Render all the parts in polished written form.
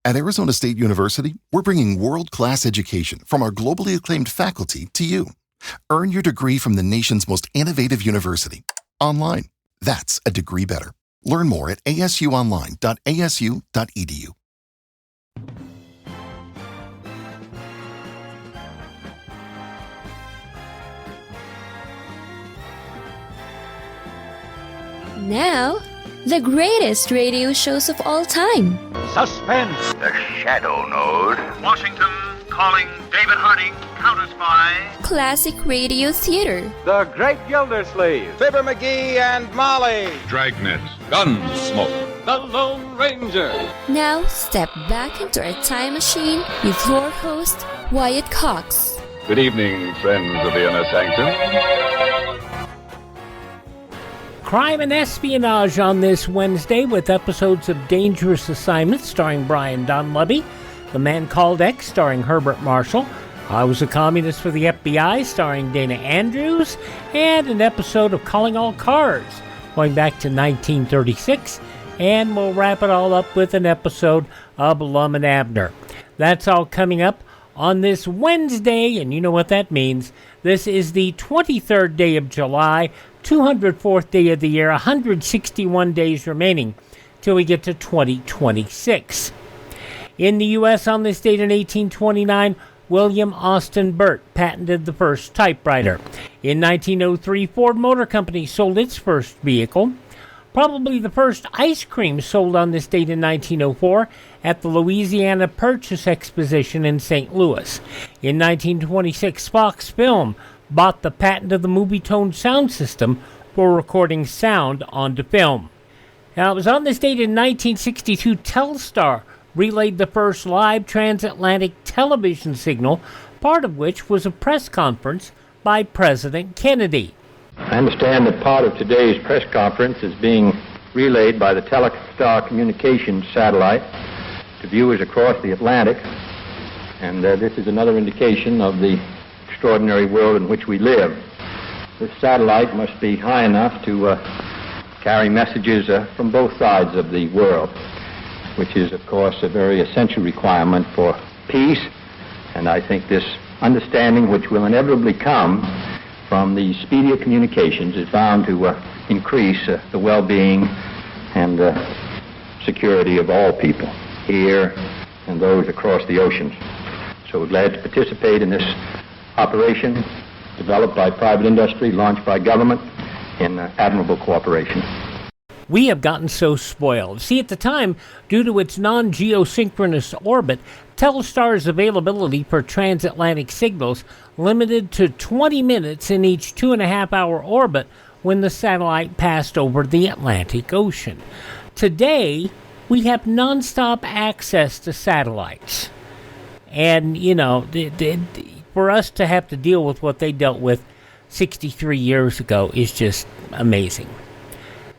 At Arizona State University, we're bringing world-class education from our globally acclaimed faculty to you. Earn your degree from the nation's most innovative university. Online. That's a degree better. Learn more at asuonline.asu.edu. Now, the greatest radio shows of all time. Suspense. The Shadow Node. Washington calling David Harding, counter-spy. Classic radio theater. The Great Gildersleeve. Fibber McGee and Molly. Dragnet. Gunsmoke. The Lone Ranger. Now, step back into a time machine with your host, Wyatt Cox. Good evening, friends of the Inner Sanctum. Crime and espionage on this Wednesday with episodes of Dangerous Assignment starring Brian Donlevy, The Man Called X starring Herbert Marshall, I Was a Communist for the FBI starring Dana Andrews, and an episode of Calling All Cars going back to 1936, and we'll wrap it all up with an episode of Lum and Abner. That's all coming up on this Wednesday, and you know what that means. This is the 23rd day of July, 204th day of the year, 161 days remaining till we get to 2026. In the U.S. on this date in 1829, William Austin Burt patented the first typewriter. In 1903, Ford Motor Company sold its first vehicle. Probably the first ice cream sold on this date in 1904 at the Louisiana Purchase Exposition in St. Louis. In 1926, Fox Film bought the patent of the movie-tone sound system for recording sound onto film. Now, it was on this date in 1962, Telstar relayed the first live transatlantic television signal, part of which was a press conference by President Kennedy. I understand that part of today's press conference is being relayed by the Telstar communications satellite to viewers across the Atlantic, and this is another indication of the extraordinary world in which we live. This satellite must be high enough to carry messages from both sides of the world, which is, of course, a very essential requirement for peace. And I think this understanding, which will inevitably come from the speedier communications, is bound to increase the well-being and security of all people here and those across the oceans. So we're glad to participate in this operation developed by private industry, launched by government in admirable cooperation. We have gotten so spoiled. See, at the time, due to its non-geosynchronous orbit, Telstar's availability for transatlantic signals limited to 20 minutes in each 2.5-hour orbit when the satellite passed over the Atlantic Ocean. Today, we have nonstop access to satellites. And, you know, for us to have to deal with what they dealt with 63 years ago is just amazing.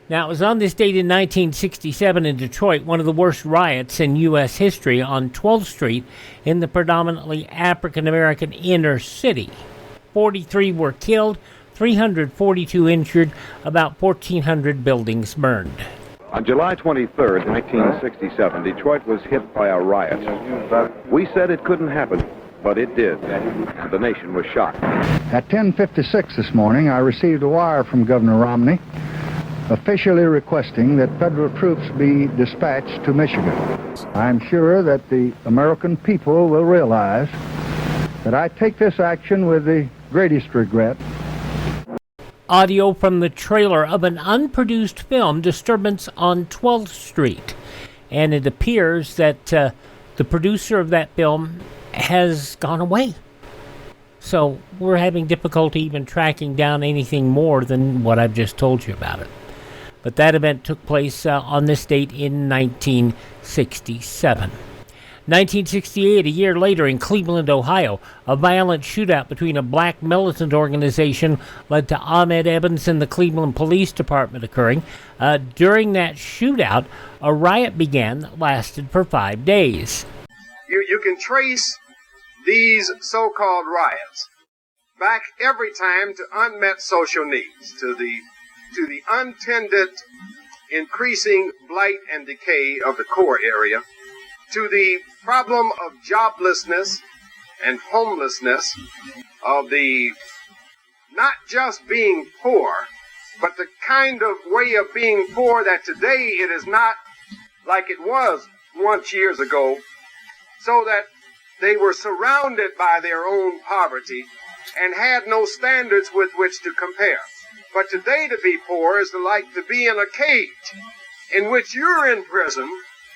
Now, it was on this date in 1967 in Detroit, one of the worst riots in U.S. history on 12th Street in the predominantly African-American inner city. 43 were killed, 342 injured, about 1,400 buildings burned. On July 23rd, 1967, Detroit was hit by a riot. We said it couldn't happen, but it did. The nation was shocked. At 10:56 this morning, I received a wire from Governor Romney officially requesting that federal troops be dispatched to Michigan. I'm sure that the American people will realize that I take this action with the greatest regret. Audio from the trailer of an unproduced film, Disturbance on 12th Street. And it appears that the producer of that film has gone away. So we're having difficulty even tracking down anything more than what I've just told you about it. But that event took place on this date in 1967. 1968, a year later in Cleveland, Ohio, a violent shootout between a black militant organization led to Ahmed Evans and the Cleveland Police Department occurring. During that shootout, a riot began that lasted for 5 days. You can trace these so-called riots back every time to unmet social needs, to the untended increasing blight and decay of the core area, to the problem of joblessness and homelessness, of the not just being poor, but the kind of way of being poor that today it is not like it was once years ago, so that they were surrounded by their own poverty and had no standards with which to compare. But today to be poor is like to be in a cage in which you're in prison,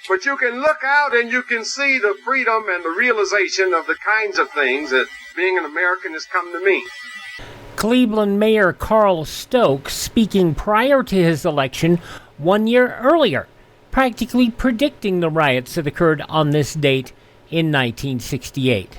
but you can look out and you can see the freedom and the realization of the kinds of things that being an American has come to mean. Cleveland Mayor Carl Stokes speaking prior to his election 1 year earlier, practically predicting the riots that occurred on this date in 1968.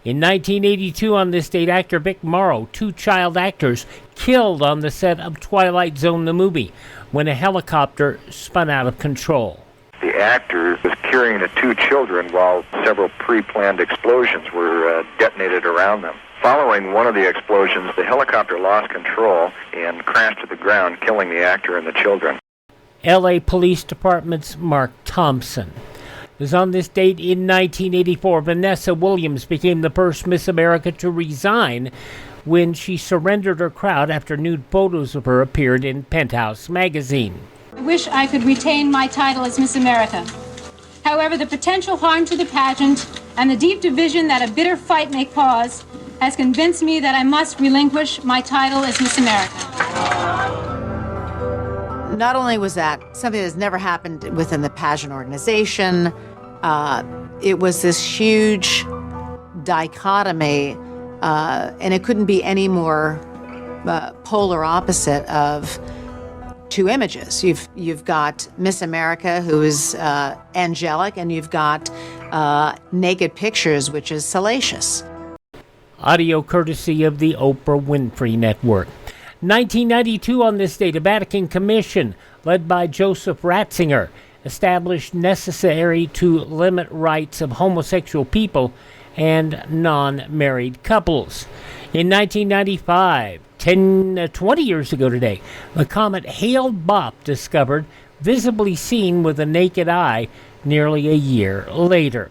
In 1982, on this date, actor Vic Morrow, 2 child actors, killed on the set of Twilight Zone, the movie, when a helicopter spun out of control. The actor was carrying the 2 children while several pre-planned explosions were detonated around them. Following one of the explosions, the helicopter lost control and crashed to the ground, killing the actor and the children. L.A. Police Department's Mark Thompson. It was on this date in 1984, Vanessa Williams became the first Miss America to resign when she surrendered her crowd after nude photos of her appeared in Penthouse magazine. I wish I could retain my title as Miss America. However, the potential harm to the pageant and the deep division that a bitter fight may cause has convinced me that I must relinquish my title as Miss America. Not only was that something that's never happened within the pageant organization, it was this huge dichotomy, and it couldn't be any more polar opposite of 2 images. You've got Miss America, who is angelic, and you've got naked pictures, which is salacious. Audio courtesy of the Oprah Winfrey Network. 1992, on this date, a Vatican commission led by Joseph Ratzinger established necessary to limit rights of homosexual people and non-married couples. In 1995, 20 years ago today, the comet Hale-Bopp discovered, visibly seen with the naked eye nearly a year later.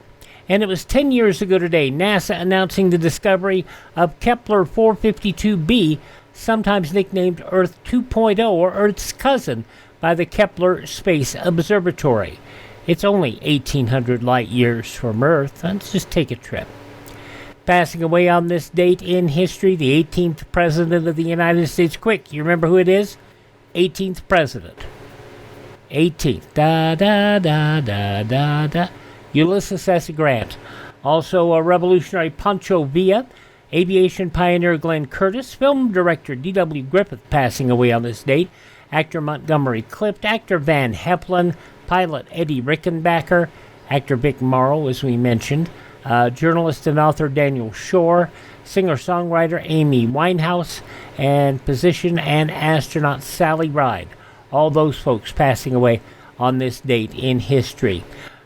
And it was 10 years ago today, NASA announcing the discovery of Kepler 452b, sometimes nicknamed Earth 2.0 or Earth's cousin, by the Kepler Space Observatory. It's only 1,800 light years from Earth. Let's just take a trip. Passing away on this date in history, the 18th President of the United States. Quick, you remember who it is? 18th President. 18th. Da, da, da, da, da, da. Ulysses S. Grant. Also a revolutionary Pancho Villa, aviation pioneer Glenn Curtis, film director D.W. Griffith passing away on this date, actor Montgomery Clift, actor Van Heflin, pilot Eddie Rickenbacker, actor Vic Morrow, as we mentioned, journalist and author Daniel Shore, singer-songwriter Amy Winehouse, and physician and astronaut Sally Ride. All those folks passing away on this date in history.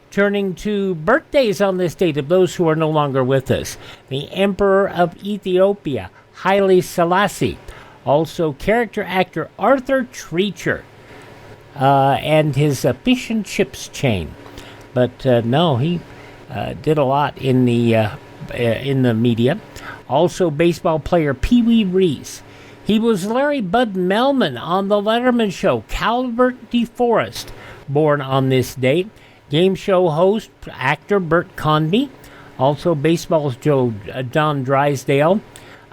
Turning to birthdays on this date of those who are no longer with us. The Emperor of Ethiopia, Haile Selassie. Also character actor Arthur Treacher. And his fish and chips chain. But no, he did a lot in the media. Also baseball player Pee Wee Reese. He was Larry Bud Melman on The Letterman Show. Calvert DeForest, born on this date. Game show host, actor Bert Convy. Also baseball's Don Drysdale.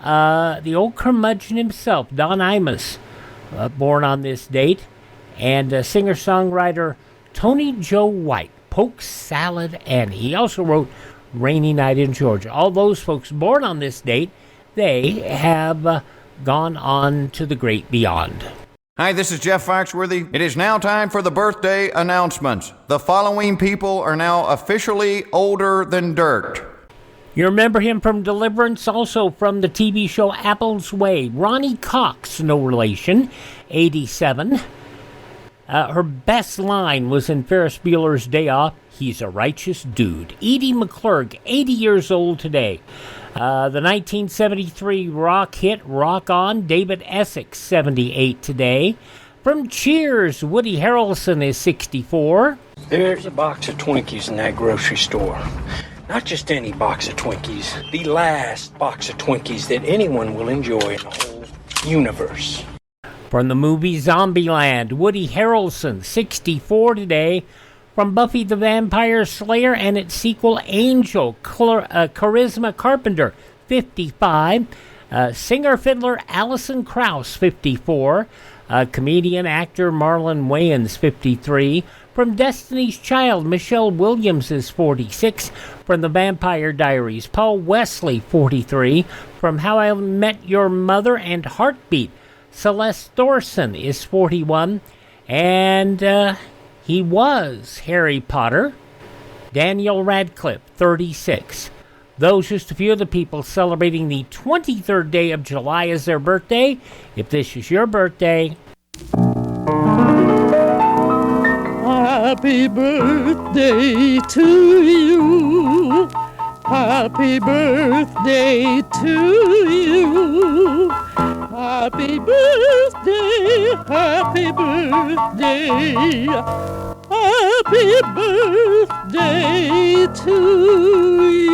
The old curmudgeon himself, Don Imus, born on this date. And singer-songwriter Tony Joe White, Polk Salad Annie. He also wrote Rainy Night in Georgia. All those folks born on this date, they have gone on to the great beyond. Hi, this is Jeff Foxworthy. It is now time for the birthday announcements. The following people are now officially older than dirt. You remember him from Deliverance, also from the TV show Apple's Way. Ronnie Cox, no relation, 87. Her best line was in Ferris Bueller's Day Off, he's a righteous dude. Edie McClurg, 80 years old today. The 1973 rock hit Rock On, David Essex, 78 today. From Cheers, Woody Harrelson is 64. There's a box of Twinkies in that grocery store. Not just any box of Twinkies. The last box of Twinkies that anyone will enjoy in the whole universe. From the movie Zombieland, Woody Harrelson, 64 today. From Buffy the Vampire Slayer and its sequel Angel, Charisma Carpenter, 55. Singer-fiddler Alison Krauss, 54. Comedian actor Marlon Wayans, 53. From Destiny's Child, Michelle Williams is 46. From The Vampire Diaries, Paul Wesley, 43. From How I Met Your Mother and Heartbeat, Celeste Thorson is 41. And he was Harry Potter. Daniel Radcliffe, 36. Those just a few of the people celebrating the 23rd day of July as their birthday. If this is your birthday, happy birthday to you. Happy birthday to you. Happy birthday, happy birthday. Happy birthday to you.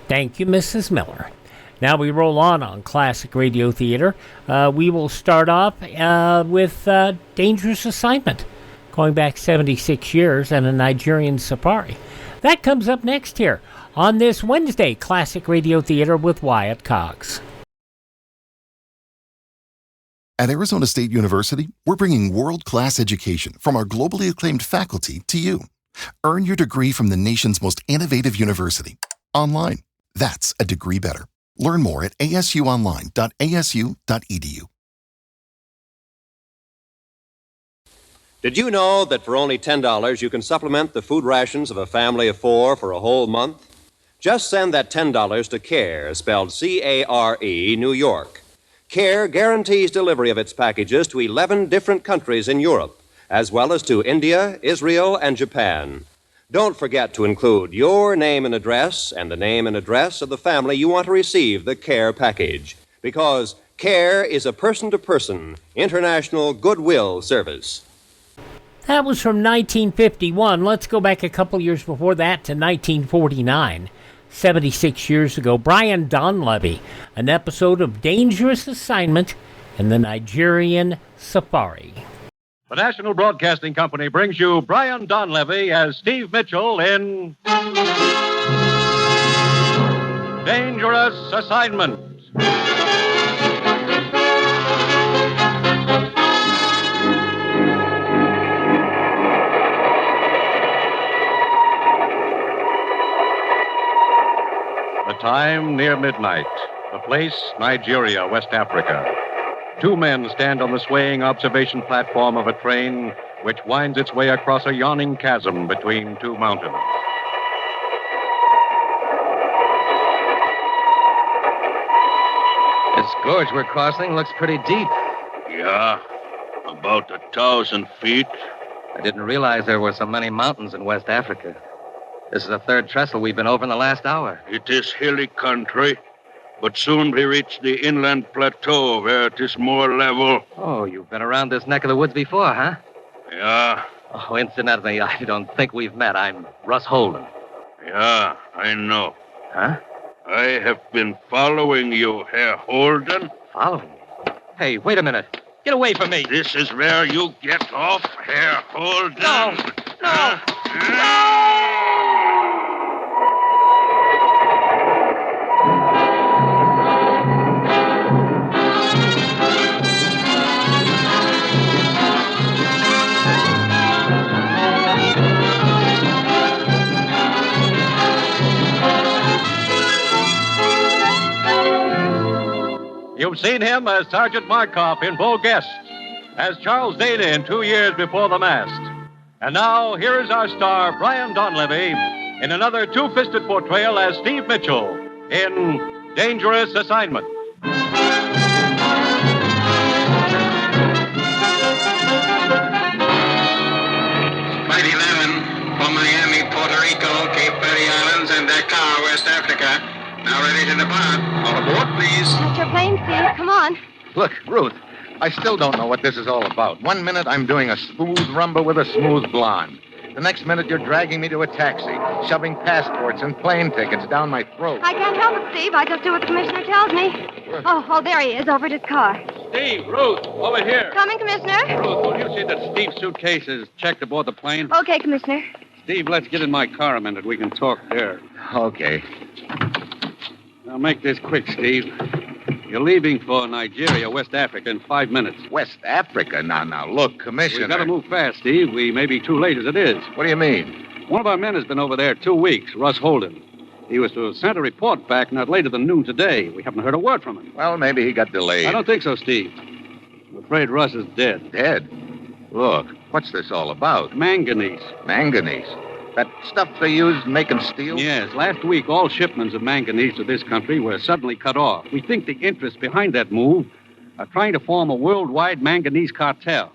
Thank you, Mrs. Miller. Now we roll on Classic Radio Theater. We will start off with Dangerous Assignment, going back 76 years and a Nigerian Safari. That comes up next here on this Wednesday, Classic Radio Theater with Wyatt Cox. At Arizona State University, we're bringing world-class education from our globally acclaimed faculty to you. Earn your degree from the nation's most innovative university. Online. That's a degree better. Learn more at asuonline.asu.edu. Did you know that for only $10 you can supplement the food rations of a family of 4 for a whole month? Just send that $10 to CARE, spelled C-A-R-E, New York. CARE guarantees delivery of its packages to 11 different countries in Europe, as well as to India, Israel, and Japan. Don't forget to include your name and address and the name and address of the family you want to receive the CARE package, because CARE is a person-to-person, international goodwill service. That was from 1951. Let's go back a couple years before that to 1949. 76 years ago, Brian Donlevy, an episode of Dangerous Assignment in the Nigerian Safari. The National Broadcasting Company brings you Brian Donlevy as Steve Mitchell in Dangerous Assignment. The time near midnight. The place, Nigeria, West Africa. 2 men stand on the swaying observation platform of a train which winds its way across a yawning chasm between 2 mountains. This gorge we're crossing looks pretty deep. Yeah, about 1,000 feet. I didn't realize there were so many mountains in West Africa. This is the 3rd trestle we've been over in the last hour. It is hilly country, but soon we reach the inland plateau where it is more level. Oh, you've been around this neck of the woods before, huh? Yeah. Oh, incidentally, I don't think we've met. I'm Russ Holden. Yeah, I know. Huh? I have been following you, Herr Holden. Following me? Hey, wait a minute. Get away from me. This is where you get off, Herr Holden. No! No! No! You've seen him as Sergeant Markoff in Beau Guest, as Charles Dana in 2 Years Before the Mast. And now, here is our star, Brian Donlevy, in another two-fisted portrayal as Steve Mitchell in Dangerous Assignment. Flight 11 from Miami, Puerto Rico, Cape Verde Islands, and Dakar, West Africa. Now ready to depart. All aboard, please. That's your plane, Steve. Come on. Look, Ruth, I still don't know what this is all about. 1 minute I'm doing a smooth rumba with a smooth blonde. The next minute you're dragging me to a taxi, shoving passports and plane tickets down my throat. I can't help it, Steve. I just do what the commissioner tells me. Oh, there he is, over at his car. Steve, Ruth, over here. Coming, Commissioner? Ruth, will you see that Steve's suitcase is checked aboard the plane? Okay, Commissioner. Steve, let's get in my car a minute. We can talk there. Okay. Now, make this quick, Steve. You're leaving for Nigeria, West Africa, in 5 minutes. West Africa? Now, look, Commissioner. We've got to move fast, Steve. We may be too late as it is. What do you mean? One of our men has been over there 2 weeks, Russ Holden. He was to have sent a report back not later than noon today. We haven't heard a word from him. Well, maybe he got delayed. I don't think so, Steve. I'm afraid Russ is dead. Dead? Look, what's this all about? Manganese. Manganese? That stuff they use making steel? Yes. Last week, all shipments of manganese to this country were suddenly cut off. We think the interests behind that move are trying to form a worldwide manganese cartel.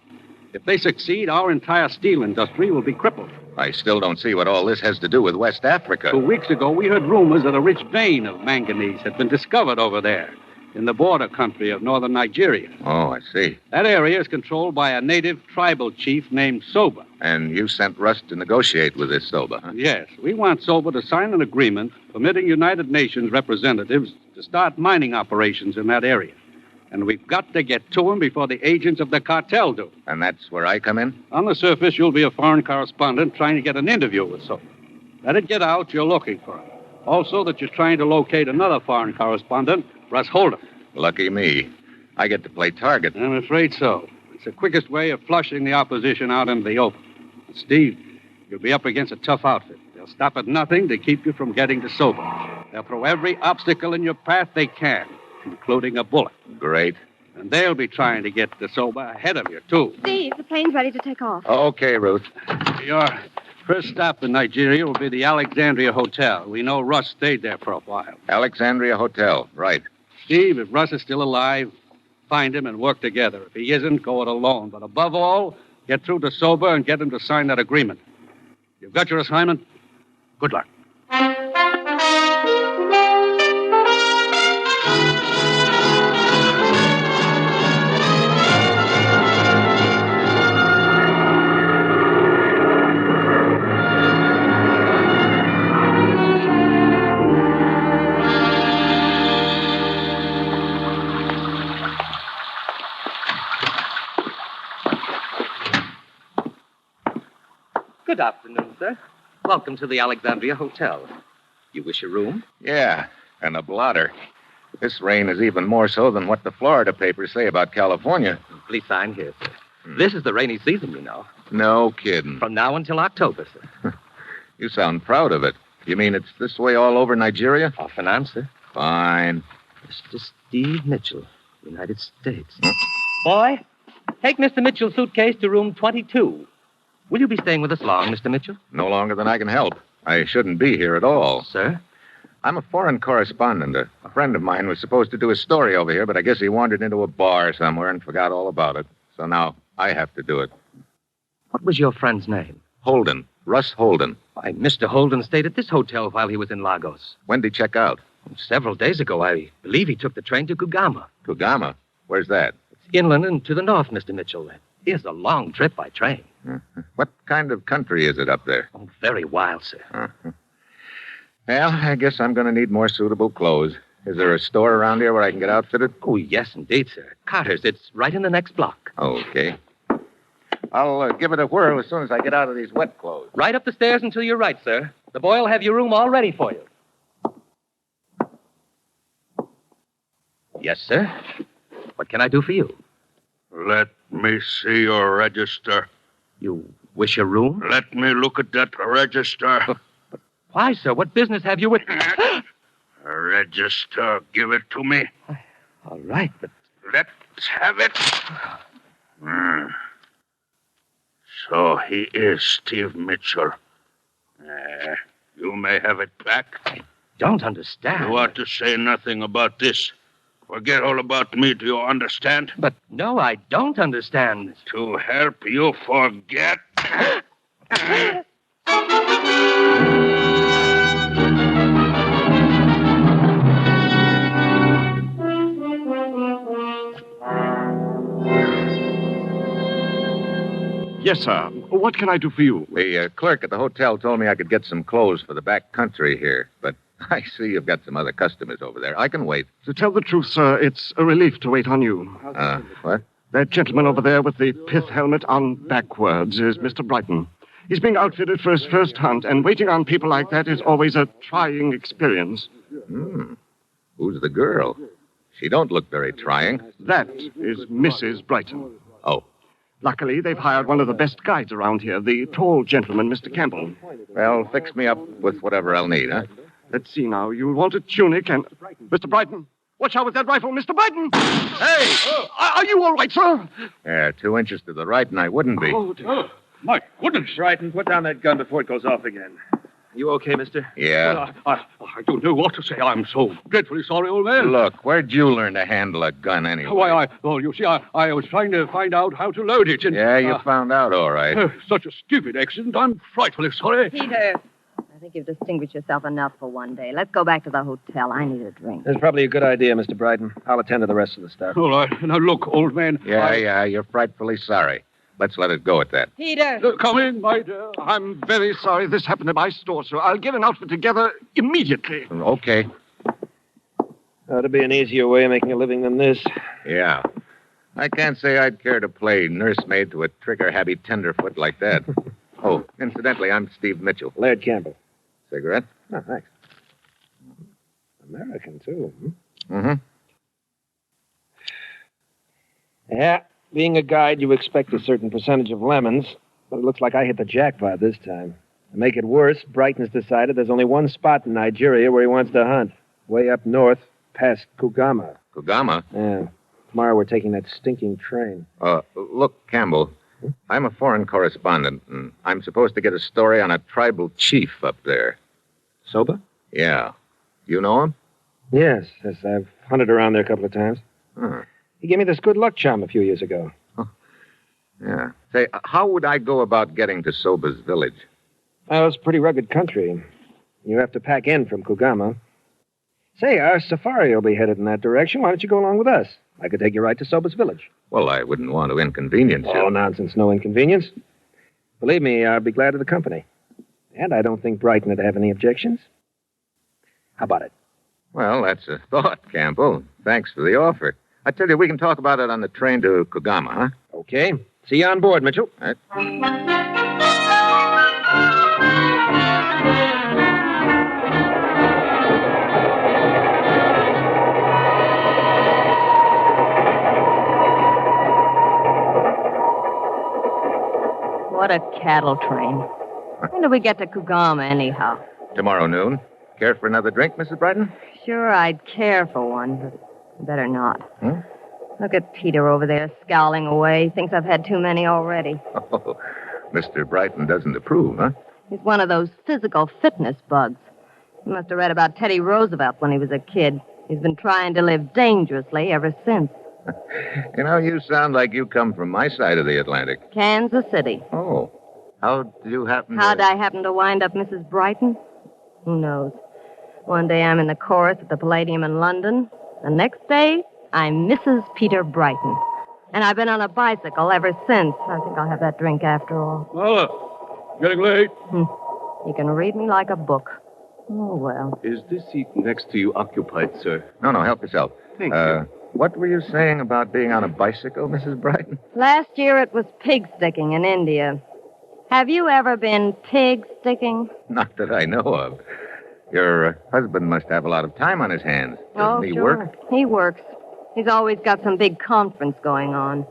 If they succeed, our entire steel industry will be crippled. I still don't see what all this has to do with West Africa. 2 weeks ago, we heard rumors that a rich vein of manganese had been discovered over there in the border country of northern Nigeria. Oh, I see. That area is controlled by a native tribal chief named Soba. And you sent Russ to negotiate with this Soba, huh? Yes. We want Soba to sign an agreement permitting United Nations representatives to start mining operations in that area. And we've got to get to him before the agents of the cartel do. And that's where I come in? On the surface, you'll be a foreign correspondent trying to get an interview with Soba. Let it get out you're looking for him. Also, that you're trying to locate another foreign correspondent, Russ Holden. Lucky me. I get to play target. I'm afraid so. It's the quickest way of flushing the opposition out into the open. Steve, you'll be up against a tough outfit. They'll stop at nothing to keep you from getting to Soba. They'll throw every obstacle in your path they can, including a bullet. Great. And they'll be trying to get to Soba ahead of you, too. Steve, the plane's ready to take off. Okay, Ruth. Your first stop in Nigeria will be the Alexandria Hotel. We know Russ stayed there for a while. Alexandria Hotel, right. Steve, if Russ is still alive, find him and work together. If he isn't, go it alone. But above all, get through to Soba and get him to sign that agreement. You've got your assignment. Good luck. Good afternoon, sir. Welcome to the Alexandria Hotel. You wish a room? Yeah, and a blotter. This rain is even more so than what the Florida papers say about California. Please sign here, sir. This is the rainy season, you know. No kidding. From now until October, sir. You sound proud of it. You mean it's this way all over Nigeria? Off and on, sir. Fine. Mr. Steve Mitchell, United States. Boy, take Mr. Mitchell's suitcase to room 22. Will you be staying with us long, Mr. Mitchell? No longer than I can help. I shouldn't be here at all. Sir? I'm a foreign correspondent. A friend of mine was supposed to do a story over here, but I guess he wandered into a bar somewhere and forgot all about it. So now I have to do it. What was your friend's name? Holden. Russ Holden. Why, Mr. Holden stayed at this hotel while he was in Lagos. When did he check out? Several days ago. I believe he took the train to Kugama. Kugama? Where's that? It's inland and to the north, Mr. Mitchell. It is a long trip by train. What kind of country is it up there? Oh, very wild, sir. Well, I guess I'm going to need more suitable clothes. Is there a store around here where I can get outfitted? Oh, yes, indeed, sir. Carter's. It's right in the next block. Okay. I'll give it a whirl as soon as I get out of these wet clothes. Right up the stairs and to your right, sir. The boy will have your room all ready for you. Yes, sir. What can I do for you? Let me see your register. You wish a room? Let me look at that register. But why, sir? What business have you with... Register. Give it to me. All right, but... Let's have it. So he is Steve Mitchell. You may have it back. I don't understand. You ought to say nothing about this. Forget all about me, do you understand? But no, I don't understand. To help you forget. Yes, sir. What can I do for you? The clerk at the hotel told me I could get some clothes for the back country here, but I see you've got some other customers over there. I can wait. To tell the truth, sir, it's a relief to wait on you. What? That gentleman over there with the pith helmet on backwards is Mr. Brighton. He's being outfitted for his first hunt, and waiting on people like that is always a trying experience. Who's the girl? She don't look very trying. That is Mrs. Brighton. Oh. Luckily, they've hired one of the best guides around here, the tall gentleman, Mr. Campbell. Well, fix me up with whatever I'll need, huh? Let's see now. You'll want a tunic and... Mr. Brighton, watch out with that rifle, Mr. Brighton! Hey! Are you all right, sir? Yeah, 2 inches to the right, and I wouldn't be. Oh, my goodness. Brighton, put down that gun before it goes off again. You okay, mister? Yeah. Well, I don't know what to say. I'm so dreadfully sorry, old man. Look, where'd you learn to handle a gun anyway? Why, you see, I was trying to find out how to load it. And, yeah, you found out all right. Such a stupid accident. I'm frightfully sorry. Peter, I think you've distinguished yourself enough for one day. Let's go back to the hotel. I need a drink. That's probably a good idea, Mr. Brighton. I'll attend to the rest of the stuff. All right. Now, look, old man. Yeah, you're frightfully sorry. Let's let it go at that. Peter! Come in, my dear. I'm very sorry this happened at my store, sir. I'll get an outfit together immediately. Okay. Ought to be an easier way of making a living than this. Yeah. I can't say I'd care to play nursemaid to a trigger-happy tenderfoot like that. Oh, incidentally, I'm Steve Mitchell. Laird Campbell. Cigarette? Oh, thanks. American, too. Mm-hmm. Yeah. Being a guide, you expect a certain percentage of lemons, but it looks like I hit the jackpot this time. To make it worse, Brighton's decided there's only one spot in Nigeria where he wants to hunt. Way up north, past Kugama. Kugama? Yeah. Tomorrow we're taking that stinking train. Look, Campbell, I'm a foreign correspondent, and I'm supposed to get a story on a tribal chief up there. Soba? Yeah. You know him? Yes, I've hunted around there a couple of times. Huh. He gave me this good luck charm a few years ago. Yeah. Say, how would I go about getting to Soba's village? Well, it's pretty rugged country. You have to pack in from Kugama. Say, our safari will be headed in that direction. Why don't you go along with us? I could take you right to Soba's village. Well, I wouldn't want to inconvenience you. Oh, nonsense. No inconvenience. Believe me, I'll be glad of the company. And I don't think Brighton would have any objections. How about it? Well, that's a thought, Campbell. Thanks for the offer. I tell you, we can talk about it on the train to Kugama, huh? Okay. See you on board, Mitchell. All right. What a cattle train. When do we get to Kugama, anyhow? Tomorrow noon. Care for another drink, Mrs. Brighton? Sure, I'd care for one, but better not. Hmm? Look at Peter over there scowling away. Thinks I've had too many already. Oh, Mr. Brighton doesn't approve, huh? He's one of those physical fitness bugs. He must have read about Teddy Roosevelt when he was a kid. He's been trying to live dangerously ever since. You know, you sound like you come from my side of the Atlantic. Kansas City. Oh. How'd you happen How'd I happen to wind up Mrs. Brighton? Who knows? One day I'm in the chorus at the Palladium in London. The next day, I'm Mrs. Peter Brighton. And I've been on a bicycle ever since. I think I'll have that drink after all. Well, getting late. You can read me like a book. Oh, well. Is this seat next to you occupied, sir? No, help yourself. Thank you. What were you saying about being on a bicycle, Mrs. Brighton? Last year it was pig sticking in India. Have you ever been pig sticking? Not that I know of. Your husband must have a lot of time on his hands. Doesn't he sure. work? He works. He's always got some big conference going on.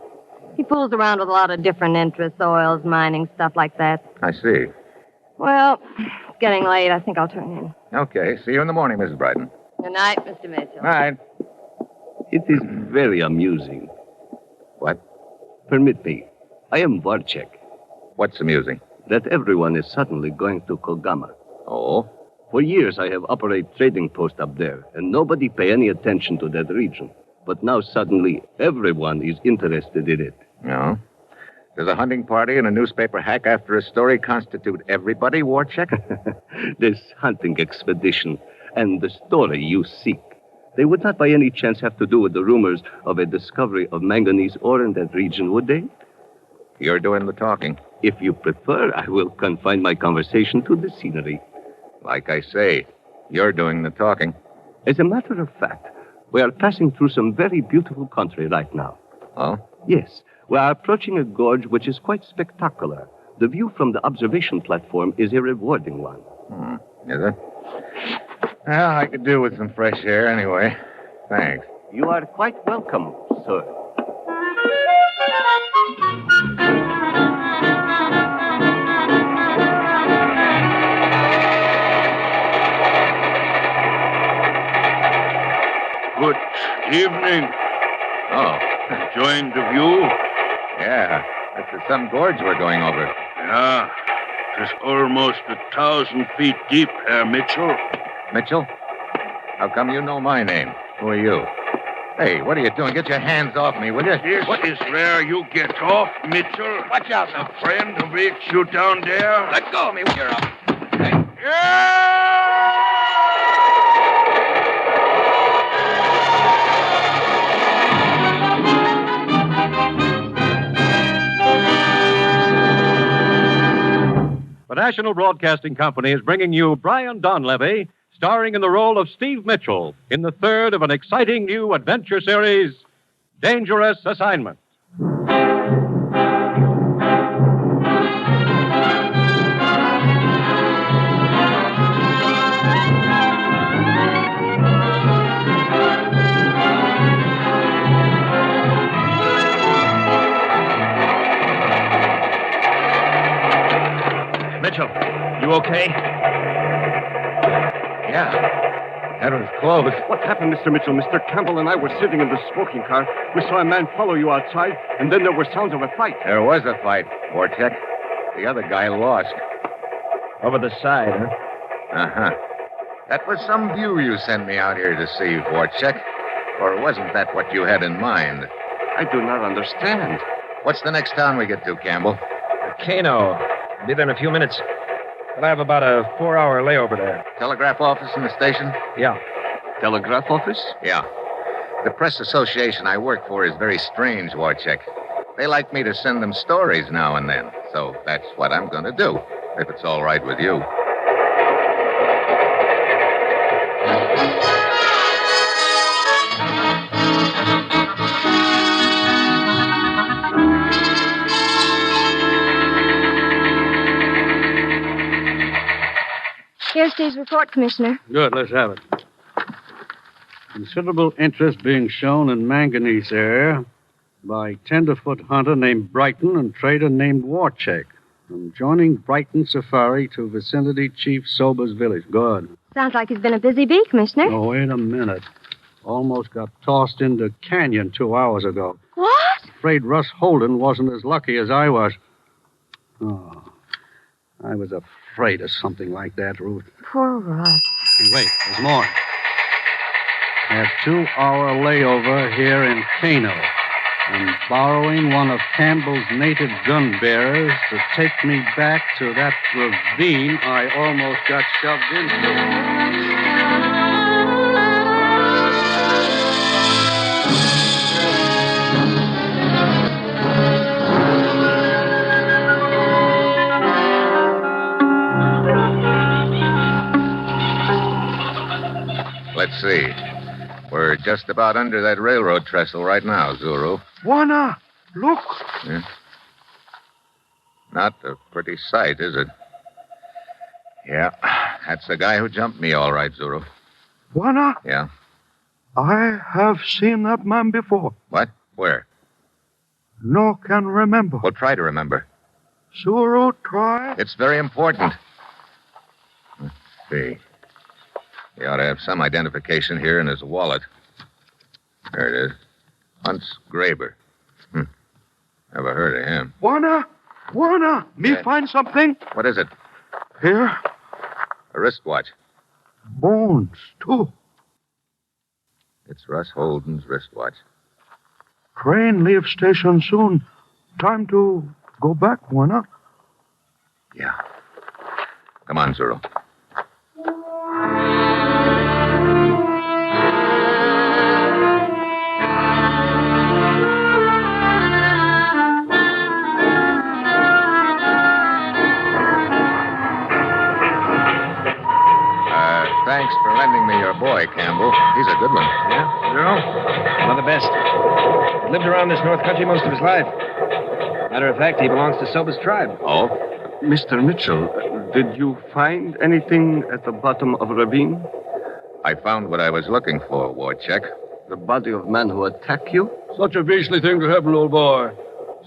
He fools around with a lot of different interests, oils, mining, stuff like that. I see. Well, it's getting late. I think I'll turn in. Okay. See you in the morning, Mrs. Brighton. Good night, Mr. Mitchell. All right. It is very amusing. What? Permit me. I am Warchek. What's amusing? That everyone is suddenly going to Kogama. Oh? For years I have operated trading post up there, and nobody pay any attention to that region. But now suddenly everyone is interested in it. No? Does a hunting party and a newspaper hack after a story constitute everybody, Warchek? This hunting expedition and the story you seek, they would not by any chance have to do with the rumors of a discovery of manganese ore in that region, would they? You're doing the talking. If you prefer, I will confine my conversation to the scenery. Like I say, you're doing the talking. As a matter of fact, we are passing through some very beautiful country right now. Oh? Yes. We are approaching a gorge which is quite spectacular. The view from the observation platform is a rewarding one. Is it? Well, I could do with some fresh air anyway. Thanks. You are quite welcome, sir. Good evening. Oh. Enjoying the view? Yeah. That's some gorge we're going over. Yeah. It's almost 1,000 feet deep, Herr Mitchell. Mitchell? How come you know my name? Who are you? Hey, what are you doing? Get your hands off me, will you? What is where you get off, Mitchell? Watch out. A friend who reached you down there? Let go of me when you're up. Hey. The National Broadcasting Company is bringing you Brian Donlevy, starring in the role of Steve Mitchell in the third of an exciting new adventure series, Dangerous Assignment. Mitchell, you okay? Yeah. That was close. What happened, Mr. Mitchell? Mr. Campbell and I were sitting in the smoking car. We saw a man follow you outside, and then there were sounds of a fight. There was a fight, Vorchek. The other guy lost. Over the side, huh? Uh-huh. That was some view you sent me out here to see, Vorchek. Or wasn't that what you had in mind? I do not understand. What's the next town we get to, Campbell? Kano. Be there in a few minutes. But I have about a 4-hour layover there. Telegraph office in the station? Yeah. Telegraph office? Yeah. The press association I work for is very strange, Warchek. They like me to send them stories now and then. So that's what I'm going to do, if it's all right with you. Here's Steve's report, Commissioner. Good, let's have it. Considerable interest being shown in manganese area by tenderfoot hunter named Brighton and trader named Warchek. From joining Brighton Safari to vicinity Chief Sober's village. Good. Sounds like he's been a busy bee, Commissioner. Oh, wait a minute. Almost got tossed into canyon 2 hours ago. What? Afraid Russ Holden wasn't as lucky as I was. Oh, I was afraid of something like that, Ruth. Poor Russ. Hey, wait, there's more. I have 2-hour layover here in Kano. I'm borrowing one of Campbell's native gun bearers to take me back to that ravine I almost got shoved into. Let's see. We're just about under that railroad trestle right now, Zuru. Juana, look. Yeah. Not a pretty sight, is it? Yeah, that's the guy who jumped me, all right, Zuru. Juana, Yeah. I have seen that man before. What? Where? No can remember. Well, try to remember. Zuru, try. It's very important. Let's see. He ought to have some identification here in his wallet. There it is. Hunts Graber. Never heard of him. Juana, me Yeah. find something. What is it? Here, A wristwatch. bones, too. It's Russ Holden's wristwatch. Train leaves station soon. Time to go back, Juana. Yeah. Come on, Zuru. Thanks for lending me your boy, Campbell. He's a good one. Yeah, Zero? One of the best. He lived around this north country most of his life. Matter of fact, he belongs to Soba's tribe. Oh? Mr. Mitchell, did you find anything at the bottom of a ravine? I found what I was looking for, Warcheck. The body of man who attacked you? Such a beastly thing to happen, old boy.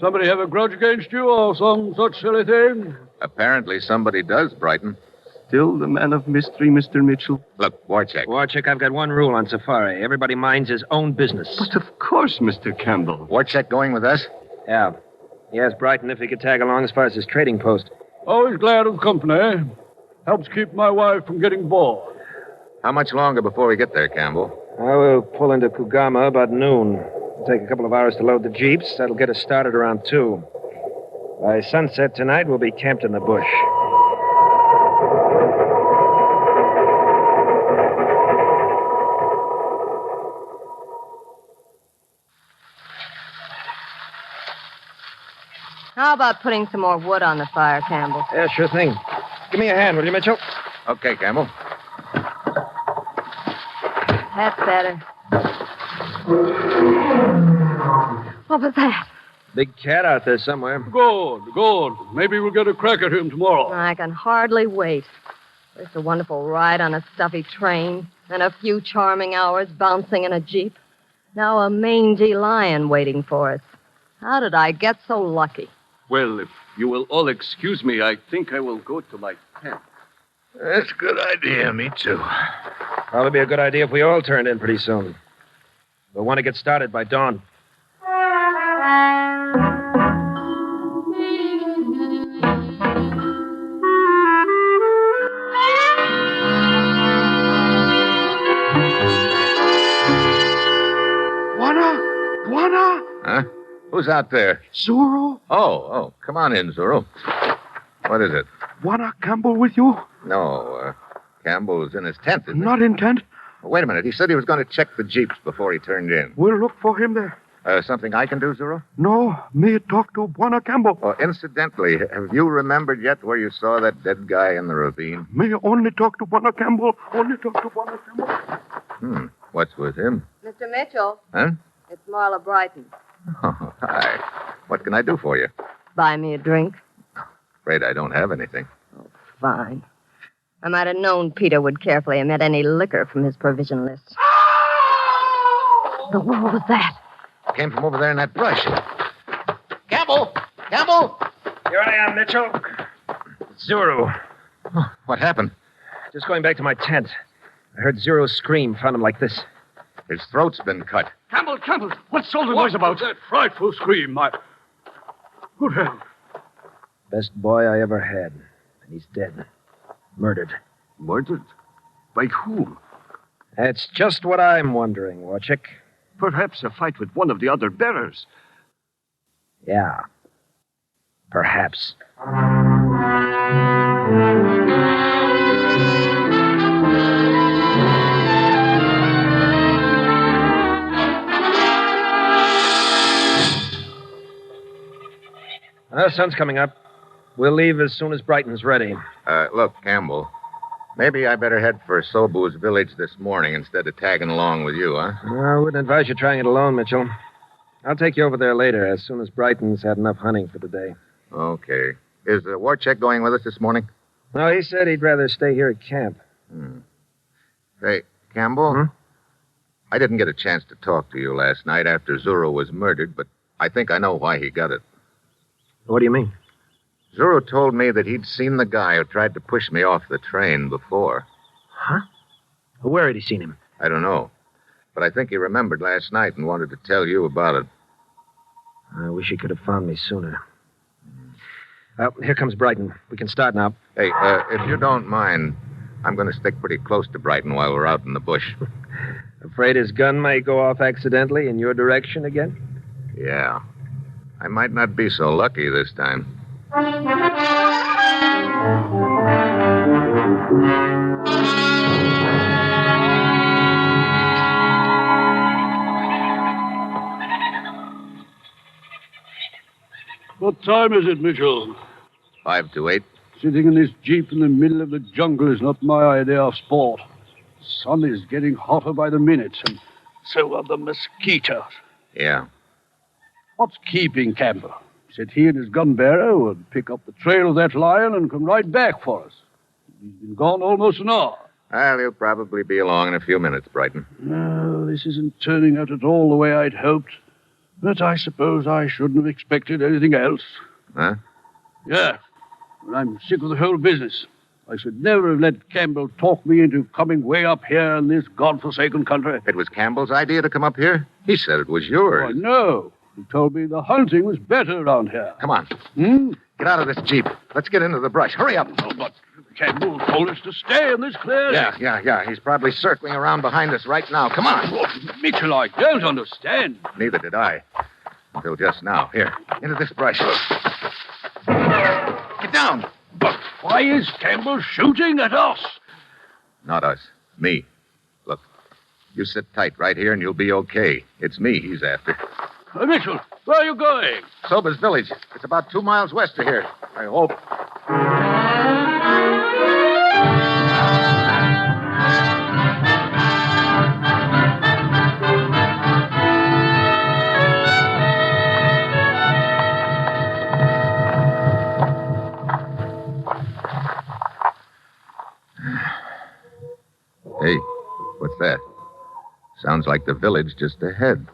Somebody have a grudge against you or some such silly thing? Apparently somebody does, Brighton. Still the man of mystery, Mr. Mitchell? Look, Warcheck. Warcheck, I've got one rule on Safari. Everybody minds his own business. But of course, Mr. Campbell. Warcheck going with us? Yeah. He asked Brighton if he could tag along as far as his trading post. Always glad of company. Helps keep my wife from getting bored. How much longer before we get there, Campbell? I will pull into Kugama about noon. It'll take a couple of hours to load the jeeps. That'll get us started around 2. By sunset tonight, we'll be camped in the bush. How about putting some more wood on the fire, Campbell? Yeah, sure thing. Give me a hand, will you, Mitchell? Okay, Campbell. That's better. What was that? Big cat out there somewhere. Good. Maybe we'll get a crack at him tomorrow. I can hardly wait. First a wonderful ride on a stuffy train, then a few charming hours bouncing in a jeep. Now a mangy lion waiting for us. How did I get so lucky? Well, if you will all excuse me, I think I will go to my tent. That's a good idea. Me too. Probably be a good idea if we all turned in pretty soon. We'll want to get started by dawn. Juana? Huh? Who's out there? Zoro? Oh, come on in, Zoro. What is it? Juana Campbell with you? No, Campbell's in his tent, isn't he? Not in tent. Wait a minute. He said he was going to check the jeeps before he turned in. We'll look for him there. Something I can do, Zoro? No, me talk to Juana Campbell. Oh, incidentally, have you remembered yet where you saw that dead guy in the ravine? Me only talk to Juana Campbell. Only talk to Juana Campbell. What's with him? Mr. Mitchell, Huh? it's Marla Brighton. Oh, hi. What can I do for you? Buy me a drink. Afraid I don't have anything. Fine. I might have known Peter would carefully omit any liquor from his provision list. The what was that? Came from over there in that brush. Campbell! Campbell! Here I am, Mitchell. It's Zero. Oh, what happened? Just going back to my tent. I heard Zero's scream, found him like this. His throat's been cut. Campbell, what's all the noise about? That frightful scream, Good hell. Best boy I ever had. And he's dead. Murdered. Murdered? By whom? That's just what I'm wondering, Warchick. Perhaps a fight with one of the other bearers. Yeah. Perhaps. The sun's coming up. We'll leave as soon as Brighton's ready. Look, Campbell, maybe I better head for Sobu's village this morning instead of tagging along with you, huh? I wouldn't advise you trying it alone, Mitchell. I'll take you over there later, as soon as Brighton's had enough hunting for the day. Okay. Is Warcheck going with us this morning? No, he said he'd rather stay here at camp. Hey, Campbell, I didn't get a chance to talk to you last night after Zuro was murdered, but I think I know why he got it. What do you mean? Zuro told me that he'd seen the guy who tried to push me off the train before. Huh? Where had he seen him? I don't know. But I think he remembered last night and wanted to tell you about it. I wish he could have found me sooner. Here comes Brighton. We can start now. Hey, if you don't mind, I'm going to stick pretty close to Brighton while we're out in the bush. Afraid his gun may go off accidentally in your direction again? Yeah. I might not be so lucky this time. What time is it, Mitchell? 5 to 8. Sitting in this jeep in the middle of the jungle is not my idea of sport. Sun is getting hotter by the minute, and so are the mosquitoes. Yeah. What's keeping Campbell? He said he and his gun bearer would pick up the trail of that lion and come right back for us. He's been gone almost an hour. Well, he'll probably be along in a few minutes, Brighton. No, this isn't turning out at all the way I'd hoped. But I suppose I shouldn't have expected anything else. Huh? Yeah. And I'm sick of the whole business. I should never have let Campbell talk me into coming way up here in this godforsaken country. It was Campbell's idea to come up here? He said it was yours. Oh, no. He told me the hunting was better around here. Come on. Hmm? Get out of this Jeep. Let's get into the brush. Hurry up. Oh, but Campbell told us to stay in this clearing. Yeah. He's probably circling around behind us right now. Come on. Oh, Mitchell, I don't understand. Neither did I. Until just now. Here, into this brush. Get down. But why is Campbell shooting at us? Not us. Me. Look, you sit tight right here and you'll be okay. It's me he's after. Mitchell, where are you going? Soba's village. It's about 2 miles west of here. I hope. Hey, what's that? Sounds like the village just ahead.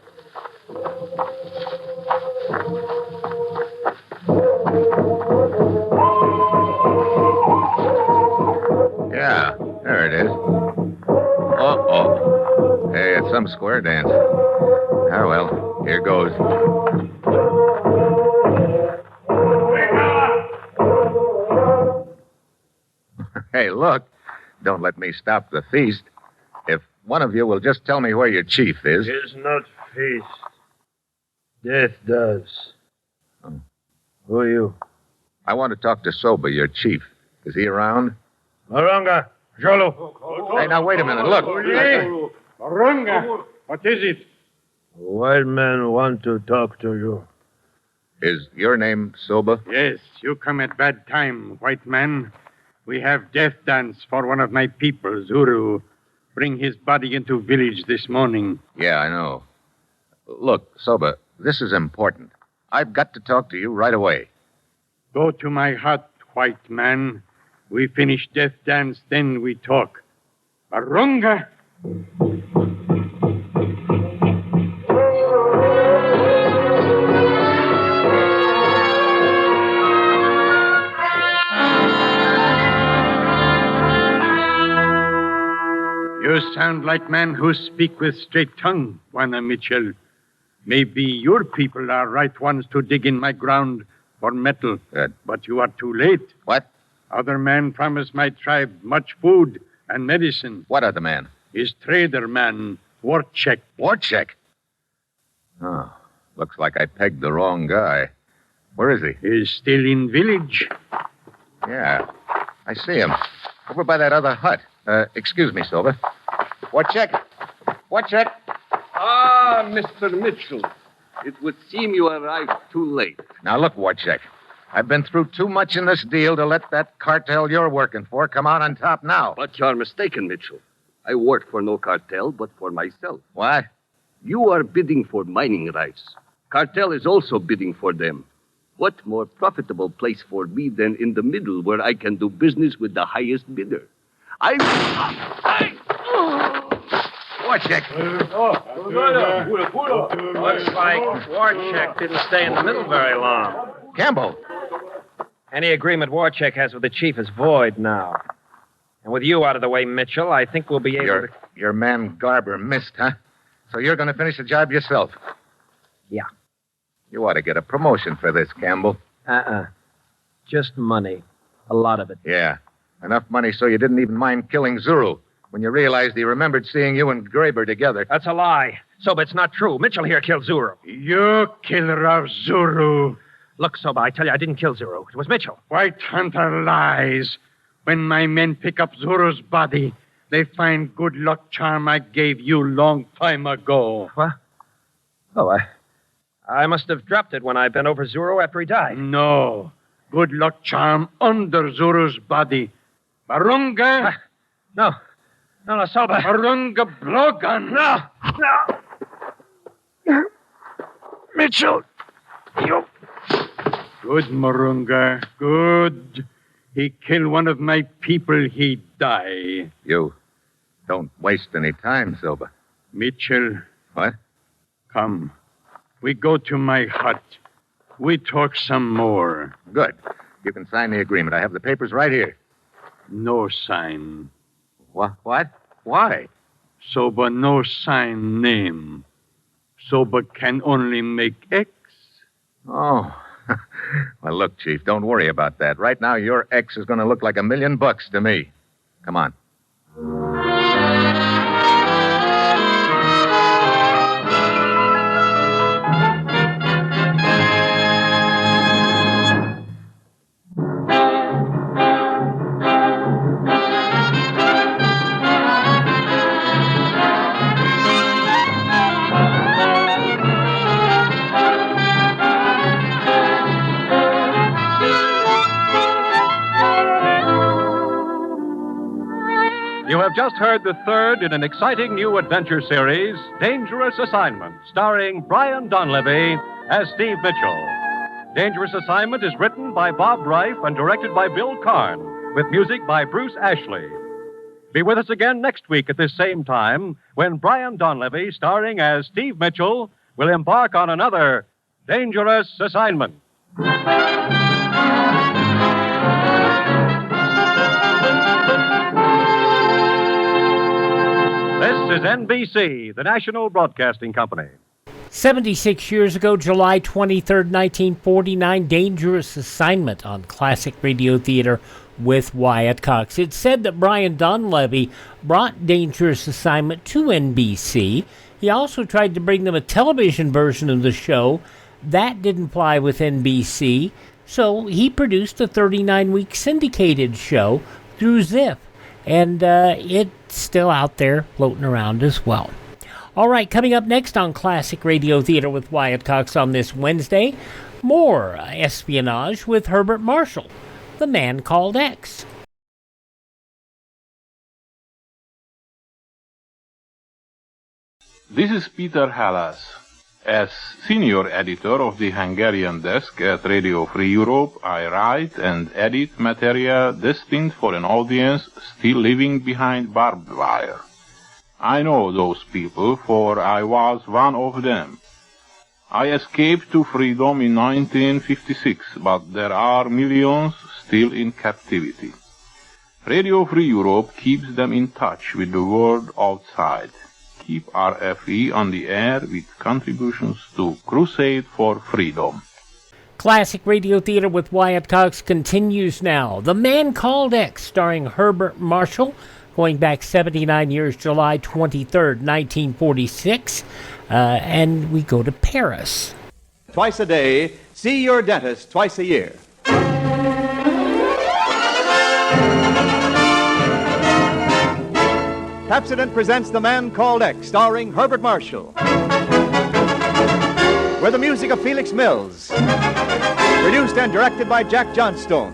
Yeah, there it is. Uh-oh. Hey, it's some square dance. Ah, well, here goes. Hey, look. Don't let me stop the feast. If one of you will just tell me where your chief is. It is not feast. Death does. Oh. Who are you? I want to talk to Soba, your chief. Is he around? Maranga, Jolo. Hey, now, wait a minute. Look. Maranga, what is it? A white man want to talk to you. Is your name Soba? Yes, you come at bad time, white man. We have death dance for one of my people, Zuru. Bring his body into village this morning. Yeah, I know. Look, Soba, this is important. I've got to talk to you right away. Go to my hut, white man. We finish death dance, then we talk. Arunga! You sound like men who speak with straight tongue, Juana Mitchell. Maybe your people are right ones to dig in my ground for metal. Good. But you are too late. What? Other men promised my tribe much food and medicine. What other man? His trader man, Warchek. Warchek? Oh, looks like I pegged the wrong guy. Where is he? He's still in village. Yeah, I see him. Over by that other hut. Excuse me, Soba. Warchek. Warchek. Ah, Mr. Mitchell. It would seem you arrived too late. Now, look, Warchek. I've been through too much in this deal to let that cartel you're working for come out on top now. But you're mistaken, Mitchell. I work for no cartel, but for myself. What? You are bidding for mining rights. Cartel is also bidding for them. What more profitable place for me than in the middle where I can do business with the highest bidder? Warchek. Looks like Warchek didn't stay in the middle very long. Campbell. Any agreement Warchek has with the chief is void now. And with you out of the way, Mitchell, I think we'll be able to... Your man Garber missed, huh? So you're going to finish the job yourself? Yeah. You ought to get a promotion for this, Campbell. Just money. A lot of it. Yeah. Enough money so you didn't even mind killing Zuru when you realized he remembered seeing you and Graber together. That's a lie. Soba, it's not true. Mitchell here killed Zuru. You killer of Zuru. Look, Soba, I tell you, I didn't kill Zuru. It was Mitchell. White Hunter lies. When my men pick up Zuru's body, they find good luck charm I gave you long time ago. What? Oh, I must have dropped it when I bent over Zuru after he died. No. Good luck charm under Zuru's body. Barunga? No. No, sober. Marunga Blogan. No. Mitchell, you... Good, Marunga. Good. He killed one of my people, he die. You don't waste any time, Silva. Mitchell. What? Come. We go to my hut. We talk some more. Good. You can sign the agreement. I have the papers right here. No sign. What? Why? Soba no sign name. Soba can only make X. Oh. Well, look, Chief, don't worry about that. Right now, your X is going to look like $1 million to me. Come on. You have just heard the third in an exciting new adventure series, Dangerous Assignment, starring Brian Donlevy as Steve Mitchell. Dangerous Assignment is written by Bob Reif and directed by Bill Karn, with music by Bruce Ashley. Be with us again next week at this same time when Brian Donlevy, starring as Steve Mitchell, will embark on another Dangerous Assignment. This is NBC, the National Broadcasting Company. 76 years ago, July 23rd, 1949, Dangerous Assignment on Classic Radio Theater with Wyatt Cox. It's said that Brian Donlevy brought Dangerous Assignment to NBC. He also tried to bring them a television version of the show. That didn't fly with NBC, so he produced a 39-week syndicated show through Zip. And it's still out there floating around as well. All right, coming up next on Classic Radio Theater with Wyatt Cox on this Wednesday, more espionage with Herbert Marshall, the man called X. This is Peter Halas. As senior editor of the Hungarian desk at Radio Free Europe, I write and edit material destined for an audience still living behind barbed wire. I know those people, for I was one of them. I escaped to freedom in 1956, but there are millions still in captivity. Radio Free Europe keeps them in touch with the world outside. Keep RFE on the air with contributions to Crusade for Freedom. Classic Radio Theater with Wyatt Cox continues now. The Man Called X, starring Herbert Marshall, going back 79 years, July 23rd, 1946. And we go to Paris. Twice a day, see your dentist twice a year. Pepsodent presents The Man Called X, starring Herbert Marshall. With the music of Felix Mills. Produced and directed by Jack Johnstone.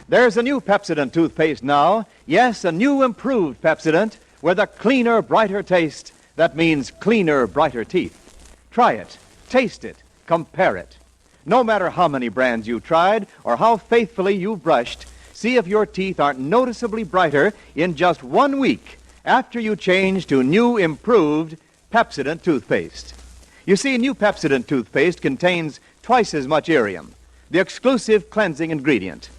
There's a new Pepsodent toothpaste now. Yes, a new improved Pepsodent with a cleaner, brighter taste. That means cleaner, brighter teeth. Try it, taste it, compare it. No matter how many brands you've tried or how faithfully you've brushed, see if your teeth aren't noticeably brighter in just 1 week after you change to new, improved Pepsodent toothpaste. You see, new Pepsodent toothpaste contains twice as much Arium, the exclusive cleansing ingredient.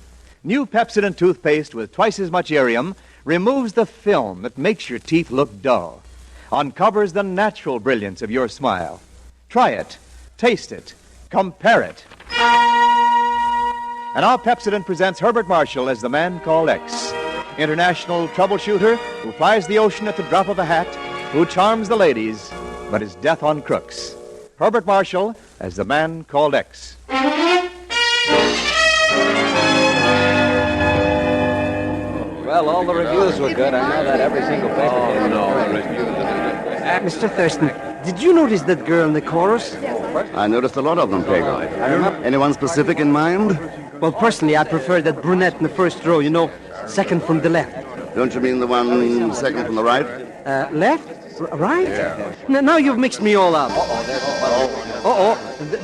New Pepsodent toothpaste with twice as much Arium removes the film that makes your teeth look dull, uncovers the natural brilliance of your smile. Try it, taste it, compare it. And now Pepsodent presents Herbert Marshall as the Man Called X, international troubleshooter who flies the ocean at the drop of a hat, who charms the ladies, but is death on crooks. Herbert Marshall as the Man Called X. Well, all the reviews were good. I know that every single paper. Oh, no. Mr. Thurston, did you notice that girl in the chorus? I noticed a lot of them, Pago. Anyone specific in mind? Well, personally, I prefer that brunette in the first row, second from the left. Don't you mean the one second from the right? Left? Right? Yeah. Now you've mixed me all up.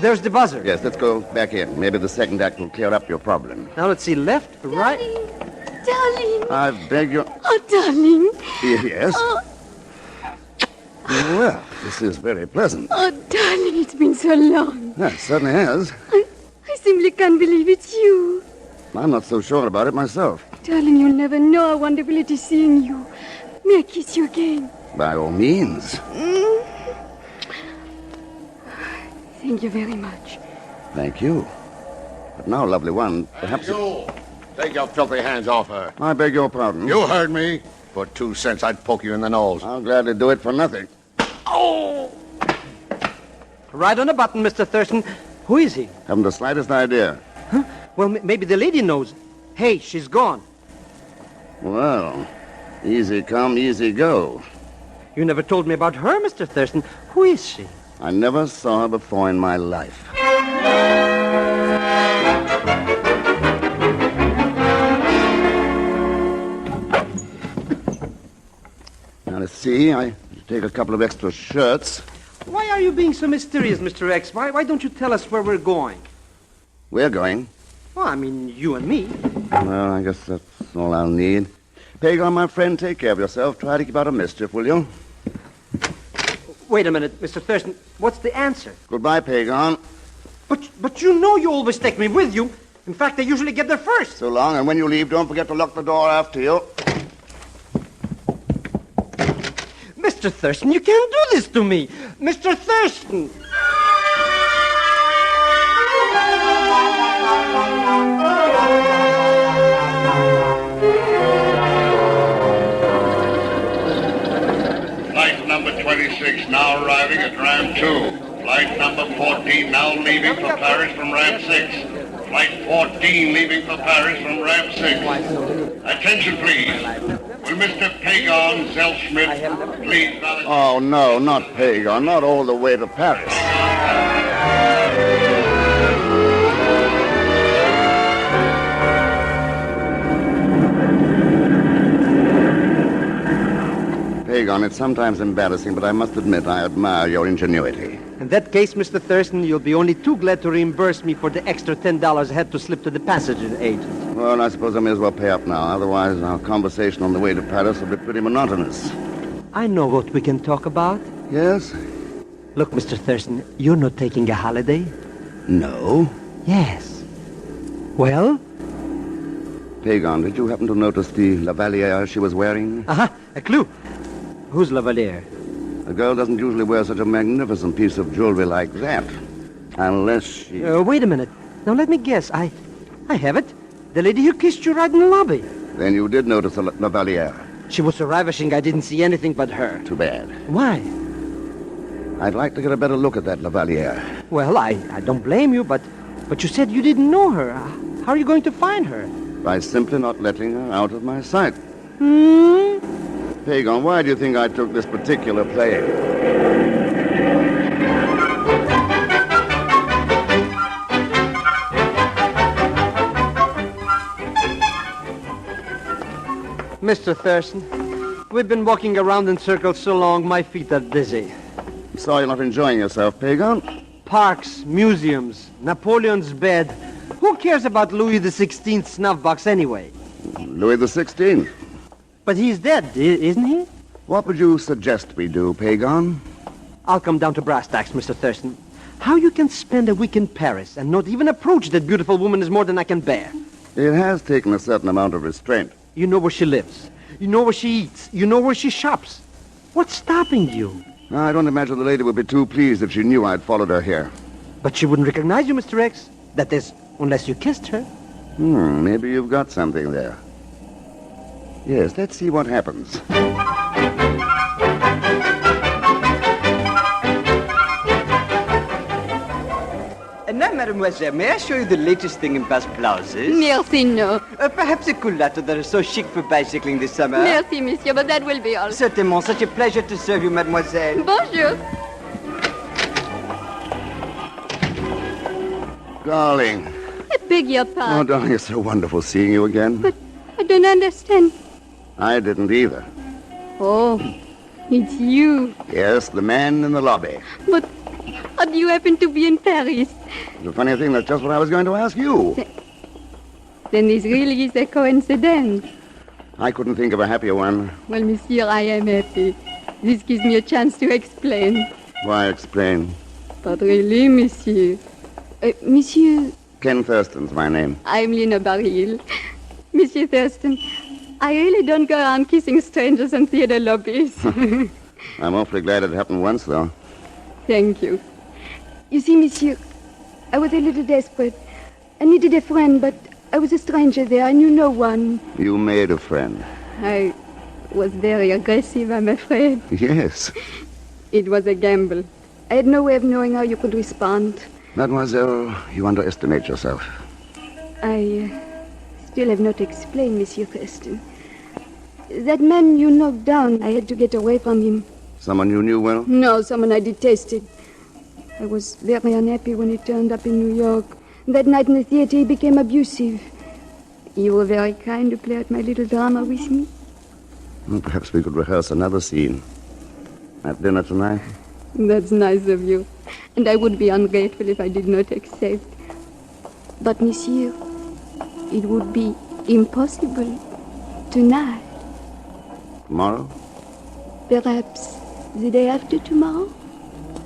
There's the buzzer. Yes, let's go back in. Maybe the second act will clear up your problem. Now let's see, left, right. Darling. I beg your... Oh, darling. Yes? Oh. Well, this is very pleasant. Oh, darling, it's been so long. Yes, it certainly has. I simply can't believe it's you. I'm not so sure about it myself. Darling, you'll never know how wonderful it is seeing you. May I kiss you again? By all means. Thank you very much. Thank you. But now, lovely one, perhaps... You! Take your filthy hands off her. I beg your pardon. You heard me. For 2 cents, I'd poke you in the nose. I'll gladly do it for nothing. Oh! Right on the button, Mr. Thurston. Who is he? Haven't the slightest idea. Huh? Well, maybe the lady knows. Hey, she's gone. Well, easy come, easy go. You never told me about her, Mr. Thurston. Who is she? I never saw her before in my life. Now, let's see. I take a couple of extra shirts. Why are you being so mysterious, Mr. X? Why don't you tell us where we're going? We're going. Well, I mean, you and me. Well, I guess that's all I'll need. Pagon, my friend, take care of yourself. Try to keep out of mischief, will you? Wait a minute, Mr. Thurston. What's the answer? Goodbye, Pagon. But you know you always take me with you. In fact, I usually get there first. So long, and when you leave, don't forget to lock the door after you. Mr. Thurston, you can't do this to me. Mr. Thurston! Flight number 26 now arriving at Ram 2. Flight number 14 now leaving for Paris from Ram 6. Flight 14 leaving for Paris from Ram 6. Attention, please. Will Mr. Pagon Zellschmidt please... Oh, no, not Pagon. Not all the way to Paris. Pagon, it's sometimes embarrassing, but I must admit I admire your ingenuity. In that case, Mr. Thurston, you'll be only too glad to reimburse me for the extra $10 I had to slip to the passenger agent. Well, I suppose I may as well pay up now. Otherwise, our conversation on the way to Paris will be pretty monotonous. I know what we can talk about. Yes? Look, Mr. Thurston, you're not taking a holiday? No. Yes. Well? Pagon, did you happen to notice the Lavalier she was wearing? Uh-huh, a clue. Who's Lavalier? A girl doesn't usually wear such a magnificent piece of jewelry like that. Unless she... Wait a minute. Now, let me guess. I have it. The lady who kissed you right in the lobby. Then you did notice the Lavalier. She was so ravishing I didn't see anything but her. Too bad. Why? I'd like to get a better look at that Lavalier. Well, I don't blame you, but you said you didn't know her. How are you going to find her? By simply not letting her out of my sight. Pagon, why do you think I took this particular plane? Mr. Thurston, we've been walking around in circles so long, my feet are dizzy. I'm sorry you're not enjoying yourself, Pagon. Parks, museums, Napoleon's bed. Who cares about Louis XVI's snuff box anyway? Louis XVI. But he's dead, isn't he? What would you suggest we do, Pagon? I'll come down to brass tacks, Mr. Thurston. How you can spend a week in Paris and not even approach that beautiful woman is more than I can bear. It has taken a certain amount of restraint. You know where she lives. You know where she eats. You know where she shops. What's stopping you? I don't imagine the lady would be too pleased if she knew I'd followed her here. But she wouldn't recognize you, Mr. X. That is, unless you kissed her. Maybe you've got something there. Yes, let's see what happens. And now, mademoiselle, may I show you the latest thing in best blouses? Merci, no. Perhaps a culotte that is so chic for bicycling this summer. Merci, monsieur, but that will be all. Certainement. Such a pleasure to serve you, mademoiselle. Bonjour. Darling. I beg your Oh, pardon. darling, it's so wonderful seeing you again. But I don't understand. I didn't either. Oh, it's you. Yes, the man in the lobby. But how do you happen to be in Paris? The funny thing, that's just what I was going to ask you. Then this really is a coincidence. I couldn't think of a happier one. Well, monsieur, I am happy. This gives me a chance to explain. Why explain? But really, monsieur. Monsieur, Ken Thurston's my name. I'm Lina Baril. Monsieur Thurston, I really don't go around kissing strangers in theater lobbies. I'm awfully glad it happened once, though. Thank you. You see, monsieur, I was a little desperate. I needed a friend, but I was a stranger there. I knew no one. You made a friend. I was very aggressive, I'm afraid. Yes. It was a gamble. I had no way of knowing how you could respond. Mademoiselle, you underestimate yourself. I still have not explained, Monsieur Thurston. That man you knocked down, I had to get away from him. Someone you knew well? No, someone I detested. I was very unhappy when he turned up in New York. That night in the theater, he became abusive. You were very kind to play out my little drama with me. Well, perhaps we could rehearse another scene. At dinner tonight? That's nice of you. And I would be ungrateful if I did not accept. But, monsieur, it would be impossible tonight. Tomorrow? Perhaps the day after tomorrow?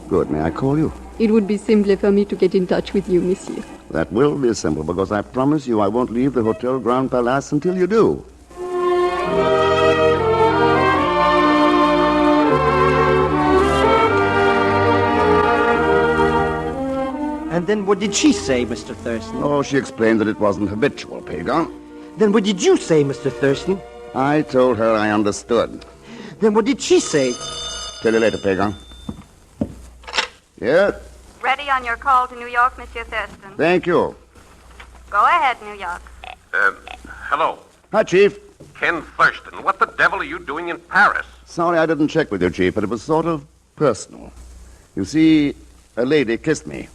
Good. May I call you? It would be simpler for me to get in touch with you, monsieur. That will be simple, because I promise you I won't leave the Hotel Grand Palace until you do. And then what did she say, Mr. Thurston? Oh, she explained that it wasn't habitual, Pagan. Then what did you say, Mr. Thurston? I told her I understood. Then what did she say? Tell you later, Pagan. Yeah? Ready on your call to New York, Monsieur Thurston. Thank you. Go ahead, New York. Hello. Hi, Chief. Ken Thurston. What the devil are you doing in Paris? Sorry I didn't check with you, Chief, but it was sort of personal. You see, a lady kissed me.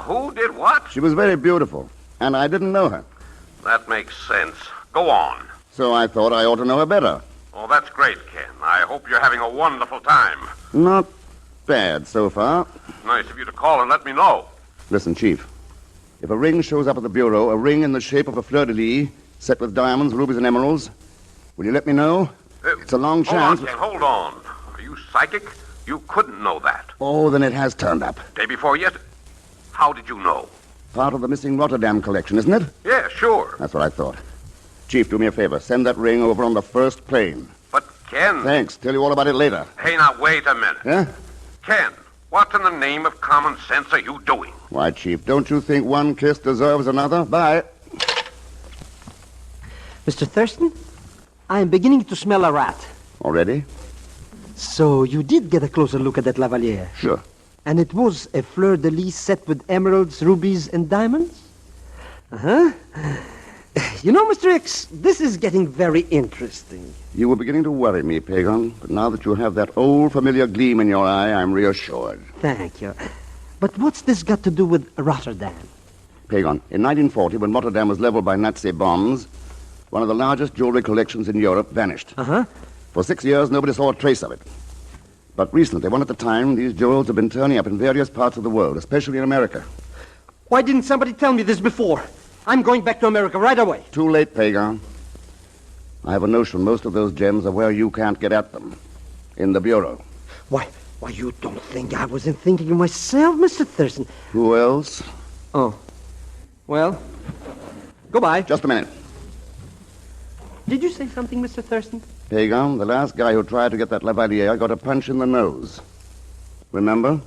Who did what? She was very beautiful, and I didn't know her. That makes sense. Go on. So I thought I ought to know her better. Oh, that's great, Ken. I hope you're having a wonderful time. Not bad so far. Nice of you to call and let me know. Listen, Chief. If a ring shows up at the bureau, a ring in the shape of a fleur-de-lis, set with diamonds, rubies, and emeralds, will you let me know? It's a long chance. Hold on, Ken, hold on. Are you psychic? You couldn't know that. Oh, then it has turned up. Day before yet? How did you know? Part of the missing Rotterdam collection, isn't it? Yeah, sure. That's what I thought. Chief, do me a favor. Send that ring over on the first plane. But, Ken... Thanks. Tell you all about it later. Hey, now, wait a minute. Huh? Ken, what in the name of common sense are you doing? Why, Chief, don't you think one kiss deserves another? Bye. Mr. Thurston, I am beginning to smell a rat. Already? So you did get a closer look at that Lavalier? Sure. And it was a fleur-de-lis set with emeralds, rubies, and diamonds? Uh-huh. You know, Mr. X, this is getting very interesting. You were beginning to worry me, Pagan, but now that you have that old familiar gleam in your eye, I'm reassured. Thank you. But what's this got to do with Rotterdam? Pagan, in 1940, when Rotterdam was leveled by Nazi bombs, one of the largest jewelry collections in Europe vanished. Uh-huh. For 6 years, nobody saw a trace of it. But recently, one at a time, these jewels have been turning up in various parts of the world, especially in America. Why didn't somebody tell me this before? I'm going back to America right away. Too late, Pagan. I have a notion most of those gems are where you can't get at them. In the bureau. Why, you don't think I wasn't thinking of myself, Mr. Thurston? Who else? Oh. Well, goodbye. Just a minute. Did you say something, Mr. Thurston? Pagan, the last guy who tried to get that Lavalier got a punch in the nose. Remember?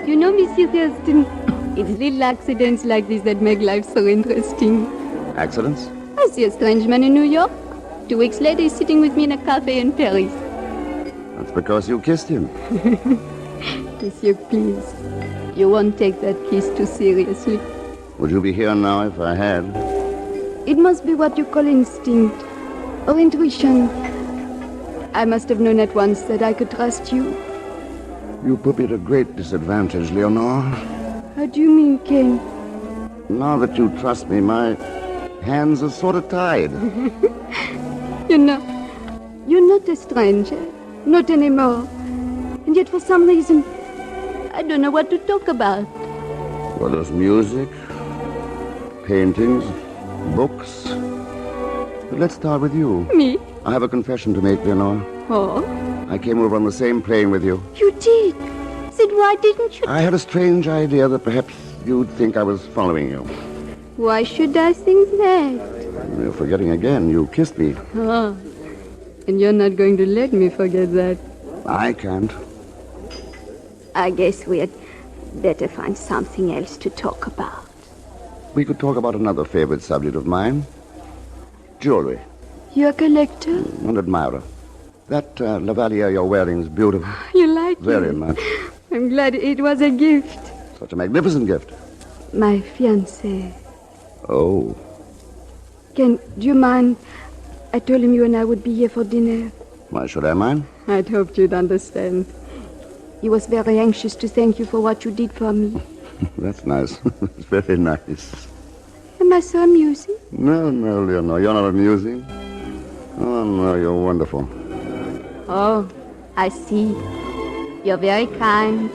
You know, Monsieur Thurston, it's little accidents like this that make life so interesting. Accidents? I see a strange man in New York. 2 weeks later, he's sitting with me in a cafe in Paris. That's because you kissed him. Monsieur, please. You won't take that kiss too seriously. Would you be here now if I had? It must be what you call instinct or intuition. I must have known at once that I could trust you. You put me at a great disadvantage, Leonore. How do you mean, Ken? Now that you trust me, my hands are sort of tied. You know, you're not a stranger. Not anymore. And yet, for some reason, I don't know what to talk about. Well, there's music, paintings, books. But let's start with you. Me? I have a confession to make, Leonore. Oh? I came over on the same plane with you. You did? Then why didn't you? I had a strange idea that perhaps you'd think I was following you. Why should I think that? You're forgetting again. You kissed me. Oh. And you're not going to let me forget that. I can't. I guess we'd better find something else to talk about. We could talk about another favorite subject of mine. Jewelry. You're a collector? An admirer. That Lavalier you're wearing is beautiful. You like it? Very much. I'm glad it was a gift. Such a magnificent gift. My fiancé. Oh. Ken, do you mind? I told him you and I would be here for dinner. Why should I mind? I'd hoped you'd understand. He was very anxious to thank you for what you did for me. That's nice. It's very nice. Am I so amusing? No, Leonore, you're not amusing. Oh, no, you're wonderful. Oh, I see. You're very kind.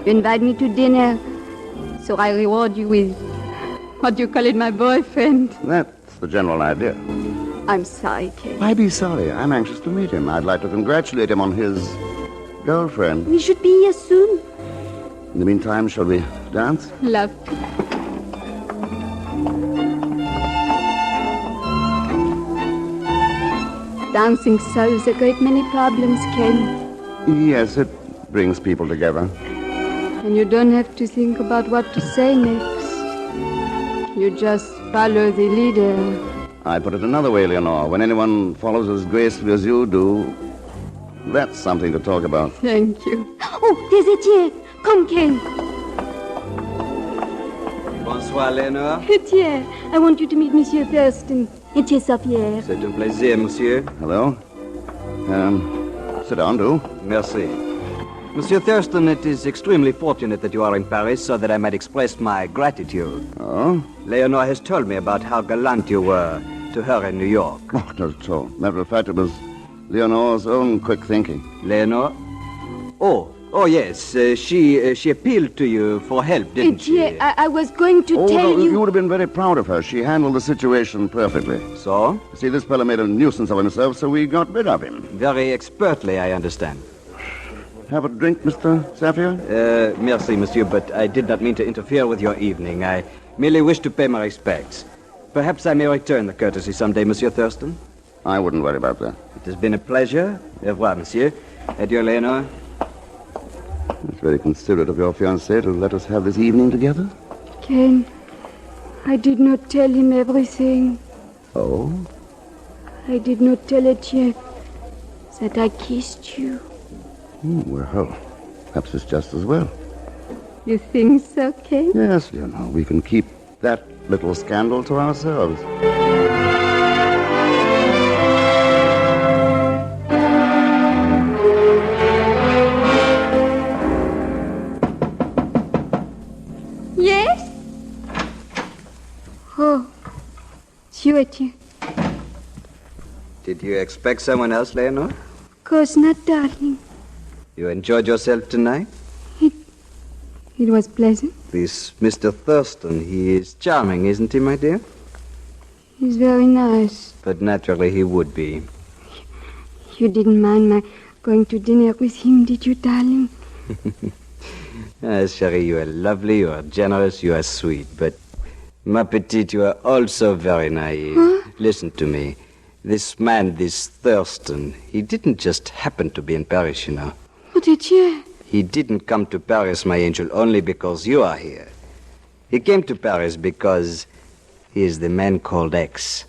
You invite me to dinner, so I reward you with, what do you call it, my boyfriend? That's the general idea. I'm sorry, Ken. Why be sorry? I'm anxious to meet him. I'd like to congratulate him on his girlfriend. We should be here soon. In the meantime, shall we dance? Love to. Dancing solves a great many problems, Ken. Yes, it brings people together. And you don't have to think about what to say next. You just follow the leader. I put it another way, Leonore. When anyone follows as gracefully as you do, that's something to talk about. Thank you. Oh, there's Etienne. Come, Ken. Bonsoir, Léonore. Etienne, I want you to meet Monsieur Thurston. Etienne Safier. C'est un plaisir, monsieur. Hello. Sit down, do. Merci. Monsieur Thurston, it is extremely fortunate that you are in Paris so that I might express my gratitude. Oh? Leonore has told me about how gallant you were to her in New York. Oh, not at all. Matter of fact, it was Leonore's own quick thinking. Leonore? Oh, yes. She appealed to you for help, didn't she? Etienne, I was going to tell you... You would have been very proud of her. She handled the situation perfectly. So? See, this fellow made a nuisance of himself, so we got rid of him. Very expertly, I understand. Have a drink, Mr. Safier? Merci, monsieur, but I did not mean to interfere with your evening. I merely wish to pay my respects. Perhaps I may return the courtesy someday, Monsieur Thurston. I wouldn't worry about that. It has been a pleasure. Au revoir, monsieur. Adieu, Leonore. It's very considerate of your fiancé to let us have this evening together. Ken, I did not tell him everything. Oh? I did not tell Etienne that I kissed you. Well, perhaps it's just as well. You think so, Ken? Yes, we can keep that little scandal to ourselves. Yes? Oh, it's you, Etienne. Did you expect someone else, Leonore? Of course not, darling. You enjoyed yourself tonight? It was pleasant. This Mr. Thurston, he is charming, isn't he, my dear? He's very nice. But naturally he would be. You didn't mind my going to dinner with him, did you, darling? Cherie, you are lovely, you are generous, you are sweet. But, ma petite, you are also very naive. Huh? Listen to me. This man, this Thurston, he didn't just happen to be in Paris, you know. But Etienne... He didn't come to Paris, my angel, only because you are here. He came to Paris because he is the man called X.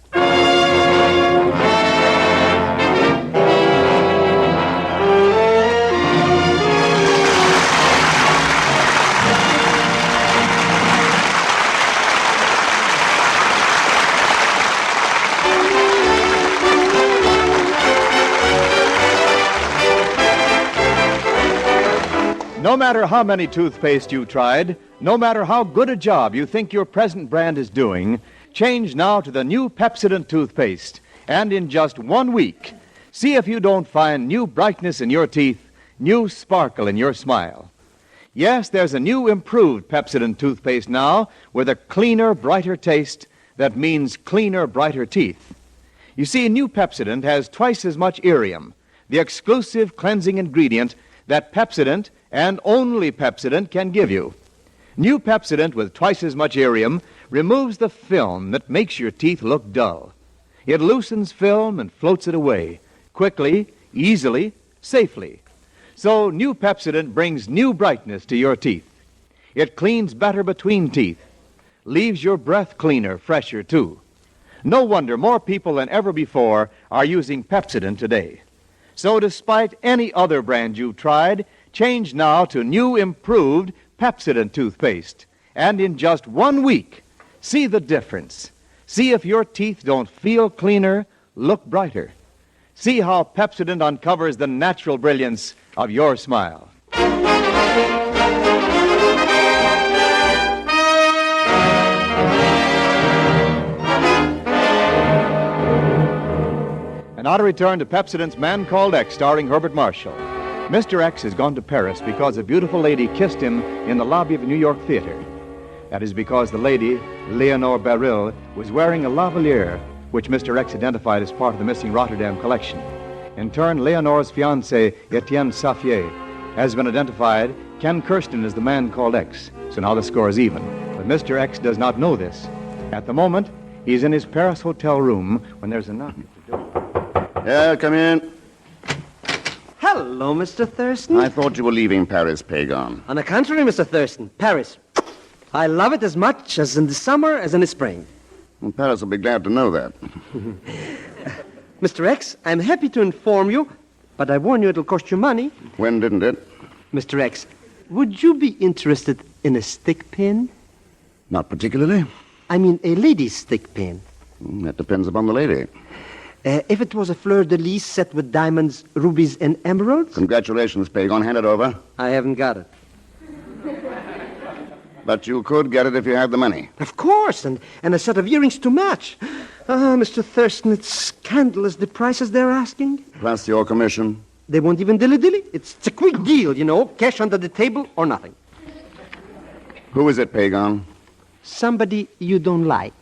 No matter how many toothpaste you tried, no matter how good a job you think your present brand is doing, change now to the new Pepsodent toothpaste. And in just 1 week, see if you don't find new brightness in your teeth, new sparkle in your smile. Yes, there's a new improved Pepsodent toothpaste now with a cleaner, brighter taste that means cleaner, brighter teeth. You see, new Pepsodent has twice as much irium, the exclusive cleansing ingredient that Pepsodent and only Pepsodent can give you. New Pepsodent with twice as much irium removes the film that makes your teeth look dull. It loosens film and floats it away, quickly, easily, safely. So new Pepsodent brings new brightness to your teeth. It cleans better between teeth, leaves your breath cleaner, fresher, too. No wonder more people than ever before are using Pepsodent today. So despite any other brand you've tried, change now to new improved Pepsodent toothpaste. And in just 1 week, see the difference. See if your teeth don't feel cleaner, look brighter. See how Pepsodent uncovers the natural brilliance of your smile. And now to return to Pepsodent's Man Called X, starring Herbert Marshall. Mr. X has gone to Paris because a beautiful lady kissed him in the lobby of a New York theater. That is because the lady, Leonore Beryl, was wearing a lavalier, which Mr. X identified as part of the missing Rotterdam collection. In turn, Leonore's fiancé, Etienne Safier, has been identified. Ken Thurston is the Man Called X, so now the score is even. But Mr. X does not know this. At the moment, he's in his Paris hotel room when there's a knock at the door. Yeah, come in. Hello, Mr. Thurston. I thought you were leaving Paris, Pagan. On the contrary, Mr. Thurston, Paris. I love it as much as in the summer as in the spring. Well, Paris will be glad to know that. Mr. X, I'm happy to inform you, but I warn you it'll cost you money. When didn't it? Mr. X, would you be interested in a stick pin? Not particularly. I mean a lady's stick pin. That depends upon the lady. If it was a fleur-de-lis set with diamonds, rubies, and emeralds? Congratulations, Pagan. Hand it over. I haven't got it. But you could get it if you had the money. Of course, and a set of earrings to match. Mr. Thurston, it's scandalous, the prices they're asking. Plus your commission. They won't even dilly-dilly. It's a quick deal, you know. Cash under the table or nothing. Who is it, Pagan? Somebody you don't like.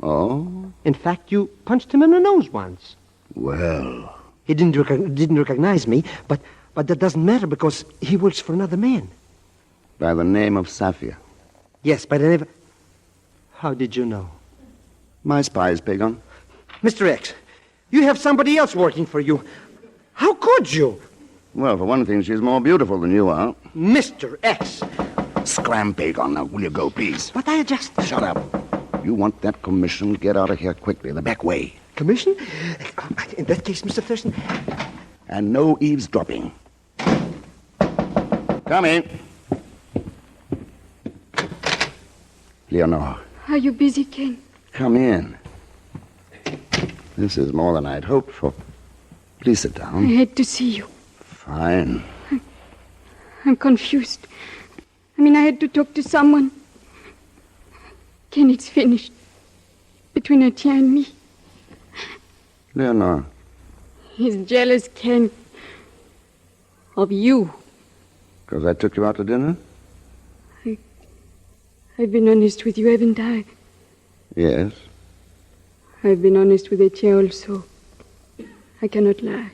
Oh? In fact, you punched him in the nose once. Well. He didn't recognize me, but that doesn't matter because he works for another man. By the name of Safia. Yes, by the name of... How did you know? My spies, Pagan. Mr. X, you have somebody else working for you. How could you? Well, for one thing, she's more beautiful than you are. Mr. X. Scram, Pagan. Now, will you go, please? But I just... Shut up. You want that commission? Get out of here quickly, the back way. Commission? In that case, Mr. Thurston... And no eavesdropping. Come in. Leonore. Are you busy, Ken? Come in. This is more than I'd hoped for. Please sit I down. had to see you. Fine. I'm confused. I had to talk to someone. Ken, it's finished. Between Etienne and me. Leonore. He's jealous, Ken. Of you. Because I took you out to dinner? I've been honest with you, haven't I? Yes. I've been honest with Etienne also. I cannot lie.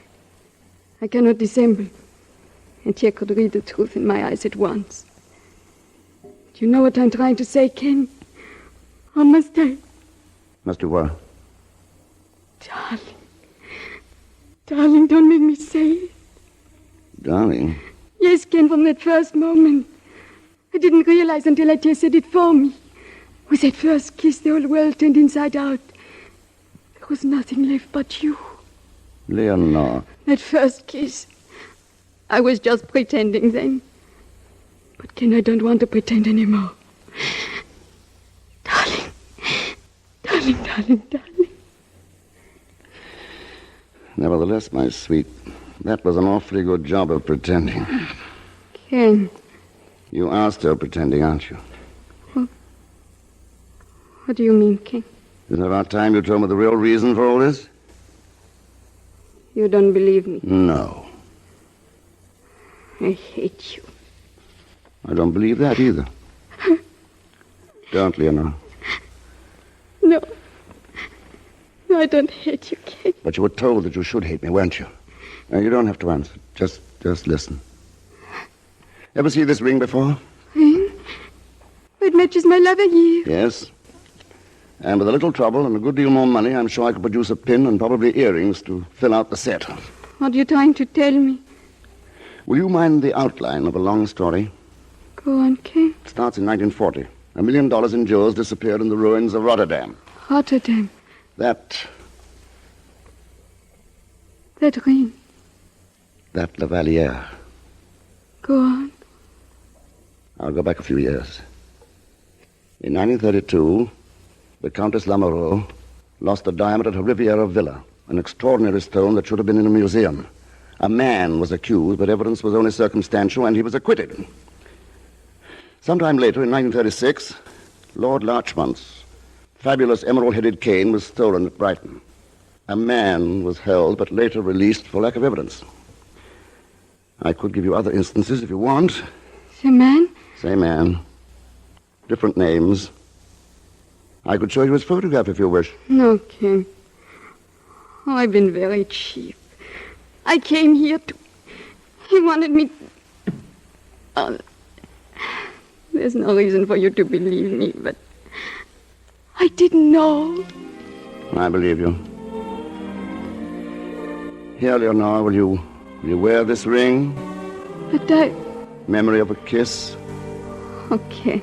I cannot dissemble. Etienne could read the truth in my eyes at once. Do you know what I'm trying to say, Ken? Or must I? Must you what? Darling. Darling, don't make me say it. Darling? Yes, Ken, from that first moment. I didn't realize until Etienne said it for me. With that first kiss, the whole world turned inside out. There was nothing left but you. Leonore. That first kiss. I was just pretending then. But Ken, I don't want to pretend anymore. Darling. Darling, darling, darling. Nevertheless, my sweet, that was an awfully good job of pretending. Ken. You are still pretending, aren't you? What do you mean, Ken? Isn't it about time you told me the real reason for all this? You don't believe me. No. I hate you. I don't believe that either. Don't, Leonor. No. No, I don't hate you, Ken. But you were told that you should hate me, weren't you? Now, you don't have to answer. Just listen. Ever see this ring before? Ring? It matches my Lavalier. Yes. And with a little trouble and a good deal more money, I'm sure I could produce a pin and probably earrings to fill out the set. What are you trying to tell me? Will you mind the outline of a long story? Go on, Ken. It starts in 1940. $1 million in jewels disappeared in the ruins of Rotterdam. Rotterdam. That ring. That Lavalier. Go on. I'll go back a few years. In 1932, the Countess Lamoureux lost a diamond at her Riviera villa, an extraordinary stone that should have been in a museum. A man was accused, but evidence was only circumstantial, and he was acquitted. Sometime later, in 1936, Lord Larchmont's fabulous emerald-headed cane was stolen at Brighton. A man was held, but later released for lack of evidence. I could give you other instances if you want. The man? Same man. Different names. I could show you his photograph if you wish. No, Ken. Oh, I've been very cheap. I came here to... He wanted me... Oh, there's no reason for you to believe me, but... I didn't know. I believe you. Here, Leonore, will you wear this ring? But I... Memory of a kiss? Okay.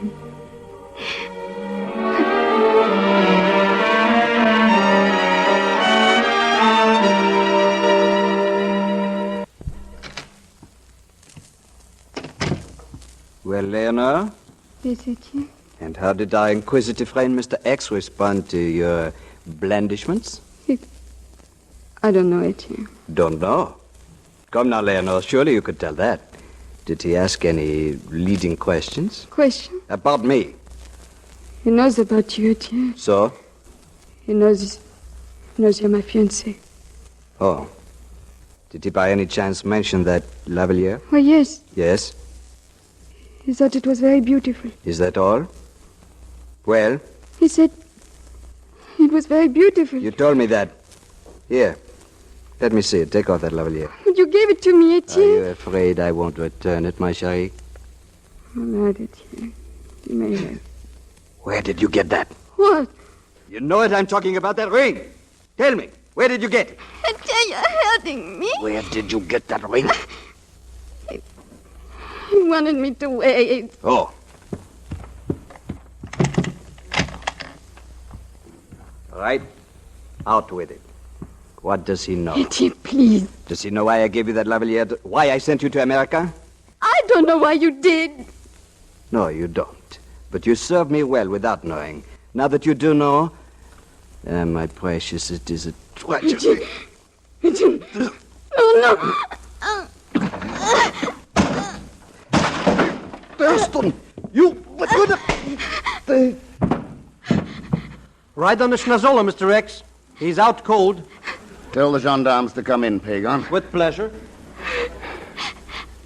Well, Leonore? Yes, Etienne. And how did our inquisitive friend Mr. X respond to your blandishments? I don't know, Etienne. Don't know? Come now, Leonore, surely you could tell that. Did he ask any leading questions? Question? About me. He knows about you, Etienne. So? He knows you're my fiancé. Oh. Did he by any chance mention that Lavalier? Oh, yes. Yes? He thought it was very beautiful. Is that all? Well? He said it was very beautiful. You told me that. Here. Let me see it. Take off that Lavalier. But you gave it to me, Etienne. Are you afraid I won't return it, my chérie? Oh, no, Etienne. You may have. Where did you get that? What? You know it. I'm talking about that ring. Tell me. Where did you get it? Etienne, you're hurting me. Where did you get that ring? He wanted me to wear it. Oh. Right. Out with it. What does he know? Etienne, please. Does he know why I gave you that Lavalier? Why I sent you to America? I don't know why you did. No, you don't. But you served me well without knowing. Now that you do know, my precious, it is a tragedy. Etienne. No. Thurston, you... What the... Right on the schnozola, Mr. X. He's out cold. Tell the gendarmes to come in, Pagan. With pleasure.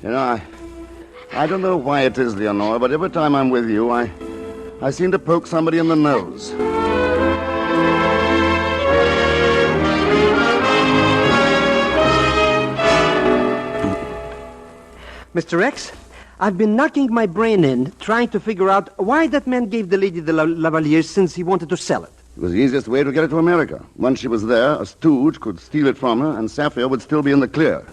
You know, I don't know why it is, Leonore, but every time I'm with you, I seem to poke somebody in the nose. Mr. X, I've been knocking my brain in, trying to figure out why that man gave the lady the Lavalier since he wanted to sell it. It was the easiest way to get it to America. Once she was there, a stooge could steal it from her, and Sapphire would still be in the clear.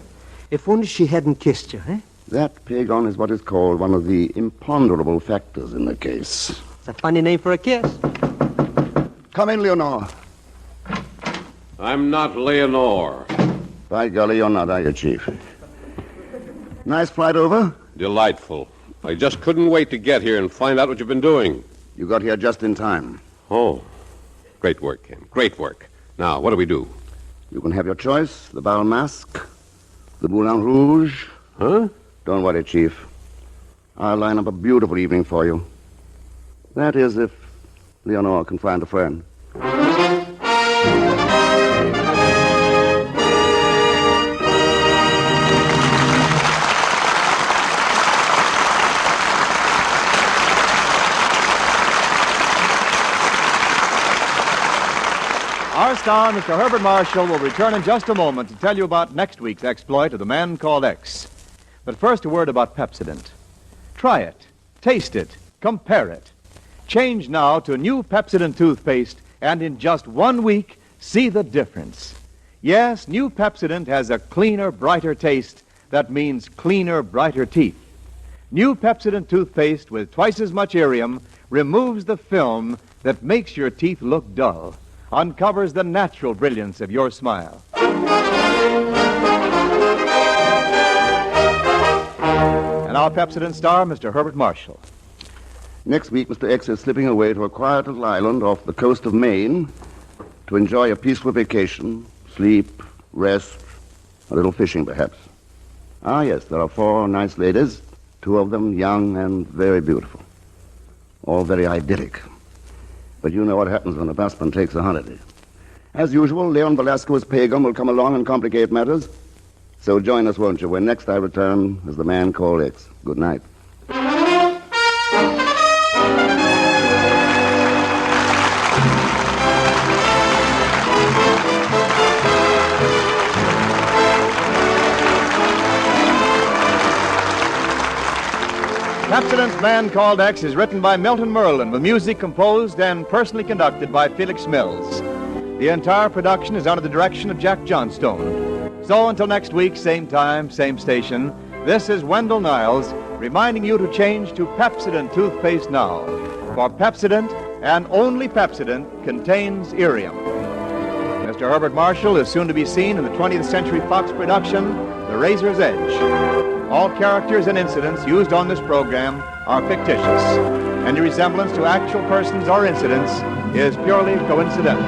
If only she hadn't kissed you, eh? That, Pagan, is what is called one of the imponderable factors in the case. It's a funny name for a kiss. Come in, Leonore. I'm not Leonore. By golly, you're not, are you, Chief? Nice flight over? Delightful. I just couldn't wait to get here and find out what you've been doing. You got here just in time. Oh. Great work, Ken. Great work. Now, what do we do? You can have your choice. The Bal Masque, the Moulin Rouge. Huh? Don't worry, Chief. I'll line up a beautiful evening for you. That is, if Leonore can find a friend. Our star, Mr. Herbert Marshall, will return in just a moment to tell you about next week's exploit of the man called X. But first, a word about Pepsodent. Try it, taste it, compare it. Change now to new Pepsodent toothpaste, and in just 1 week, see the difference. Yes, new Pepsodent has a cleaner, brighter taste. That means cleaner, brighter teeth. New Pepsodent toothpaste with twice as much irium removes the film that makes your teeth look dull, uncovers the natural brilliance of your smile. And our Pepsodent star, Mr. Herbert Marshall. Next week, Mr. X is slipping away to a quiet little island off the coast of Maine to enjoy a peaceful vacation, sleep, rest, a little fishing, perhaps. Ah, yes, there are 4 nice ladies, 2 of them young and very beautiful. All very idyllic. But you know what happens when a busman takes a holiday. As usual, Leon Velasquez Pagan will come along and complicate matters. So join us, won't you, when next I return as the man called X. Good night. Pepsodent's Man Called X is written by Milton Merlin, with music composed and personally conducted by Felix Mills. The entire production is under the direction of Jack Johnstone. So until next week, same time, same station, this is Wendell Niles reminding you to change to Pepsodent toothpaste now. For Pepsodent, and only Pepsodent, contains irium. Mr. Herbert Marshall is soon to be seen in the 20th Century Fox production, The Razor's Edge. All characters and incidents used on this program are fictitious. Any resemblance to actual persons or incidents is purely coincidental.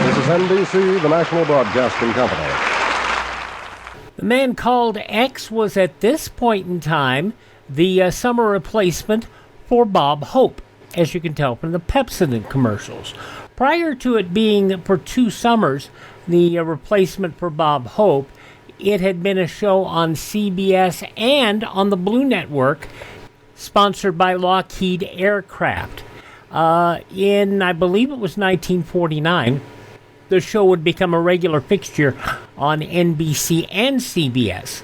This is NBC, the National Broadcasting Company. The Man Called X was at this point in time the summer replacement for Bob Hope, as you can tell from the Pepsodent commercials. Prior to it being for 2 summers, the replacement for Bob Hope, it had been a show on CBS and on the Blue Network, sponsored by Lockheed Aircraft. In, I believe it was 1949, the show would become a regular fixture on NBC and CBS.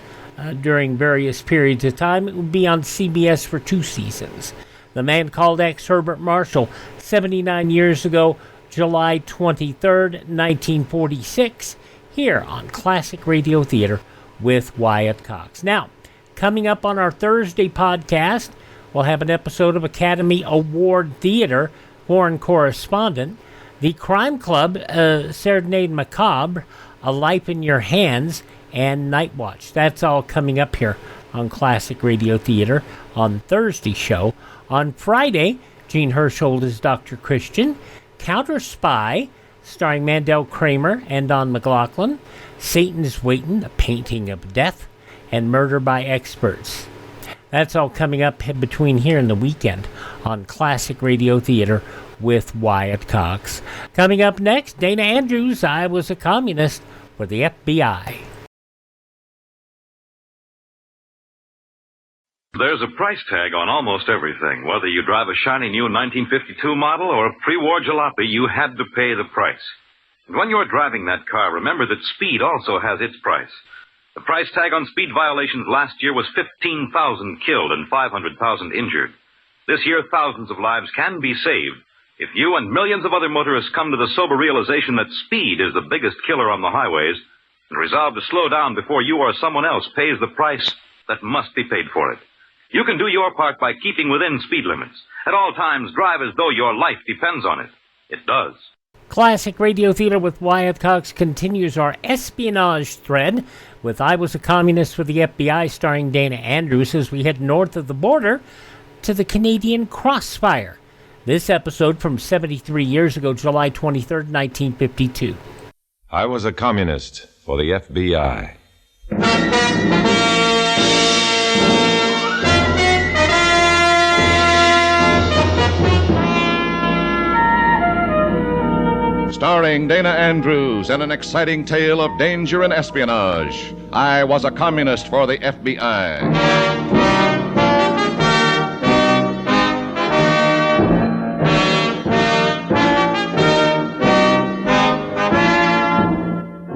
During various periods of time, it would be on CBS for 2 seasons. The Man Called X, Herbert Marshall, 79 years ago, July 23rd, 1946, here on Classic Radio Theater with Wyatt Cox. Now, coming up on our Thursday podcast, we'll have an episode of Academy Award Theater, Foreign Correspondent, The Crime Club, Serenade Macabre, A Life in Your Hands, and Night Watch. That's all coming up here on Classic Radio Theater on Thursday show. On Friday, Gene Hersholt is Dr. Christian. Counter Spy, starring Mandel Kramer and Don McLaughlin. Satan's Waitin', A Painting of Death, and Murder by Experts. That's all coming up between here and the weekend on Classic Radio Theater with Wyatt Cox. Coming up next, Dana Andrews, I Was a Communist for the FBI. There's a price tag on almost everything. Whether you drive a shiny new 1952 model or a pre-war jalopy, you had to pay the price. And when you're driving that car, remember that speed also has its price. The price tag on speed violations last year was 15,000 killed and 500,000 injured. This year, thousands of lives can be saved if you and millions of other motorists come to the sober realization that speed is the biggest killer on the highways and resolve to slow down before you or someone else pays the price that must be paid for it. You can do your part by keeping within speed limits. At all times, drive as though your life depends on it. It does. Classic Radio Theater with Wyatt Cox continues our espionage thread with I Was a Communist for the FBI, starring Dana Andrews, as we head north of the border to the Canadian Crossfire. This episode from 73 years ago, July 23rd, 1952. I Was a Communist for the FBI. Starring Dana Andrews in an exciting tale of danger and espionage. I Was a Communist for the FBI.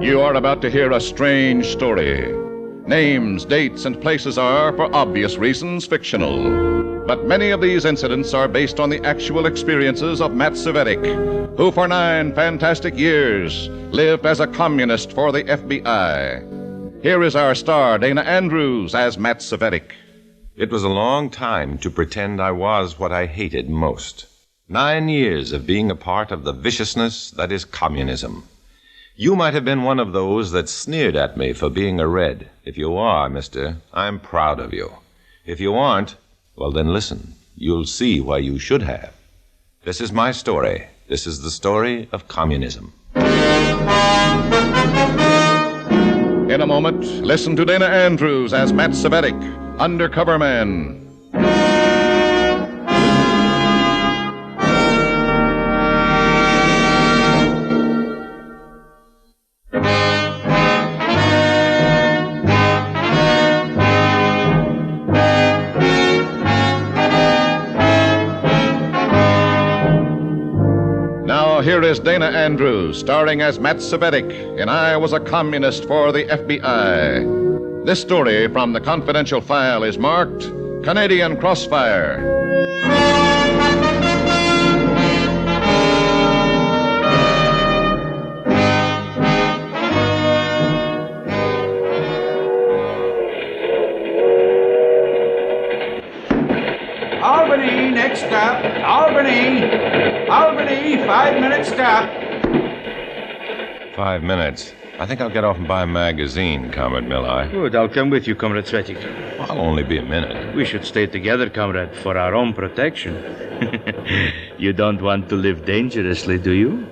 You are about to hear a strange story. Names, dates, and places are, for obvious reasons, fictional. But many of these incidents are based on the actual experiences of Matt Cvetic, who for 9 fantastic years lived as a communist for the FBI. Here is our star, Dana Andrews, as Matt Cvetic. It was a long time to pretend I was what I hated most. 9 years of being a part of the viciousness that is communism. You might have been one of those that sneered at me for being a Red. If you are, mister, I'm proud of you. If you aren't, well then listen. You'll see why you should have. This is my story. This is the story of communism. In a moment, listen to Dana Andrews as Matt Cvetic, undercover man. Here is Dana Andrews, starring as Matt Cvetic in I Was a Communist for the FBI. This story from the confidential file is marked Canadian Crossfire. Albany, next stop. Albany, 5-minute stop. 5 minutes. I think I'll get off and buy a magazine, Comrade Milleye. Good, I'll come with you, Comrade Cvetic. I'll only be a minute. We should stay together, Comrade, for our own protection. You don't want to live dangerously, do you?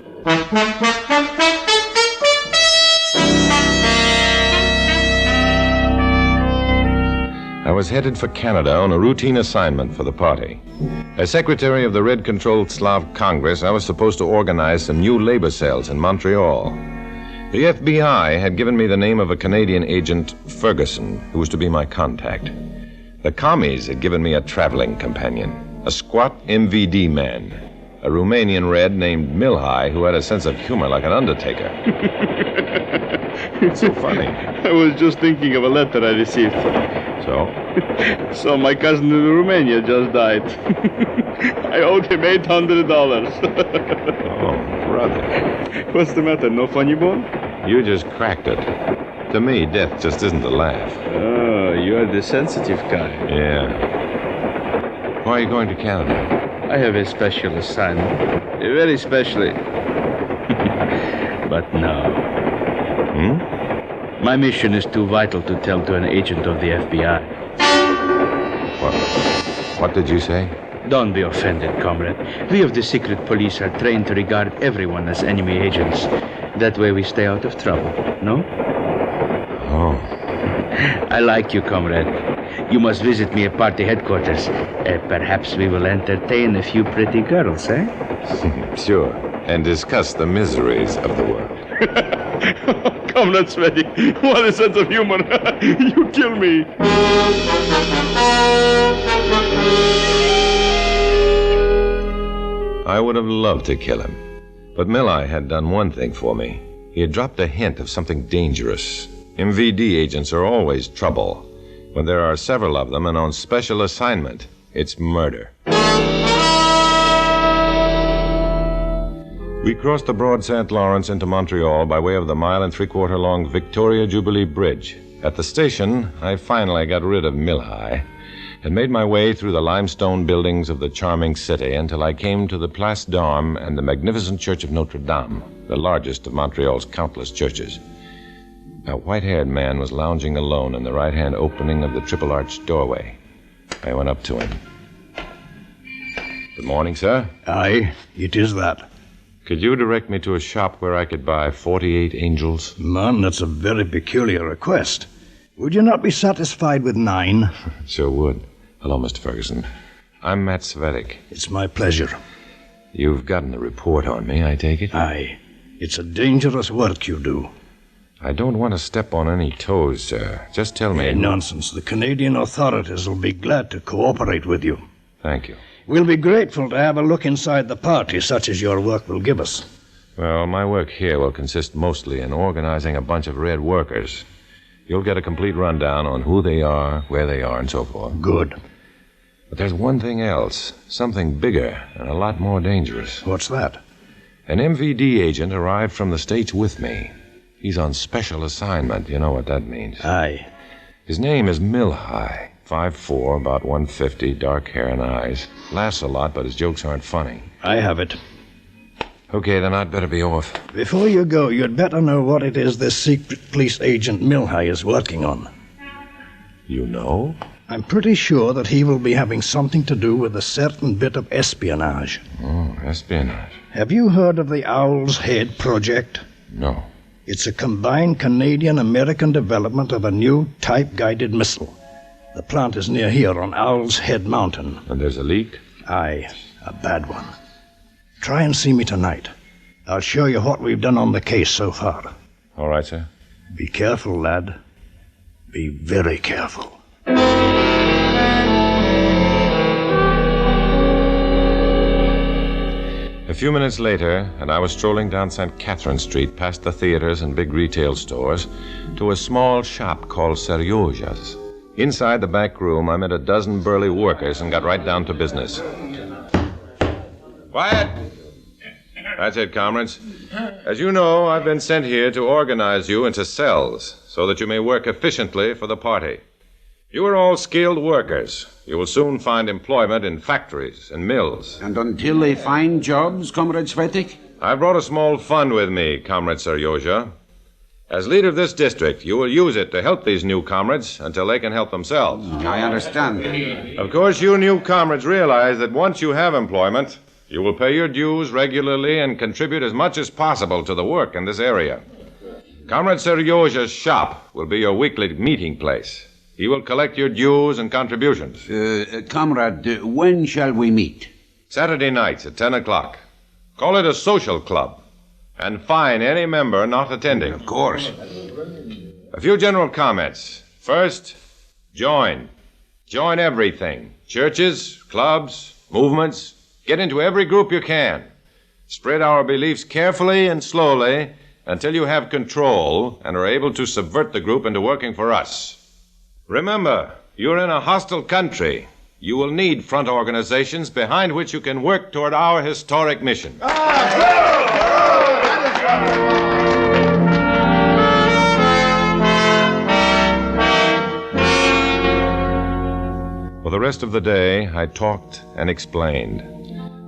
I was headed for Canada on a routine assignment for the party. As secretary of the Red-controlled Slav Congress, I was supposed to organize some new labor cells in Montreal. The FBI had given me the name of a Canadian agent, Ferguson, who was to be my contact. The commies had given me a traveling companion, a squat MVD man, a Romanian Red named Milleye who had a sense of humor like an undertaker. It's so funny. I was just thinking of a letter I received. So? So my cousin in Romania just died. I owed him $800. Oh, brother. What's the matter? No funny bone? You just cracked it. To me, death just isn't a laugh. Oh, you're the sensitive kind. Yeah. Why are you going to Canada? I have a special assignment. Very specially. But no. My mission is too vital to tell to an agent of the FBI. What did you say? Don't be offended, comrade. We of the secret police are trained to regard everyone as enemy agents. That way we stay out of trouble, no? Oh. I like you, comrade. You must visit me at party headquarters. Perhaps we will entertain a few pretty girls, eh? Sure. And discuss the miseries of the world. Comrade Cvetic, what a sense of humor. You kill me. I would have loved to kill him. But Milleye had done one thing for me. He had dropped a hint of something dangerous. MVD agents are always trouble. When there are several of them and on special assignment, it's murder. We crossed the broad St. Lawrence into Montreal by way of the 1 3/4 long Victoria Jubilee Bridge. At the station, I finally got rid of Milleye and made my way through the limestone buildings of the charming city until I came to the Place d'Armes and the magnificent Church of Notre Dame, the largest of Montreal's countless churches. A white-haired man was lounging alone in the right-hand opening of the triple-arched doorway. I went up to him. Good morning, sir. Aye, it is that. Could you direct me to a shop where I could buy 48 angels? Man, that's a very peculiar request. Would you not be satisfied with 9? Sure would. Hello, Mr. Ferguson. I'm Matt Cvetic. It's my pleasure. You've gotten a report on me, I take it? Aye. It's a dangerous work you do. I don't want to step on any toes, sir. Just tell me... Nonsense. The Canadian authorities will be glad to cooperate with you. Thank you. We'll be grateful to have a look inside the party, such as your work will give us. Well, my work here will consist mostly in organizing a bunch of red workers. You'll get a complete rundown on who they are, where they are, and so forth. Good. But there's one thing else. Something bigger and a lot more dangerous. What's that? An MVD agent arrived from the States with me. He's on special assignment. You know what that means. Aye. His name is Milhigh. 5'4", about 150, dark hair and eyes. Laughs a lot, but his jokes aren't funny. I have it. Okay, then I'd better be off. Before you go, you'd better know what it is this secret police agent Milhigh is working on. You know? I'm pretty sure that he will be having something to do with a certain bit of espionage. Oh, espionage. Have you heard of the Owl's Head project? No. It's a combined Canadian-American development of a new type-guided missile. The plant is near here on Owl's Head Mountain. And there's a leak? Aye, a bad one. Try and see me tonight. I'll show you what we've done on the case so far. All right, sir. Be careful, lad. Be very careful. A few minutes later, and I was strolling down St. Catherine Street past the theaters and big retail stores to a small shop called Serioja's. Inside the back room, I met a dozen burly workers and got right down to business. Quiet! That's it, comrades. As you know, I've been sent here to organize you into cells so that you may work efficiently for the party. You are all skilled workers. You will soon find employment in factories and mills. And until they find jobs, Comrade Cvetic? I brought a small fund with me, Comrade Serioja. As leader of this district, you will use it to help these new comrades until they can help themselves. I understand. Of course, you new comrades realize that once you have employment, you will pay your dues regularly and contribute as much as possible to the work in this area. Comrade Serioja's shop will be your weekly meeting place. He will collect your dues and contributions. Comrade, when shall we meet? Saturday nights at 10 o'clock. Call it a social club. And fine any member not attending. Of course. A few general comments. First, join. Join everything. Churches, clubs, movements. Get into every group you can. Spread our beliefs carefully and slowly until you have control and are able to subvert the group into working for us. Remember, you're in a hostile country. You will need front organizations behind which you can work toward our historic mission. For the rest of the day, I talked and explained.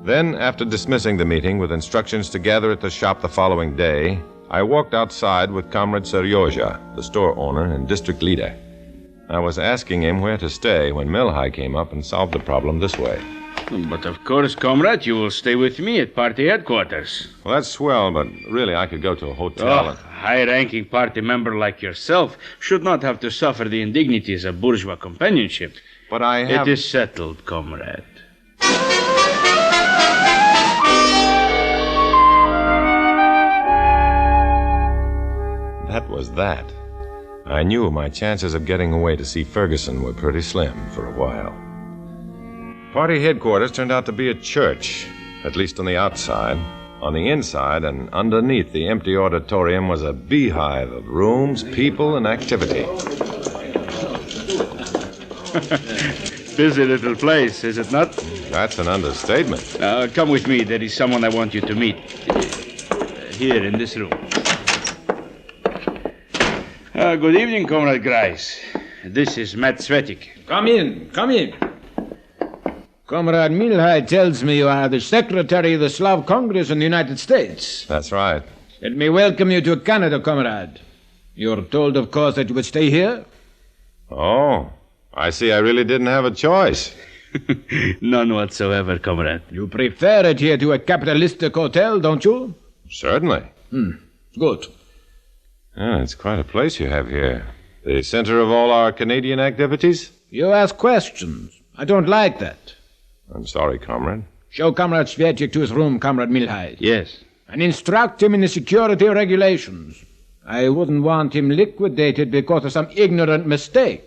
Then, after dismissing the meeting with instructions to gather at the shop the following day, I walked outside with Comrade Serioja, the store owner and district leader. I was asking him where to stay when Milhigh came up and solved the problem this way. But of course, comrade, you will stay with me at party headquarters. Well, that's swell, but really I could go to a hotel. A high-ranking party member like yourself should not have to suffer the indignities of bourgeois companionship. But I have... It is settled, comrade. That was that. I knew my chances of getting away to see Ferguson were pretty slim for a while. Party headquarters turned out to be a church, at least on the outside. On the inside and underneath the empty auditorium was a beehive of rooms, people, and activity. Busy little place, is it not? That's an understatement. Come with me. There is someone I want you to meet. Here, in this room. Good evening, Comrade Grice. This is Matt Cvetic. Come in. Comrade Milhigh tells me you are the Secretary of the Slav Congress in the United States. That's right. Let me welcome you to Canada, comrade. You're told, of course, that you would stay here? Oh, I see I really didn't have a choice. None whatsoever, comrade. You prefer it here to a capitalistic hotel, don't you? Certainly. Good. It's quite a place you have here. The center of all our Canadian activities? You ask questions. I don't like that. I'm sorry, comrade. Show Comrade Cvetic to his room, Comrade Milhigh. Yes. and instruct him in the security regulations. I wouldn't want him liquidated because of some ignorant mistake.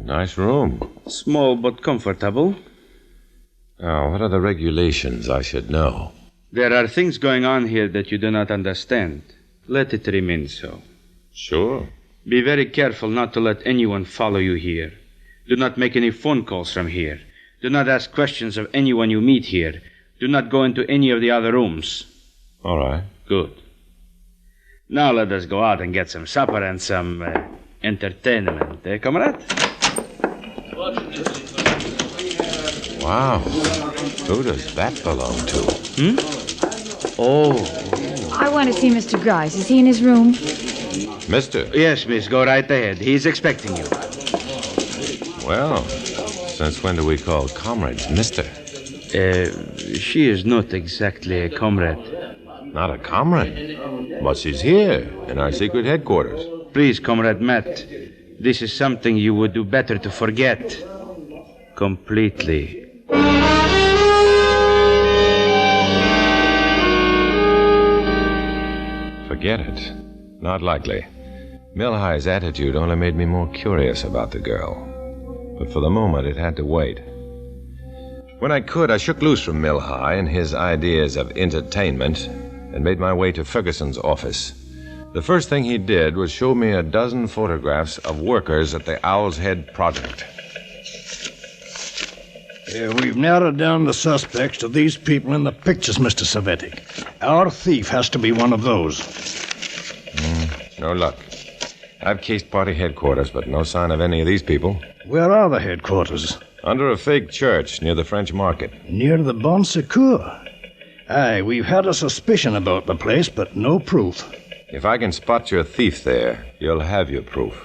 Nice room. Small but comfortable. Now, what are the regulations I should know? There are things going on here that you do not understand. Let it remain so. Sure. Be very careful not to let anyone follow you here. Do not make any phone calls from here. Do not ask questions of anyone you meet here. Do not go into any of the other rooms. All right. Good. Now let us go out and get some supper and some entertainment, comrade? Wow. Who does that belong to? Oh. I want to see Mr. Grice. Is he in his room? Mister? Yes, miss. Go right ahead. He's expecting you. Well, since when do we call comrades Mister? She is not exactly a comrade. Not a comrade? But she's here, in our secret headquarters. Please, Comrade Matt. This is something you would do better to forget. Completely. Forget it. Not likely. Milhigh's attitude only made me more curious about the girl. But for the moment, it had to wait. When I could, I shook loose from Milhigh and his ideas of entertainment and made my way to Ferguson's office. The first thing he did was show me a dozen photographs of workers at the Owl's Head project. We've narrowed down the suspects to these people in the pictures, Mr. Cvetic. Our thief has to be one of those. No luck. I've cased party headquarters, but no sign of any of these people. Where are the headquarters? Under a fake church near the French market. Near the Bon Secours. Aye, we've had a suspicion about the place, but no proof. If I can spot your thief there, you'll have your proof.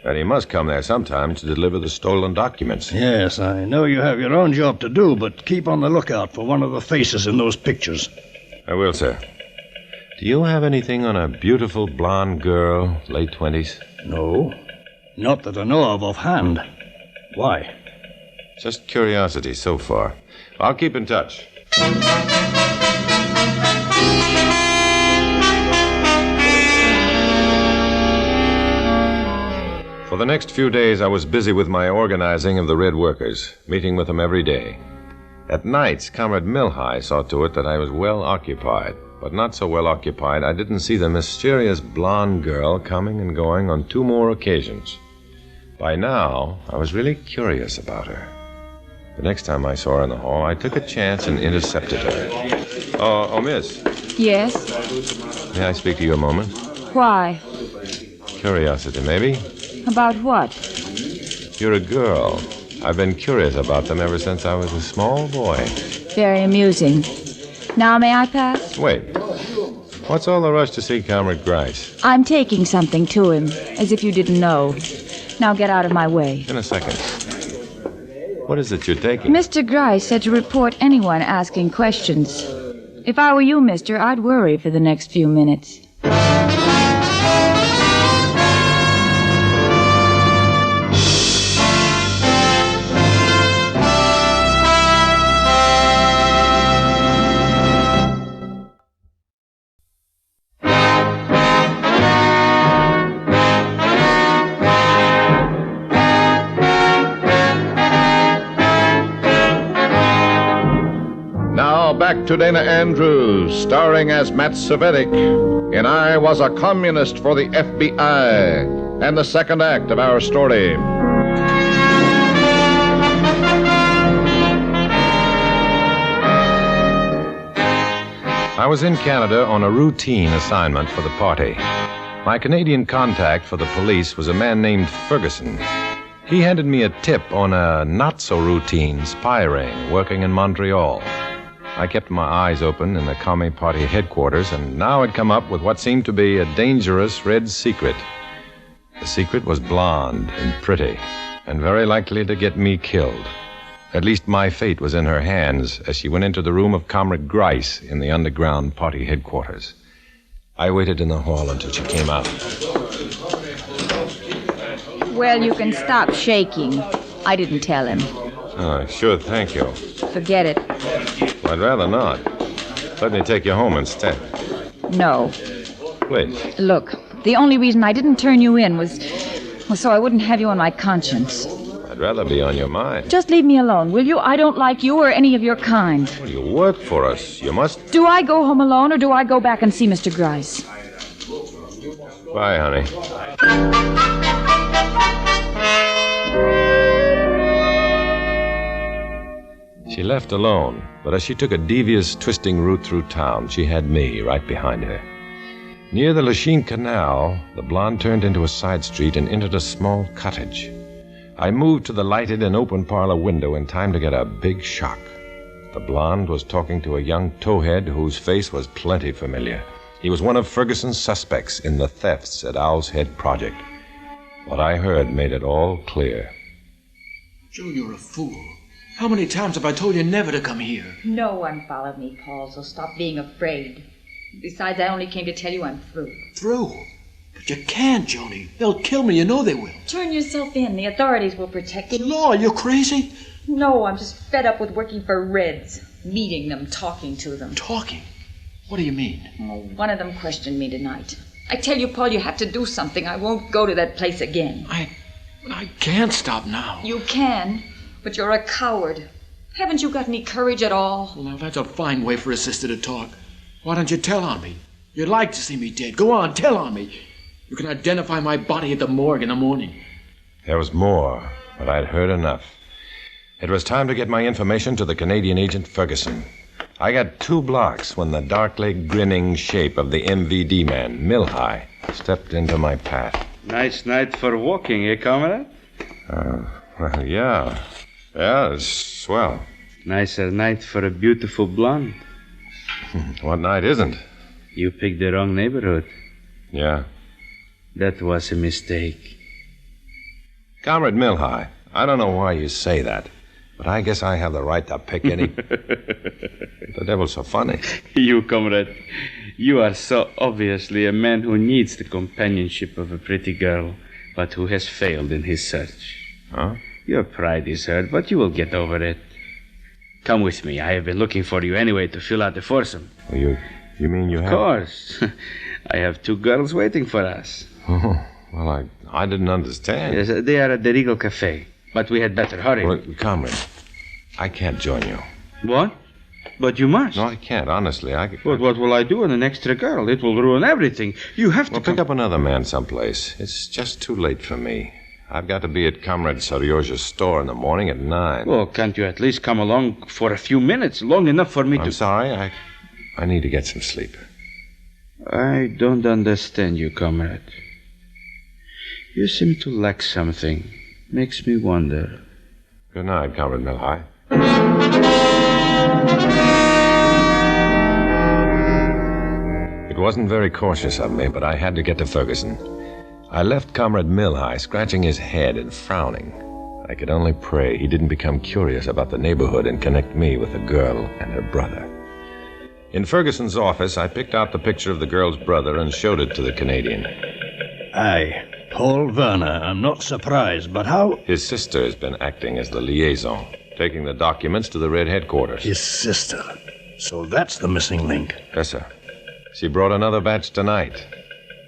And he must come there sometime to deliver the stolen documents. Yes, I know you have your own job to do, but keep on the lookout for one of the faces in those pictures. I will, sir. Do you have anything on a beautiful blonde girl, late 20s? No. Not that I know of offhand. Why? Just curiosity so far. I'll keep in touch. For the next few days, I was busy with my organizing of the Red Workers, meeting with them every day. At nights, Comrade Milhigh saw to it that I was well occupied, but not so well occupied I didn't see the mysterious blonde girl coming and going on 2 more occasions. By now, I was really curious about her. The next time I saw her in the hall, I took a chance and intercepted her. Oh, miss. Yes? May I speak to you a moment? Why? Curiosity, maybe? About what? You're a girl. I've been curious about them ever since I was a small boy. Very amusing. Now may I pass? Wait. What's all the rush to see Comrade Grice? I'm taking something to him, as if you didn't know. Now get out of my way. In a second. What is it you're taking? Mr. Grice said to report anyone asking questions. If I were you, mister, I'd worry for the next few minutes. Back to Dana Andrews, starring as Matt Cvetic in I Was a Communist for the FBI, and the second act of our story. I was in Canada on a routine assignment for the party. My Canadian contact for the police was a man named Ferguson. He handed me a tip on a not-so-routine spy ring working in Montreal. I kept my eyes open in the Commie Party headquarters, and now had come up with what seemed to be a dangerous red secret. The secret was blonde and pretty, and very likely to get me killed. At least my fate was in her hands as she went into the room of Comrade Grice in the underground party headquarters. I waited in the hall until she came out. Well, you can stop shaking. I didn't tell him. Oh, sure, thank you. Forget it. Well, I'd rather not. Let me take you home instead. No. Please. Look, the only reason I didn't turn you in was so I wouldn't have you on my conscience. I'd rather be on your mind. Just leave me alone, will you? I don't like you or any of your kind. Well, you work for us. You must... Do I go home alone or do I go back and see Mr. Grice? Bye, honey. She left alone, but as she took a devious, twisting route through town, she had me right behind her. Near the Lachine Canal, the blonde turned into a side street and entered a small cottage. I moved to the lighted and open parlor window in time to get a big shock. The blonde was talking to a young towhead whose face was plenty familiar. He was one of Ferguson's suspects in the thefts at Owl's Head Project. What I heard made it all clear. Joe, you're a fool. How many times have I told you never to come here? No one followed me, Paul, so stop being afraid. Besides, I only came to tell you I'm through. Through? But you can't, Joni. They'll kill me. You know they will. Turn yourself in. The authorities will protect you. The law? You're crazy? No, I'm just fed up with working for Reds. Meeting them, talking to them. Talking? What do you mean? Oh, one of them questioned me tonight. I tell you, Paul, you have to do something. I won't go to that place again. I can't stop now. You can, but you're a coward. Haven't you got any courage at all? Well, now, that's a fine way for a sister to talk. Why don't you tell on me? You'd like to see me dead. Go on, tell on me. You can identify my body at the morgue in the morning. There was more, but I'd heard enough. It was time to get my information to the Canadian agent Ferguson. I got 2 blocks when the darkly grinning shape of the MVD man, Milhigh, stepped into my path. Nice night for walking, eh, comrade? Well, yeah. Yeah, it's swell. Nicer night for a beautiful blonde. What night isn't? You picked the wrong neighborhood. Yeah. That was a mistake. Comrade Milhigh, I don't know why you say that, but I guess I have the right to pick any... The devil's so funny. You, comrade, you are so obviously a man who needs the companionship of a pretty girl, but who has failed in his search. Huh? Your pride is hurt, but you will get over it. Come with me. I have been looking for you anyway to fill out the foursome. You mean you have... Of course. I have 2 girls waiting for us. Oh, well, I didn't understand. Yes, they are at the Regal Cafe, but we had better hurry. Well, comrade, I can't join you. What? But you must. No, I can't, honestly. But what will I do with an extra girl? It will ruin everything. You have to pick up another man someplace. It's just too late for me. I've got to be at Comrade Sorioja's store in the morning at 9. Well, can't you at least come along for a few minutes, long enough for me to... I'm sorry, I need to get some sleep. I don't understand you, comrade. You seem to lack something. Makes me wonder. Good night, Comrade Milhigh. It wasn't very cautious of me, but I had to get to Ferguson. I left Comrade Milhigh scratching his head and frowning. I could only pray he didn't become curious about the neighborhood and connect me with the girl and her brother. In Ferguson's office, I picked out the picture of the girl's brother and showed it to the Canadian. Aye, Paul Werner. I'm not surprised, but how... His sister has been acting as the liaison, taking the documents to the Red headquarters. His sister. So that's the missing link. Yes, sir. She brought another batch tonight.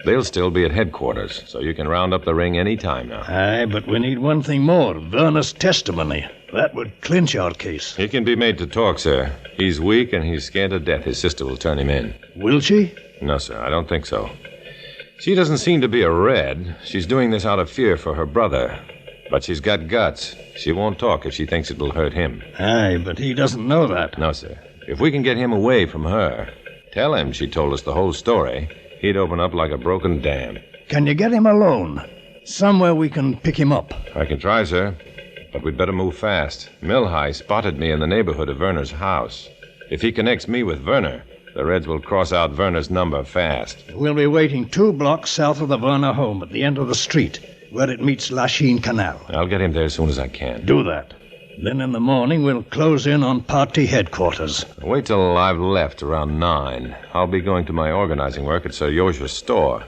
They'll still be at headquarters, so you can round up the ring any time now. Aye, but we need one thing more. Werner's testimony. That would clinch our case. He can be made to talk, sir. He's weak and he's scared to death. His sister will turn him in. Will she? No, sir, I don't think so. She doesn't seem to be a Red. She's doing this out of fear for her brother. But she's got guts. She won't talk if she thinks it will hurt him. Aye, but he doesn't know that. No, sir. If we can get him away from her, tell him she told us the whole story, he'd open up like a broken dam. Can you get him alone? Somewhere we can pick him up. I can try, sir. But we'd better move fast. Milhigh spotted me in the neighborhood of Werner's house. If he connects me with Werner, the Reds will cross out Werner's number fast. We'll be waiting 2 blocks south of the Werner home at the end of the street, where it meets Lachine Canal. I'll get him there as soon as I can. Do that. Then in the morning, we'll close in on party headquarters. Wait till I've left around 9. I'll be going to my organizing work at Sir Yoja's store.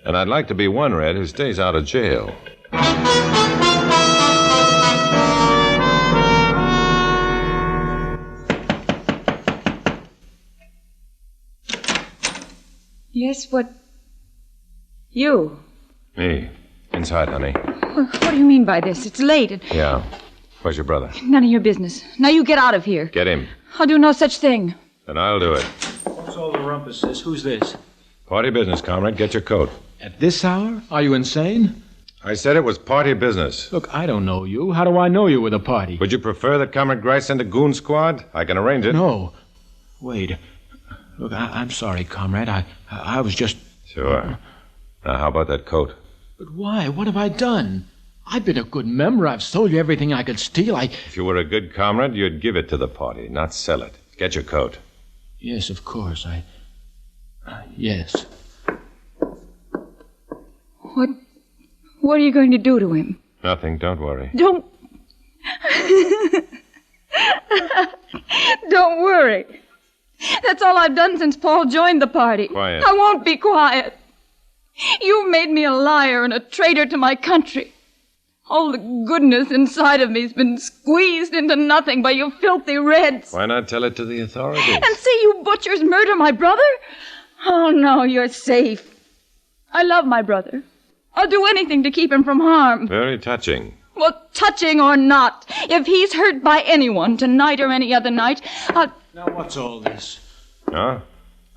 And I'd like to be one Red who stays out of jail. Yes, what? You? Me. Inside, honey. What do you mean by this? It's late. Yeah. Where's your brother? None of your business. Now you get out of here. Get him. I'll do no such thing. Then I'll do it. What's all the rumpus, sis? Who's this? Party business, comrade. Get your coat. At this hour? Are you insane? I said it was party business. Look, I don't know you. How do I know you with a party? Would you prefer that Comrade Grice send a goon squad? I can arrange it. No. Wait. Look, I'm sorry, comrade. I was just... Sure. Now, how about that coat? But why? What have I done? I've been a good member. I've sold you everything I could steal. If you were a good comrade, you'd give it to the party, not sell it. Get your coat. Yes, of course. Yes. What are you going to do to him? Nothing, don't worry. Don't... Don't worry. That's all I've done since Paul joined the party. Quiet. I won't be quiet. You made me a liar and a traitor to my country. All the goodness inside of me's been squeezed into nothing by you filthy Reds. Why not tell it to the authorities? And see you butchers murder my brother? Oh, no, you're safe. I love my brother. I'll do anything to keep him from harm. Very touching. Well, touching or not, if he's hurt by anyone tonight or any other night, I'll... Now, what's all this? Huh?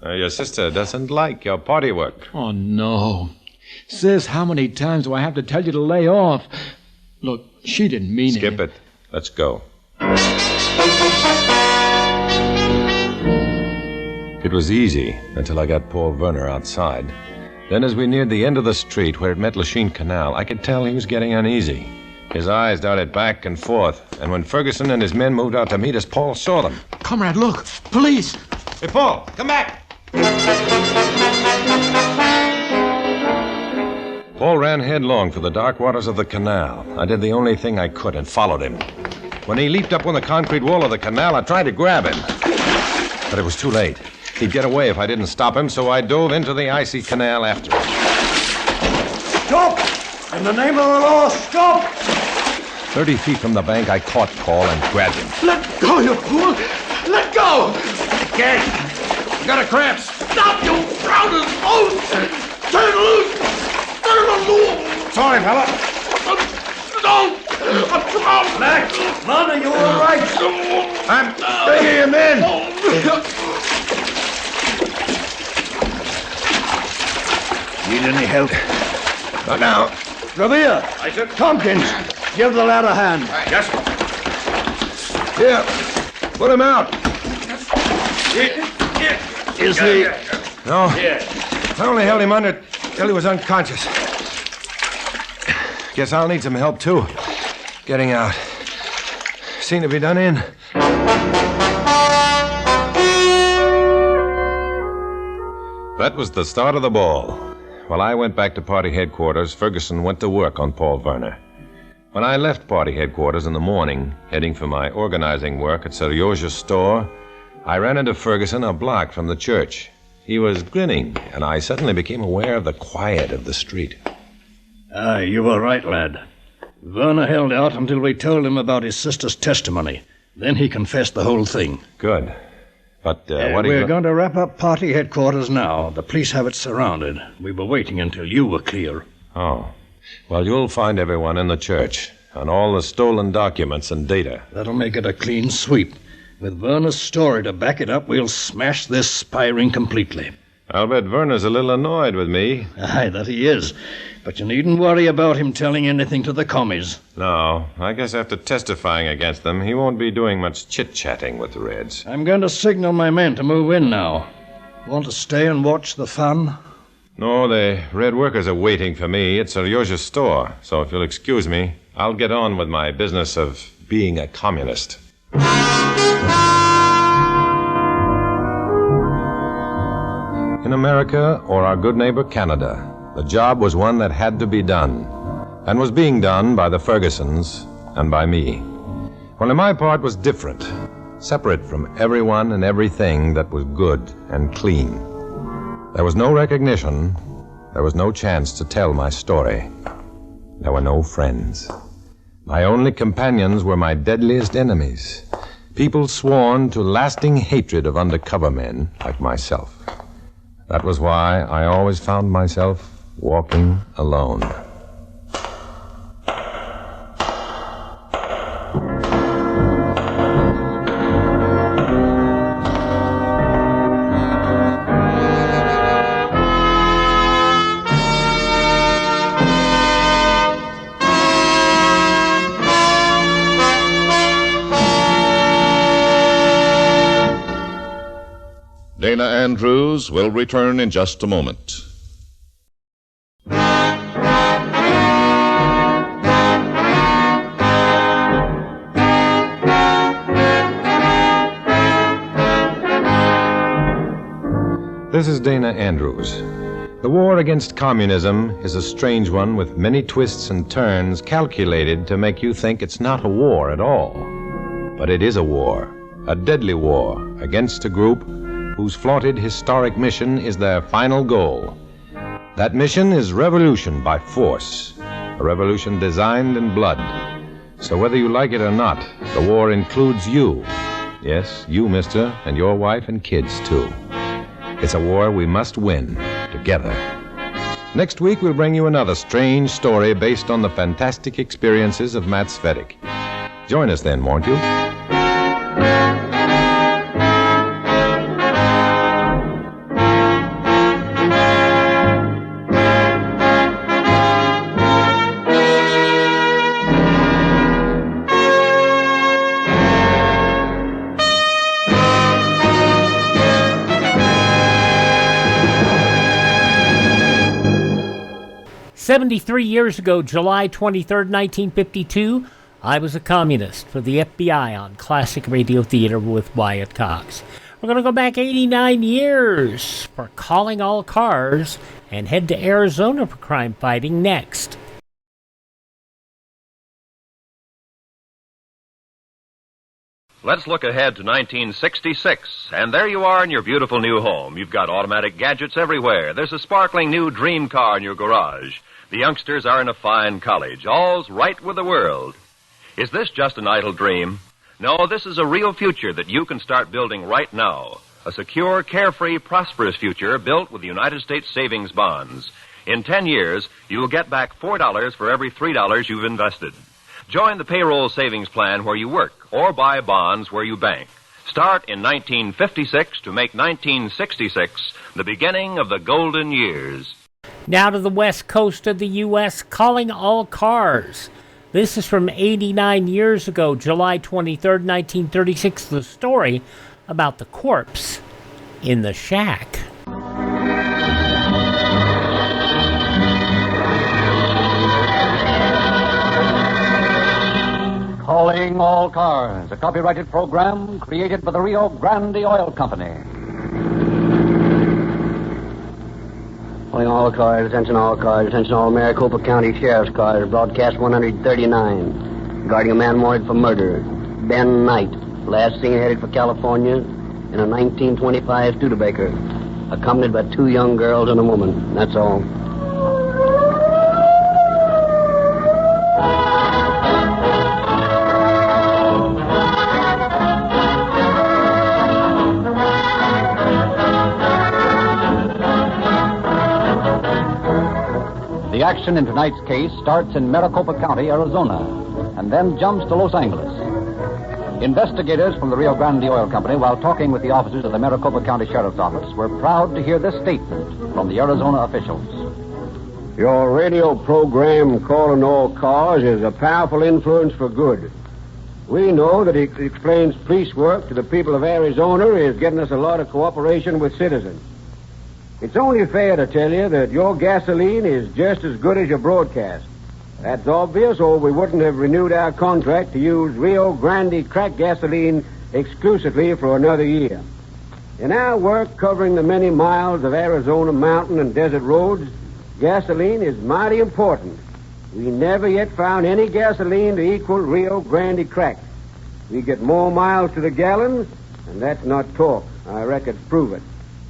Your sister doesn't like your party work. Oh, no. Sis, how many times do I have to tell you to lay off? Look, she didn't mean it. Skip it. Let's go. It was easy until I got Paul Werner outside. Then as we neared the end of the street where it met Lachine Canal, I could tell he was getting uneasy. His eyes darted back and forth, and when Ferguson and his men moved out to meet us, Paul saw them. Comrade, look! Police! Hey, Paul, come back! Paul ran headlong for the dark waters of the canal. I did the only thing I could and followed him. When he leaped up on the concrete wall of the canal, I tried to grab him. But it was too late. He'd get away if I didn't stop him, so I dove into the icy canal after him. Stop! In the name of the law, stop! 30 feet from the bank, I caught Paul and grabbed him. Let go, you fool! Let go! Get! You got a cramp! Stop, you proud oath! Turn loose! Turn loose! Sorry, fella. Don't! I'm proud! Max, Mother, you all right? I'm bringing him in! Need any help? Not now. Revere! I said... Tompkins, give the lad a hand. Yes. Here, put him out. Is he... No. I only held him under till he was unconscious. Guess I'll need some help, too. Getting out. Seem to be done in. That was the start of the ball. While I went back to party headquarters, Ferguson went to work on Paul Werner. When I left party headquarters in the morning, heading for my organizing work at Serioja's store, I ran into Ferguson a block from the church. He was grinning, and I suddenly became aware of the quiet of the street. Aye, you were right, lad. Werner held out until we told him about his sister's testimony. Then he confessed the whole thing. Good. But what We're going to wrap up party headquarters now. The police have it surrounded. We were waiting until you were clear. Oh. Well, you'll find everyone in the church, and all the stolen documents and data. That'll make it a clean sweep. With Werner's story to back it up, we'll smash this spy ring completely. I'll bet Werner's a little annoyed with me. Aye, that he is. But you needn't worry about him telling anything to the commies. No, I guess after testifying against them, he won't be doing much chit-chatting with the Reds. I'm going to signal my men to move in now. Want to stay and watch the fun? No, the Red workers are waiting for me at Serioja's store. So if you'll excuse me, I'll get on with my business of being a communist. In America, or our good neighbor Canada, the job was one that had to be done, and was being done by the Fergusons and by me. Only my part was different, separate from everyone and everything that was good and clean. There was no recognition. There was no chance to tell my story. There were no friends. My only companions were my deadliest enemies. People sworn to lasting hatred of undercover men like myself. That was why I always found myself walking alone. Dana Andrews will return in just a moment. This is Dana Andrews. The war against communism is a strange one with many twists and turns calculated to make you think it's not a war at all. But it is a war, a deadly war against a group whose flaunted historic mission is their final goal. That mission is revolution by force, a revolution designed in blood. So whether you like it or not, the war includes you. Yes, you, mister, and your wife and kids, too. It's a war we must win together. Next week, we'll bring you another strange story based on the fantastic experiences of Matt Cvetic. Join us then, won't you? 73 years ago, July 23rd, 1952, I was a communist for the FBI on Classic Radio Theater with Wyatt Cox. We're going to go back 89 years for Calling All Cars and head to Arizona for crime fighting next. Let's look ahead to 1966, and there you are in your beautiful new home. You've got automatic gadgets everywhere. There's a sparkling new dream car in your garage. The youngsters are in a fine college. All's right with the world. Is this just an idle dream? No, this is a real future that you can start building right now. A secure, carefree, prosperous future built with United States savings bonds. In 10 years, you will get back $4 for every $3 you've invested. Join the payroll savings plan where you work, or buy bonds where you bank. Start in 1956 to make 1966 the beginning of the golden years. Now to the west coast of the U.S., Calling All Cars. This is from 89 years ago, July 23rd, 1936, the story about the corpse in the shack. Calling All Cars, a copyrighted program created by the Rio Grande Oil Company. Calling all cars, attention all Maricopa County Sheriff's cars, broadcast 139, regarding a man wanted for murder, Ben Knight, last seen headed for California in a 1925 Studebaker, accompanied by 2 young girls and a woman. That's all. The action in tonight's case starts in Maricopa County, Arizona, and then jumps to Los Angeles. Investigators from the Rio Grande Oil Company, while talking with the officers of the Maricopa County Sheriff's Office, were proud to hear this statement from the Arizona officials. Your radio program, Calling All Cars, is a powerful influence for good. We know that it explains police work to the people of Arizona is getting us a lot of cooperation with citizens. It's only fair to tell you that your gasoline is just as good as your broadcast. That's obvious, or we wouldn't have renewed our contract to use Rio Grande cracked gasoline exclusively for another year. In our work covering the many miles of Arizona mountain and desert roads, gasoline is mighty important. We never yet found any gasoline to equal Rio Grande cracked. We get more miles to the gallon, and that's not talk. Our records prove it.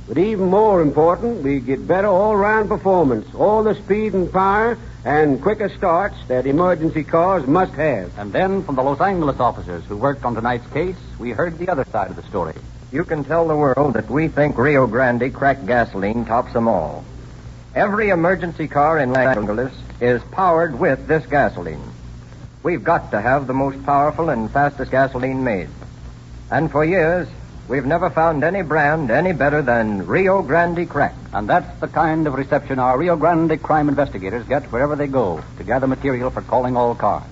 But even more important, we get better all-round performance. All the speed and power and quicker starts that emergency cars must have. And then, from the Los Angeles officers who worked on tonight's case, we heard the other side of the story. You can tell the world that we think Rio Grande cracked gasoline tops them all. Every emergency car in Los Angeles is powered with this gasoline. We've got to have the most powerful and fastest gasoline made. And for years, we've never found any brand any better than Rio Grande Crack. And that's the kind of reception our Rio Grande crime investigators get wherever they go to gather material for calling all cars.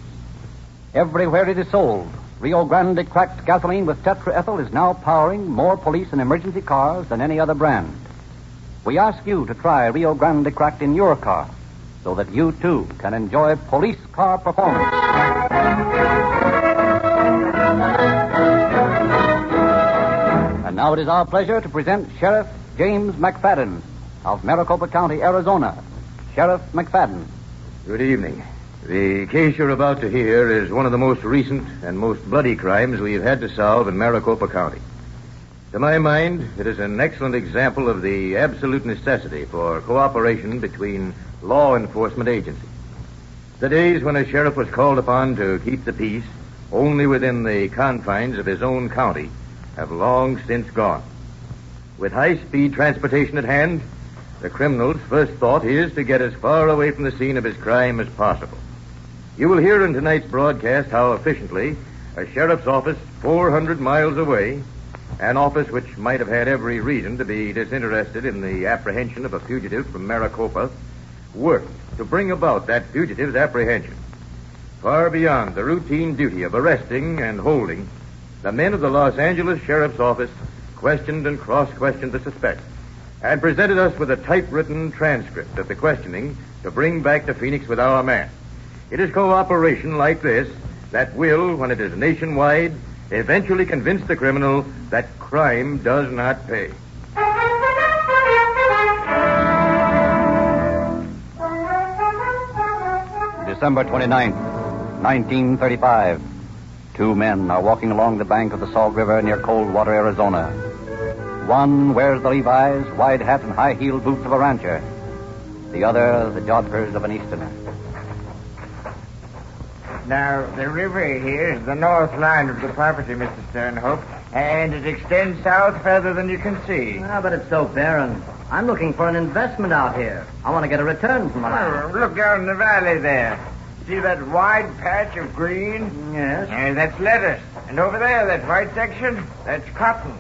Everywhere it is sold, Rio Grande Cracked gasoline with tetraethyl is now powering more police and emergency cars than any other brand. We ask you to try Rio Grande Cracked in your car so that you, too, can enjoy police car performance. And now it is our pleasure to present Sheriff James McFadden of Maricopa County, Arizona. Sheriff McFadden. Good evening. The case you're about to hear is one of the most recent and most bloody crimes we've had to solve in Maricopa County. To my mind, it is an excellent example of the absolute necessity for cooperation between law enforcement agencies. The days when a sheriff was called upon to keep the peace only within the confines of his own county have long since gone. With high-speed transportation at hand, the criminal's first thought is to get as far away from the scene of his crime as possible. You will hear in tonight's broadcast how efficiently a sheriff's office 400 miles away, an office which might have had every reason to be disinterested in the apprehension of a fugitive from Maricopa, worked to bring about that fugitive's apprehension. Far beyond the routine duty of arresting and holding, the men of the Los Angeles Sheriff's Office questioned and cross-questioned the suspect and presented us with a typewritten transcript of the questioning to bring back to Phoenix with our man. It is cooperation like this that will, when it is nationwide, eventually convince the criminal that crime does not pay. December 29th, 1935. Two men are walking along the bank of the Salt River near Coldwater, Arizona. One wears the Levi's, wide hat, and high-heeled boots of a rancher. The other, the jodhpurs of an Easterner. Now, the river here is the north line of the property, Mr. Stanhope, and it extends south further than you can see. Ah, but it's so barren. I'm looking for an investment out here. I want to get a return from the land. Look down the valley there. See that wide patch of green? Yes. That's lettuce. And over there, that white section, that's cotton.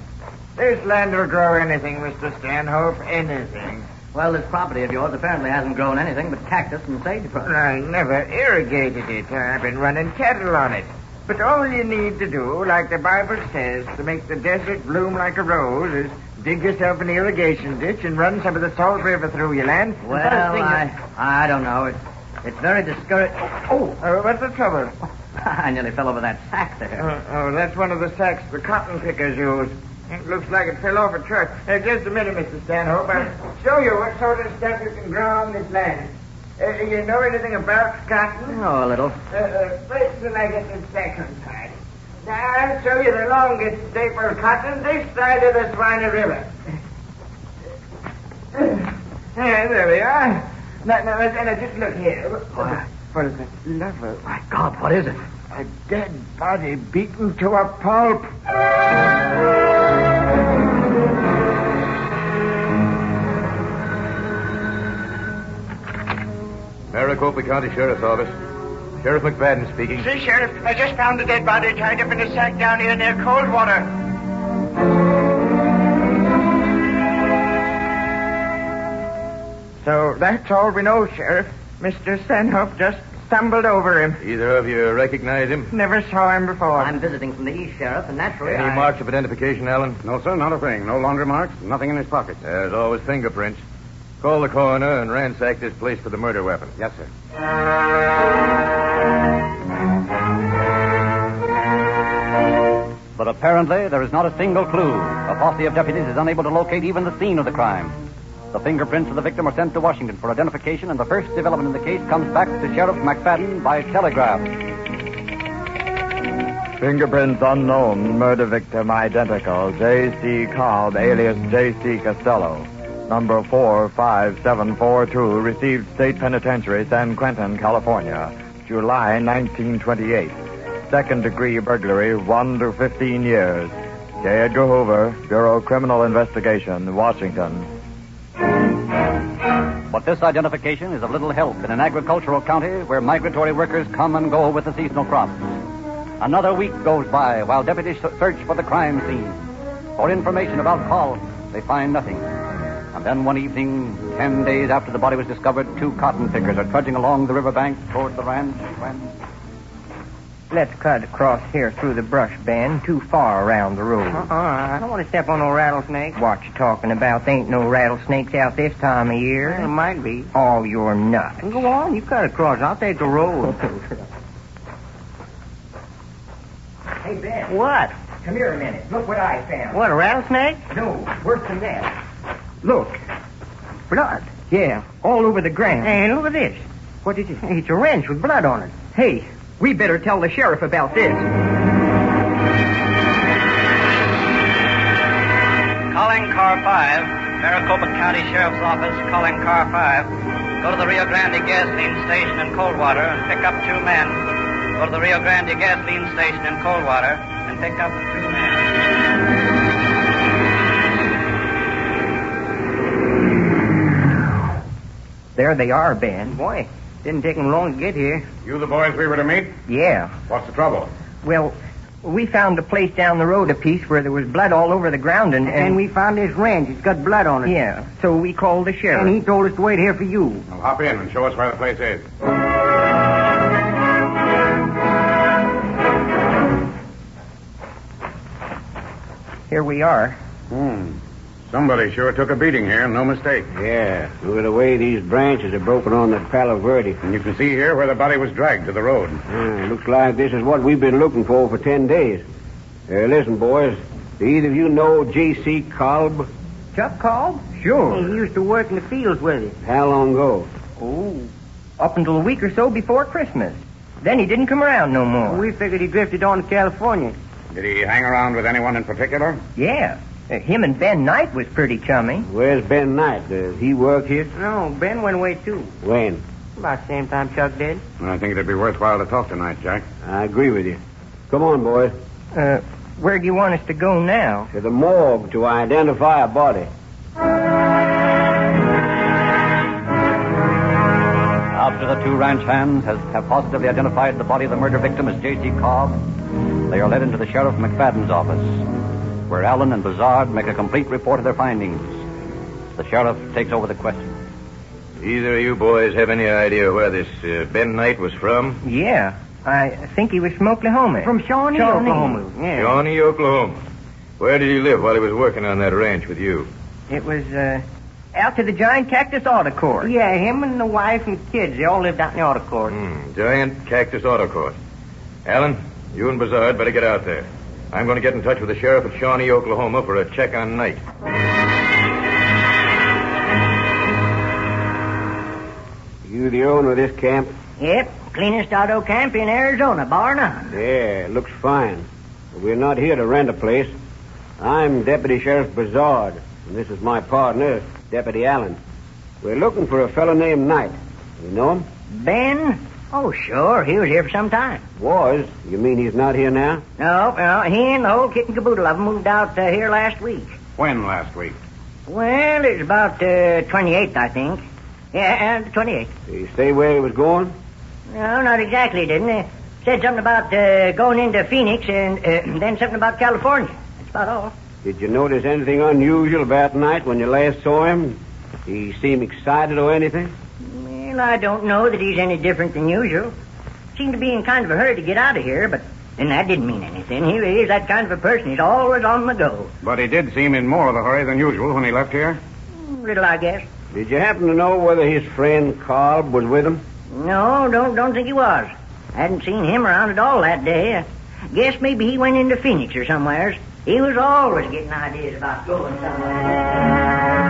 This land will grow anything, Mr. Stanhope, anything. Well, this property of yours apparently hasn't grown anything but cactus and sagebrush. I never irrigated it. I've been running cattle on it. But all you need to do, like the Bible says, to make the desert bloom like a rose is dig yourself an irrigation ditch and run some of the Salt River through your land. Well, I don't know. It's very discouraging. What's the trouble? I nearly fell over that sack there. That's one of the sacks the cotton pickers use. It looks like it fell off a truck. Just a minute, Mr. Stanhope. I'll show you what sort of stuff you can grow on this land. You know anything about cotton? Oh, a little. Wait till I get the second part. Now, I'll show you the longest staple cotton this side of the Swine River. There we are. Now, just look here. What is it? Lover. My God, what is it? A dead body beaten to a pulp. Maricopa County Sheriff's Office. Sheriff McFadden speaking. See, Sheriff, I just found a dead body tied up in a sack down here near Coldwater. So that's all we know, Sheriff. Mr. Stanhope just stumbled over him. Either of you recognize him? Never saw him before. I'm visiting from the east, Sheriff, and naturally Any marks of identification, Allen? No, sir, not a thing. No laundry marks, nothing in his pockets. There's always fingerprints. Call the coroner and ransack this place for the murder weapon. Yes, sir. But apparently there is not a single clue. A posse of deputies is unable to locate even the scene of the crime. The fingerprints of the victim are sent to Washington for identification, and the first development in the case comes back to Sheriff McFadden by telegraph. Fingerprints unknown, murder victim identical, J.C. Cobb, alias J.C. Costello. number 45742, received State Penitentiary, San Quentin, California, July 1928. Second-degree burglary, 1 to 15 years. J. Edgar Hoover, Bureau of Criminal Investigation, Washington. But this identification is of little help in an agricultural county where migratory workers come and go with the seasonal crops. Another week goes by while deputies search for the crime scene. For information about Call, they find nothing. And then one evening, 10 days after the body was discovered, 2 cotton pickers are trudging along the riverbank toward the ranch when... Let's cut across here through the brush, Ben. Too far around the road. I don't want to step on no rattlesnake. What you talking about? There ain't no rattlesnakes out this time of year. Well, there might be. Oh, you're nuts. Go on, you cut across. I'll take the road. Hey, Ben. What? Come here a minute. Look what I found. What, a rattlesnake? No, worse than that. Look. Blood. Yeah, all over the ground. Hey, look at this. What is it? It's a wrench with blood on it. Hey, we better tell the sheriff about this. Calling Car 5, Maricopa County Sheriff's Office, calling Car 5. Go to the Rio Grande gasoline station in Coldwater and pick up 2 men. Go to the Rio Grande gasoline station in Coldwater and pick up 2 men. There they are, Ben. Boy, didn't take them long to get here. You the boys we were to meet? Yeah. What's the trouble? Well, we found a place down the road a piece where there was blood all over the ground And we found this wrench. It's got blood on it. Yeah, so we called the sheriff. And he told us to wait here for you. Well, hop in and show us where the place is. Here we are. Somebody sure took a beating here, no mistake. Yeah, look at the way these branches are broken on that Palo Verde. And you can see here where the body was dragged to the road. Looks like this is what we've been looking for 10 days. Listen, boys, do either of you know J.C. Kolb? Chuck Kolb? Sure. He used to work in the fields with it. How long ago? Oh, up until a week or so before Christmas. Then he didn't come around no more. We figured he drifted on to California. Did he hang around with anyone in particular? Yeah. Him and Ben Knight was pretty chummy. Where's Ben Knight? Does he work here? No, Ben went away, too. When? About the same time Chuck did. I think it'd be worthwhile to talk tonight, Jack. I agree with you. Come on, boys. Where do you want us to go now? To the morgue to identify a body. After the 2 ranch hands have positively identified the body of the murder victim as J.C. Cobb, they are led into the Sheriff McFadden's office, where Allen and Bazard make a complete report of their findings. The sheriff takes over the question. Either of you boys have any idea where this Ben Knight was from? Yeah, I think he was from Oklahoma. From Shawnee, Oklahoma. Yeah. Shawnee, Oklahoma. Where did he live while he was working on that ranch with you? It was, out to the Giant Cactus Auto Court. Yeah, him and the wife and kids, they all lived out in the auto court. Giant Cactus Auto Court. Allen, you and Bazard better get out there. I'm going to get in touch with the sheriff at Shawnee, Oklahoma for a check on Knight. You the owner of this camp? Yep, cleanest auto camp in Arizona, bar none. Yeah, it looks fine. But we're not here to rent a place. I'm Deputy Sheriff Bazard, and this is my partner, Deputy Allen. We're looking for a fellow named Knight. You know him? Ben? Oh, sure. He was here for some time. Was? You mean he's not here now? No, he and the whole kit and caboodle of them moved out here last week. When last week? Well, it was about 28th, I think. Yeah, 28th. Did he say where he was going? No, not exactly, didn't he? Said something about going into Phoenix and then something about California. That's about all. Did you notice anything unusual about Knight when you last saw him? Did he seem excited or anything? Well, I don't know that he's any different than usual. Seemed to be in kind of a hurry to get out of here, but then that didn't mean anything. He is that kind of a person. He's always on the go. But he did seem in more of a hurry than usual when he left here? Little, I guess. Did you happen to know whether his friend Kolb was with him? No, don't think he was. Hadn't seen him around at all that day. Guess maybe he went into Phoenix or somewheres. He was always getting ideas about going somewhere.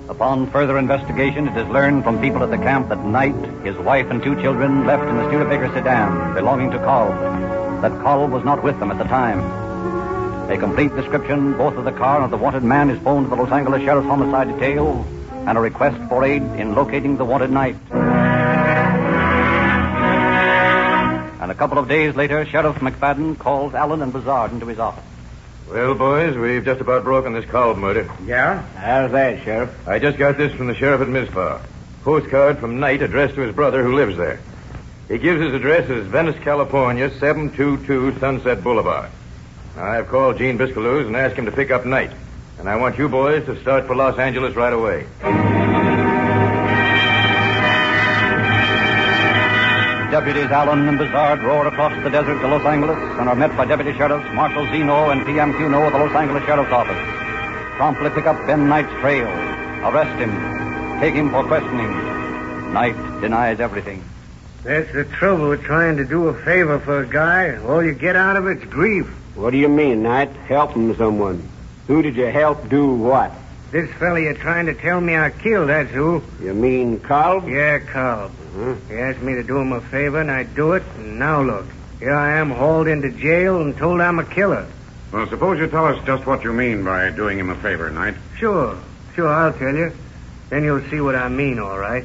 Upon further investigation, it is learned from people at the camp that Knight, his wife, and 2 children left in the Studebaker sedan belonging to Kolb, that Kolb was not with them at the time. A complete description both of the car and of the wanted man is phoned to the Los Angeles Sheriff's Homicide Detail, and a request for aid in locating the wanted knight. And a couple of days later, Sheriff McFadden calls Allen and Bazard into his office. Well, boys, we've just about broken this Kolb murder. Yeah? How's that, Sheriff? I just got this from the sheriff at Mizpah. Postcard from Knight addressed to his brother who lives there. He gives his address as Venice, California, 722 Sunset Boulevard. Now, I've called Gene Biscaluz and asked him to pick up Knight. And I want you boys to start for Los Angeles right away. Deputies Allen and Bazard roar across the desert to Los Angeles and are met by Deputy Sheriffs Marshal Zeno and PM Cuno of the Los Angeles Sheriff's Office. Promptly pick up Ben Knight's trail, arrest him, take him for questioning. Knight denies everything. That's the trouble with trying to do a favor for a guy. All you get out of it's grief. What do you mean, Knight? Helping someone. Who did you help do what? This fella you're trying to tell me I killed, that's who. You mean Kolb? Yeah, Kolb. He asked me to do him a favor, and I'd do it, and now look. Here I am hauled into jail and told I'm a killer. Well, suppose you tell us just what you mean by doing him a favor, Knight. Sure, I'll tell you. Then you'll see what I mean, all right.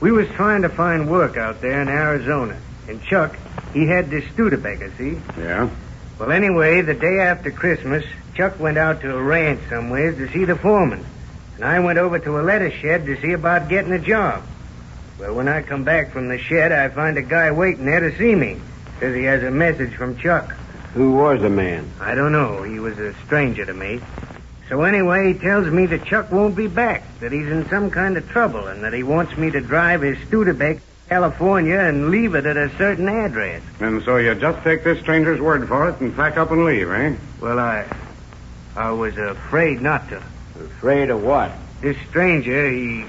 We was trying to find work out there in Arizona, and Chuck, he had this Studebaker, see? Yeah? Well, anyway, the day after Christmas, Chuck went out to a ranch somewheres to see the foreman, and I went over to a letter shed to see about getting a job. Well, when I come back from the shed, I find a guy waiting there to see me. Says he has a message from Chuck. Who was the man? I don't know. He was a stranger to me. So anyway, he tells me that Chuck won't be back, that he's in some kind of trouble, and that he wants me to drive his Studebaker to California and leave it at a certain address. And so you just take this stranger's word for it and pack up and leave, eh? Well, I was afraid not to. Afraid of what? This stranger, he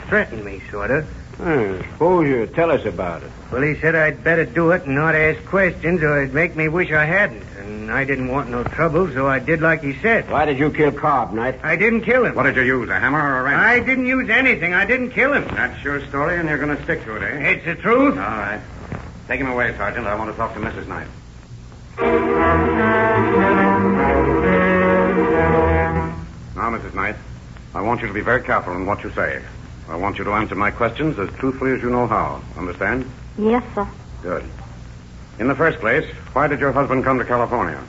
threatened me, sort of. Suppose you tell us about it. Well, he said I'd better do it and not ask questions, or it'd make me wish I hadn't. And I didn't want no trouble, so I did like he said. Why did you kill Kolb, Knight? I didn't kill him. What did you use, a hammer or a wrench? I didn't use anything. I didn't kill him. That's your story, and you're going to stick to it, eh? It's the truth. All right. Take him away, Sergeant. I want to talk to Mrs. Knight. Now, Mrs. Knight, I want you to be very careful in what you say. I want you to answer my questions as truthfully as you know how. Understand? Yes, sir. Good. In the first place, why did your husband come to California?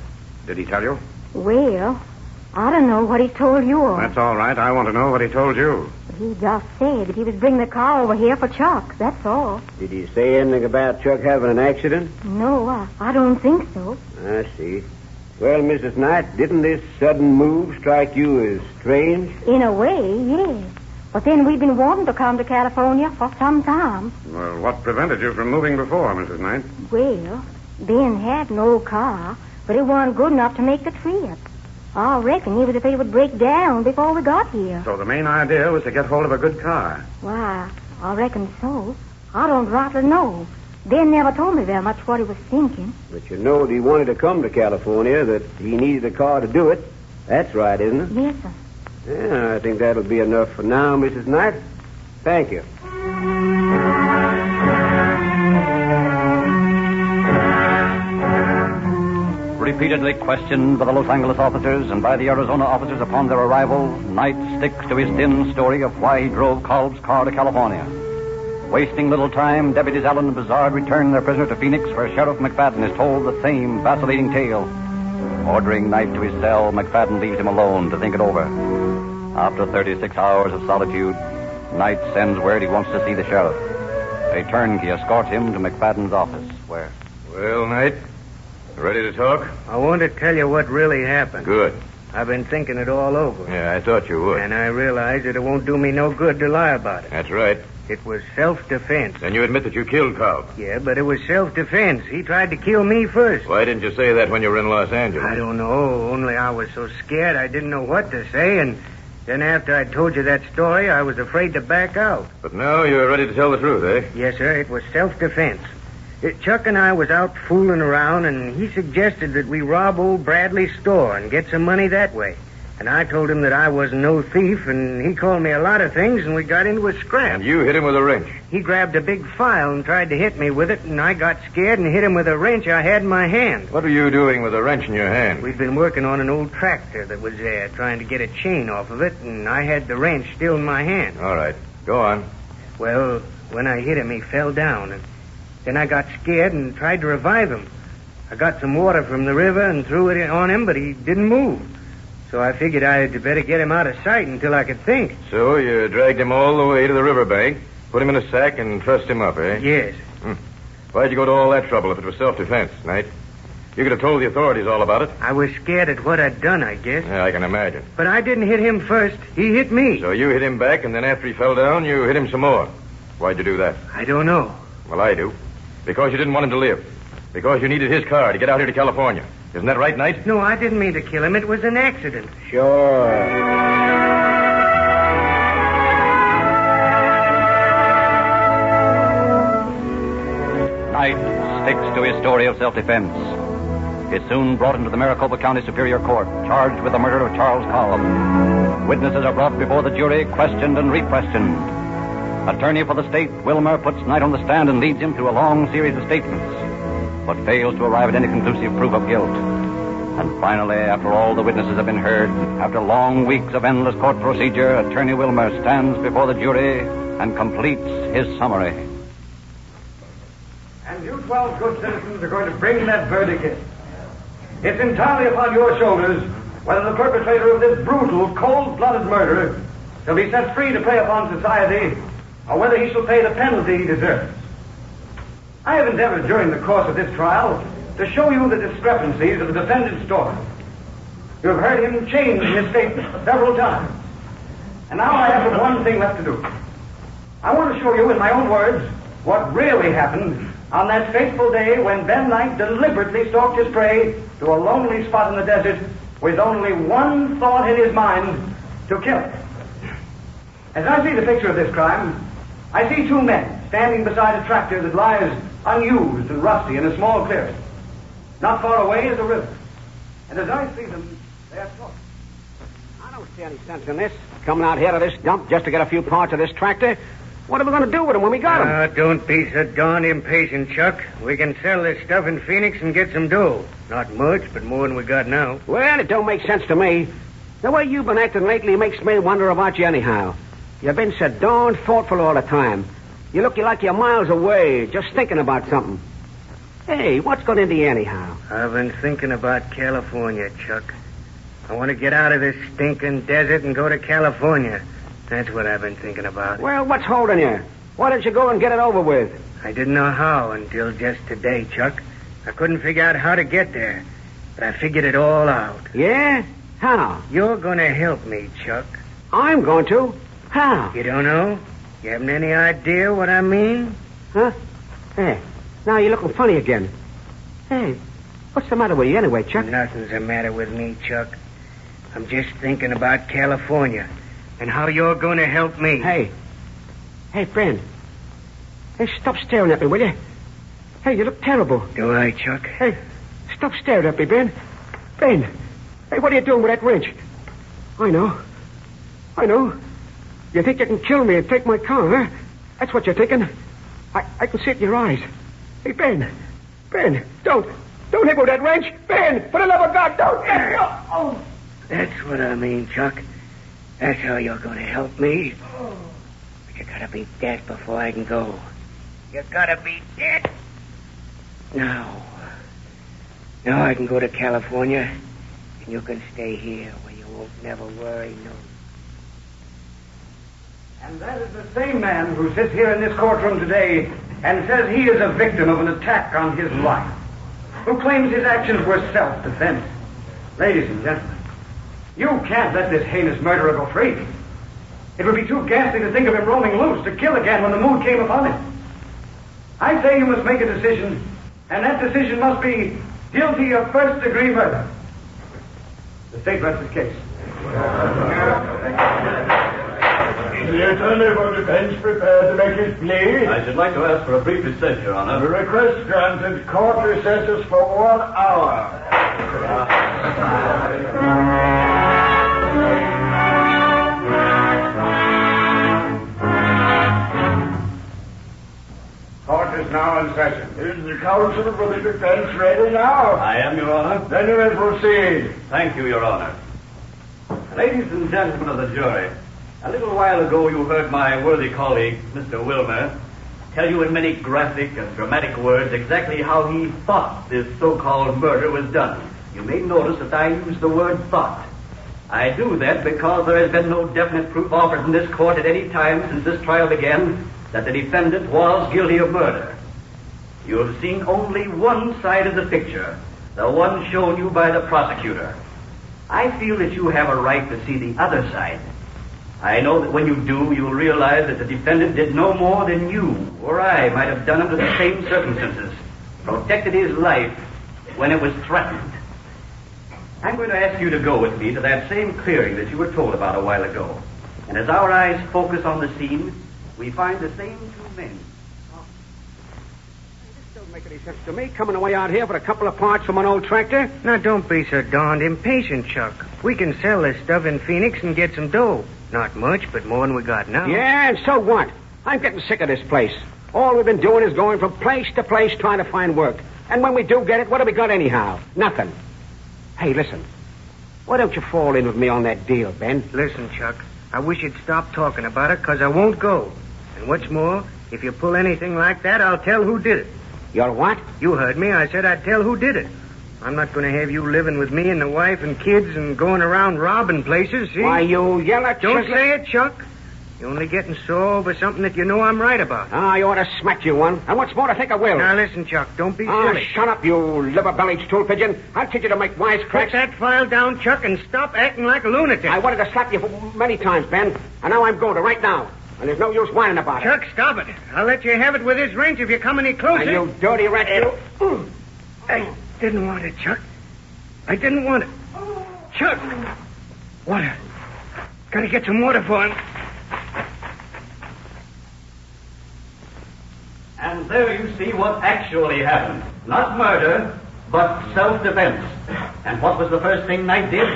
Did he tell you? Well, I don't know what he told you all. That's all right. I want to know what he told you. He just said that he was bringing the car over here for Chuck. That's all. Did he say anything about Chuck having an accident? No, I don't think so. I see. Well, Mrs. Knight, didn't this sudden move strike you as strange? In a way, yes. But then we've been wanting to come to California for some time. Well, what prevented you from moving before, Mrs. Knight? Well, Ben had an old car, but it wasn't good enough to make the trip. I reckon he was afraid it would break down before we got here. So the main idea was to get hold of a good car. Why, I reckon so. I don't rightly know. Ben never told me very much what he was thinking. But you know that he wanted to come to California, that he needed a car to do it. That's right, isn't it? Yes, sir. Yeah, I think that'll be enough for now, Mrs. Knight. Thank you. Repeatedly questioned by the Los Angeles officers and by the Arizona officers upon their arrival, Knight sticks to his thin story of why he drove Kolb's car to California. Wasting little time, deputies Allen and Bazard return their prisoner to Phoenix, where Sheriff McFadden is told the same vacillating tale. Ordering Knight to his cell, McFadden leaves him alone to think it over. After 36 hours of solitude, Knight sends word he wants to see the sheriff. A turnkey escorts him to McFadden's office, where... Well, Knight, ready to talk? I want to tell you what really happened. Good. I've been thinking it all over. Yeah, I thought you would. And I realize that it won't do me no good to lie about it. That's right. It was self-defense. Then you admit that you killed Kolb. Yeah, but it was self-defense. He tried to kill me first. Why didn't you say that when you were in Los Angeles? I don't know. Only I was so scared I didn't know what to say, and then after I told you that story, I was afraid to back out. But now you're ready to tell the truth, eh? Yes, sir. It was self-defense. Chuck and I was out fooling around, and he suggested that we rob old Bradley's store and get some money that way. And I told him that I wasn't no thief, and he called me a lot of things, and we got into a scrap. And you hit him with a wrench. He grabbed a big file and tried to hit me with it, and I got scared and hit him with a wrench I had in my hand. What were you doing with a wrench in your hand? We'd been working on an old tractor that was there, trying to get a chain off of it, and I had the wrench still in my hand. All right. Go on. Well, when I hit him, he fell down, and then I got scared and tried to revive him. I got some water from the river and threw it on him, but he didn't move. So I figured I'd better get him out of sight until I could think. So you dragged him all the way to the riverbank, put him in a sack, and trussed him up, eh? Yes. Why'd you go to all that trouble if it was self-defense, Knight? You could have told the authorities all about it. I was scared at what I'd done, I guess. Yeah, I can imagine. But I didn't hit him first. He hit me. So you hit him back, and then after he fell down, you hit him some more. Why'd you do that? I don't know. Well, I do. Because you didn't want him to live. Because you needed his car to get out here to California. Isn't that right, Knight? No, I didn't mean to kill him. It was an accident. Sure. Knight sticks to his story of self-defense. Is soon brought into the Maricopa County Superior Court, charged with the murder of Charles Cobb. Witnesses are brought before the jury, questioned and re-questioned. Attorney for the state, Wilmer, puts Knight on the stand and leads him through a long series of statements, but fails to arrive at any conclusive proof of guilt. And finally, after all the witnesses have been heard, after long weeks of endless court procedure, Attorney Wilmer stands before the jury and completes his summary. And you 12 good citizens are going to bring that verdict in. It's entirely upon your shoulders whether the perpetrator of this brutal, cold-blooded murder shall be set free to prey upon society, or whether he shall pay the penalty he deserves. I have endeavored during the course of this trial to show you the discrepancies of the defendant's story. You have heard him change his statement several times. And now I have but one thing left to do. I want to show you in my own words what really happened on that fateful day when Ben Knight deliberately stalked his prey to a lonely spot in the desert with only one thought in his mind: to kill it. As I see the picture of this crime, I see two men standing beside a tractor that lies unused and rusty in a small clearing. Not far away is a river. And as I see them, they are talking. I don't see any sense in this. Coming out here to this dump just to get a few parts of this tractor. What are we going to do with him when we got him? Don't be so darned impatient, Chuck. We can sell this stuff in Phoenix and get some dough. Not much, but more than we got now. Well, it don't make sense to me. The way you've been acting lately makes me wonder about you anyhow. You've been so darn thoughtful all the time. You look like you're miles away, just thinking about something. Hey, what's got into you anyhow? I've been thinking about California, Chuck. I want to get out of this stinking desert and go to California. That's what I've been thinking about. Well, what's holding you? Why don't you go and get it over with? I didn't know how until just today, Chuck. I couldn't figure out how to get there, but I figured it all out. Yeah? How? You're going to help me, Chuck. I'm going to? How? You don't know? You haven't any idea what I mean? Huh? Hey, now you're looking funny again. Hey, what's the matter with you anyway, Chuck? Nothing's the matter with me, Chuck. I'm just thinking about California and how you're going to help me. Hey, friend. Hey, stop staring at me, will you? Hey, you look terrible. Do I, Chuck? Hey, stop staring at me, Ben. Ben, hey, what are you doing with that wrench? I know. You think you can kill me and take my car, huh? That's what you're thinking. I can see it in your eyes. Hey, Ben, don't hit me with that wrench. Ben, for the love of God, don't. Oh. That's what I mean, Chuck. That's how you're going to help me. But you gotta be dead before I can go. You gotta be dead. Now I can go to California, and you can stay here where you won't never worry no. And that is the same man who sits here in this courtroom today and says he is a victim of an attack on his life, who claims his actions were self-defense. Ladies and gentlemen, you can't let this heinous murderer go free. It would be too ghastly to think of him roaming loose to kill again when the mood came upon him. I say you must make a decision, and that decision must be guilty of first-degree murder. The state rests its case. The attorney for defense prepared to make his plea. I should like to ask for a brief dissent, Your Honor. The request granted. Court recesses for 1 hour. court is now in session. Is the counsel for the defense ready now? I am, Your Honor. Then you may proceed. Thank you, Your Honor. Ladies and gentlemen of the jury, a little while ago you heard my worthy colleague, Mr. Wilmer, tell you in many graphic and dramatic words exactly how he thought this so-called murder was done. You may notice that I use the word thought. I do that because there has been no definite proof offered in this court at any time since this trial began that the defendant was guilty of murder. You have seen only one side of the picture, the one shown you by the prosecutor. I feel that you have a right to see the other side. I know that when you do, you'll realize that the defendant did no more than you or I might have done under the same circumstances, protected his life when it was threatened. I'm going to ask you to go with me to that same clearing that you were told about a while ago. And as our eyes focus on the scene, we find the same two men. This don't make any sense to me, coming away out here for a couple of parts from an old tractor. Now, don't be so darned impatient, Chuck. We can sell this stuff in Phoenix and get some dough. Not much, but more than we got now. Yeah, and so what? I'm getting sick of this place. All we've been doing is going from place to place trying to find work. And when we do get it, what have we got anyhow? Nothing. Hey, listen. Why don't you fall in with me on that deal, Ben? Listen, Chuck. I wish you'd stop talking about it, because I won't go. And what's more, if you pull anything like that, I'll tell who did it. You're what? You heard me. I said I'd tell who did it. I'm not going to have you living with me and the wife and kids and going around robbing places, see? Why, you yeller... Don't say it, Chuck. You're only getting sore over something that you know I'm right about. Ah, you ought to smack you one. And what's more, to think I will. Now, listen, Chuck, don't be silly. Shut up, you liver-bellied stool pigeon. I'll teach you to make wisecracks. Put that file down, Chuck, and stop acting like a lunatic. I wanted to slap you many times, Ben, and now I'm going to right now. And there's no use whining about it. Chuck, stop it. I'll let you have it with this wrench if you come any closer. Now, you dirty rat, you... I didn't want it, Chuck. I didn't want it. Chuck! Water. Gotta get some water for him. And there you see what actually happened. Not murder, but self-defense. And what was the first thing Knight did?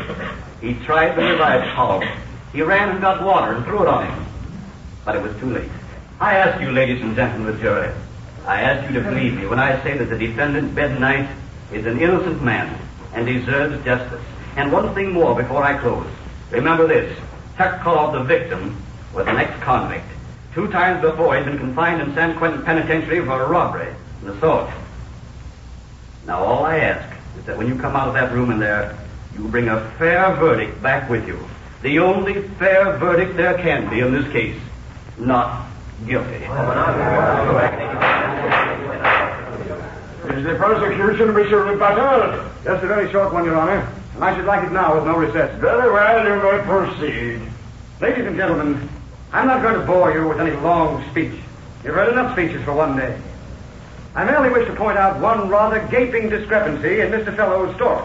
He tried to revive Paul. He ran and got water and threw it on him. But it was too late. I ask you, ladies and gentlemen of the jury, I ask you to believe me when I say that the defendant, Ben Knight, is an innocent man and deserves justice. And one thing more before I close. Remember this. Chuck Cobb, the victim, was an ex-convict. 2 times before, he'd been confined in San Quentin Penitentiary for a robbery and assault. Now, all I ask is that when you come out of that room in there, you bring a fair verdict back with you. The only fair verdict there can be in this case. Not guilty. Is the prosecution wish a rebuttal? Just a very short one, Your Honor. And I should like it now with no recess. Very well, you may proceed. Ladies and gentlemen, I'm not going to bore you with any long speech. You've heard enough speeches for one day. I merely wish to point out one rather gaping discrepancy in Mr. Fellow's story.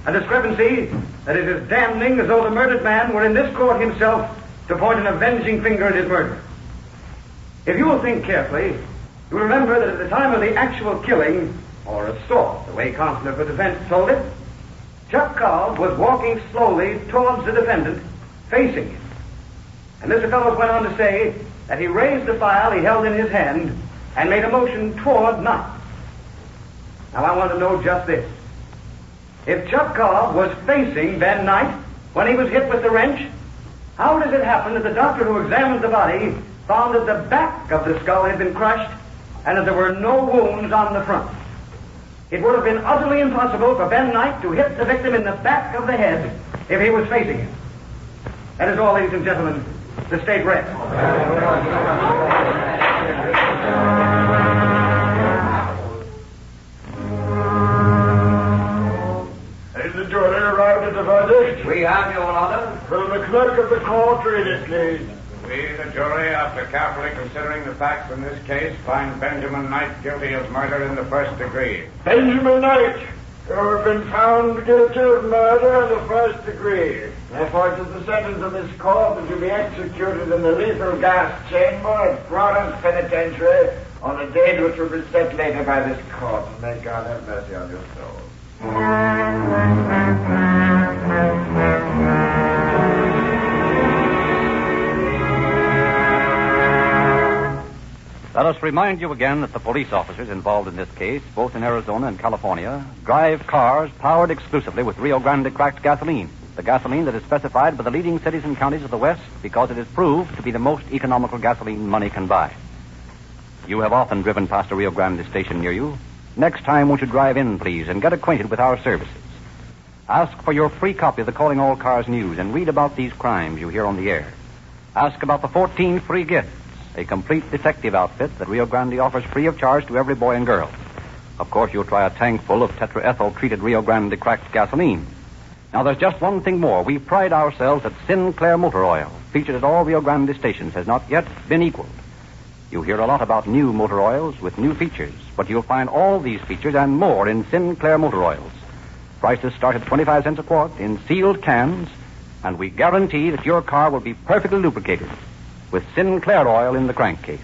A discrepancy that is as damning as though the murdered man were in this court himself to point an avenging finger at his murderer. If you will think carefully, you will remember that at the time of the actual killing, or assault, the way counsel for defense told it, Chuck Cobb was walking slowly towards the defendant, facing him. And Mr. Fellows went on to say that he raised the file he held in his hand and made a motion toward Knight. Now, I want to know just this. If Chuck Cobb was facing Ben Knight when he was hit with the wrench, how does it happen that the doctor who examined the body found that the back of the skull had been crushed and that there were no wounds on the front? It would have been utterly impossible for Ben Knight to hit the victim in the back of the head if he was facing him. That is all, ladies and gentlemen. The state rests. Has the jury arrived at the verdict? We have, Your Honor. Will the clerk of the court read it, please? We, the jury, after carefully considering the facts in this case, find Benjamin Knight guilty of murder in the first degree. Benjamin Knight, you have been found guilty of murder in the first degree. Therefore, it is the sentence of this court that you be executed in the lethal gas chamber at Florence Penitentiary on a date which will be set later by this court. And may God have mercy on your soul. The Let us remind you again that the police officers involved in this case, both in Arizona and California, drive cars powered exclusively with Rio Grande cracked gasoline, the gasoline that is specified by the leading cities and counties of the West because it is proved to be the most economical gasoline money can buy. You have often driven past a Rio Grande station near you. Next time, won't you drive in, please, and get acquainted with our services? Ask for your free copy of the Calling All Cars News and read about these crimes you hear on the air. Ask about the 14 free gifts, a complete detective outfit that Rio Grande offers free of charge to every boy and girl. Of course, you'll try a tank full of tetraethyl-treated Rio Grande cracked gasoline. Now, there's just one thing more. We pride ourselves that Sinclair Motor Oil, featured at all Rio Grande stations, has not yet been equaled. You hear a lot about new motor oils with new features, but you'll find all these features and more in Sinclair Motor Oils. Prices start at 25 cents a quart in sealed cans, and we guarantee that your car will be perfectly lubricated with Sinclair oil in the crankcase.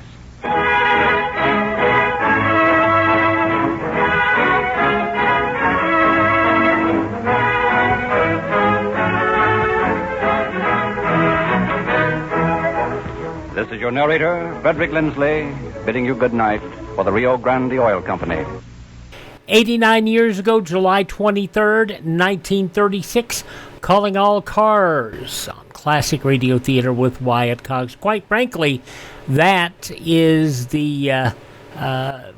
This is your narrator, Frederick Lindsley, bidding you good night for the Rio Grande Oil Company. 89 years ago, July 23rd, 1936, Calling All Cars on Classic Radio Theater with Wyatt Cox. Quite frankly, that is the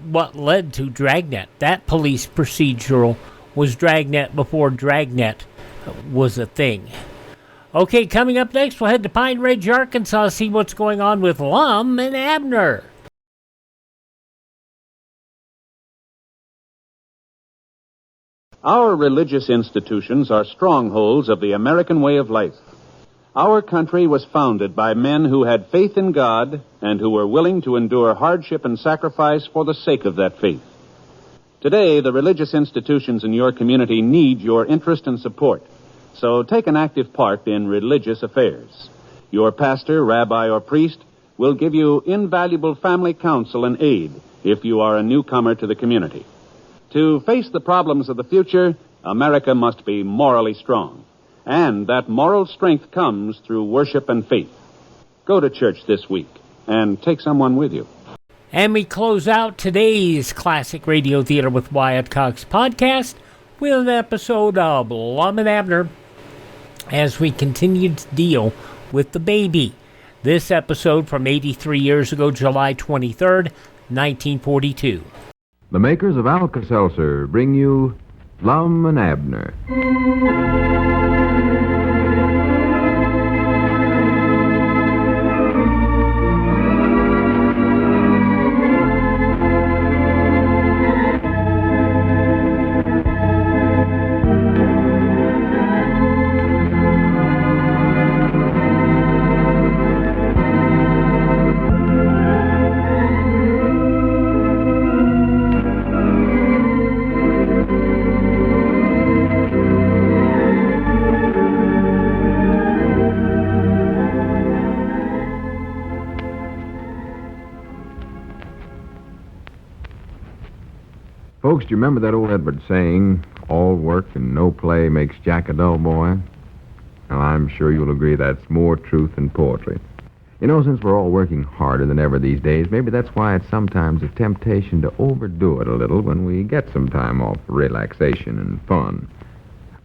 what led to Dragnet. That police procedural was Dragnet before Dragnet was a thing. Okay, coming up next, we'll head to Pine Ridge, Arkansas, see what's going on with Lum and Abner. Our religious institutions are strongholds of the American way of life. Our country was founded by men who had faith in God and who were willing to endure hardship and sacrifice for the sake of that faith. Today, the religious institutions in your community need your interest and support. So take an active part in religious affairs. Your pastor, rabbi, or priest will give you invaluable family counsel and aid if you are a newcomer to the community. To face the problems of the future, America must be morally strong. And that moral strength comes through worship and faith. Go to church this week and take someone with you. And we close out today's Classic Radio Theater with Wyatt Cox podcast with an episode of Lum and Abner as we continue to deal with the baby. This episode from 83 years ago, July 23rd, 1942. The makers of Alka-Seltzer bring you Lum and Abner. Folks, do you remember that old Edward saying, all work and no play makes Jack a dull boy? Well, I'm sure you'll agree that's more truth than poetry. You know, since we're all working harder than ever these days, maybe that's why it's sometimes a temptation to overdo it a little when we get some time off for relaxation and fun.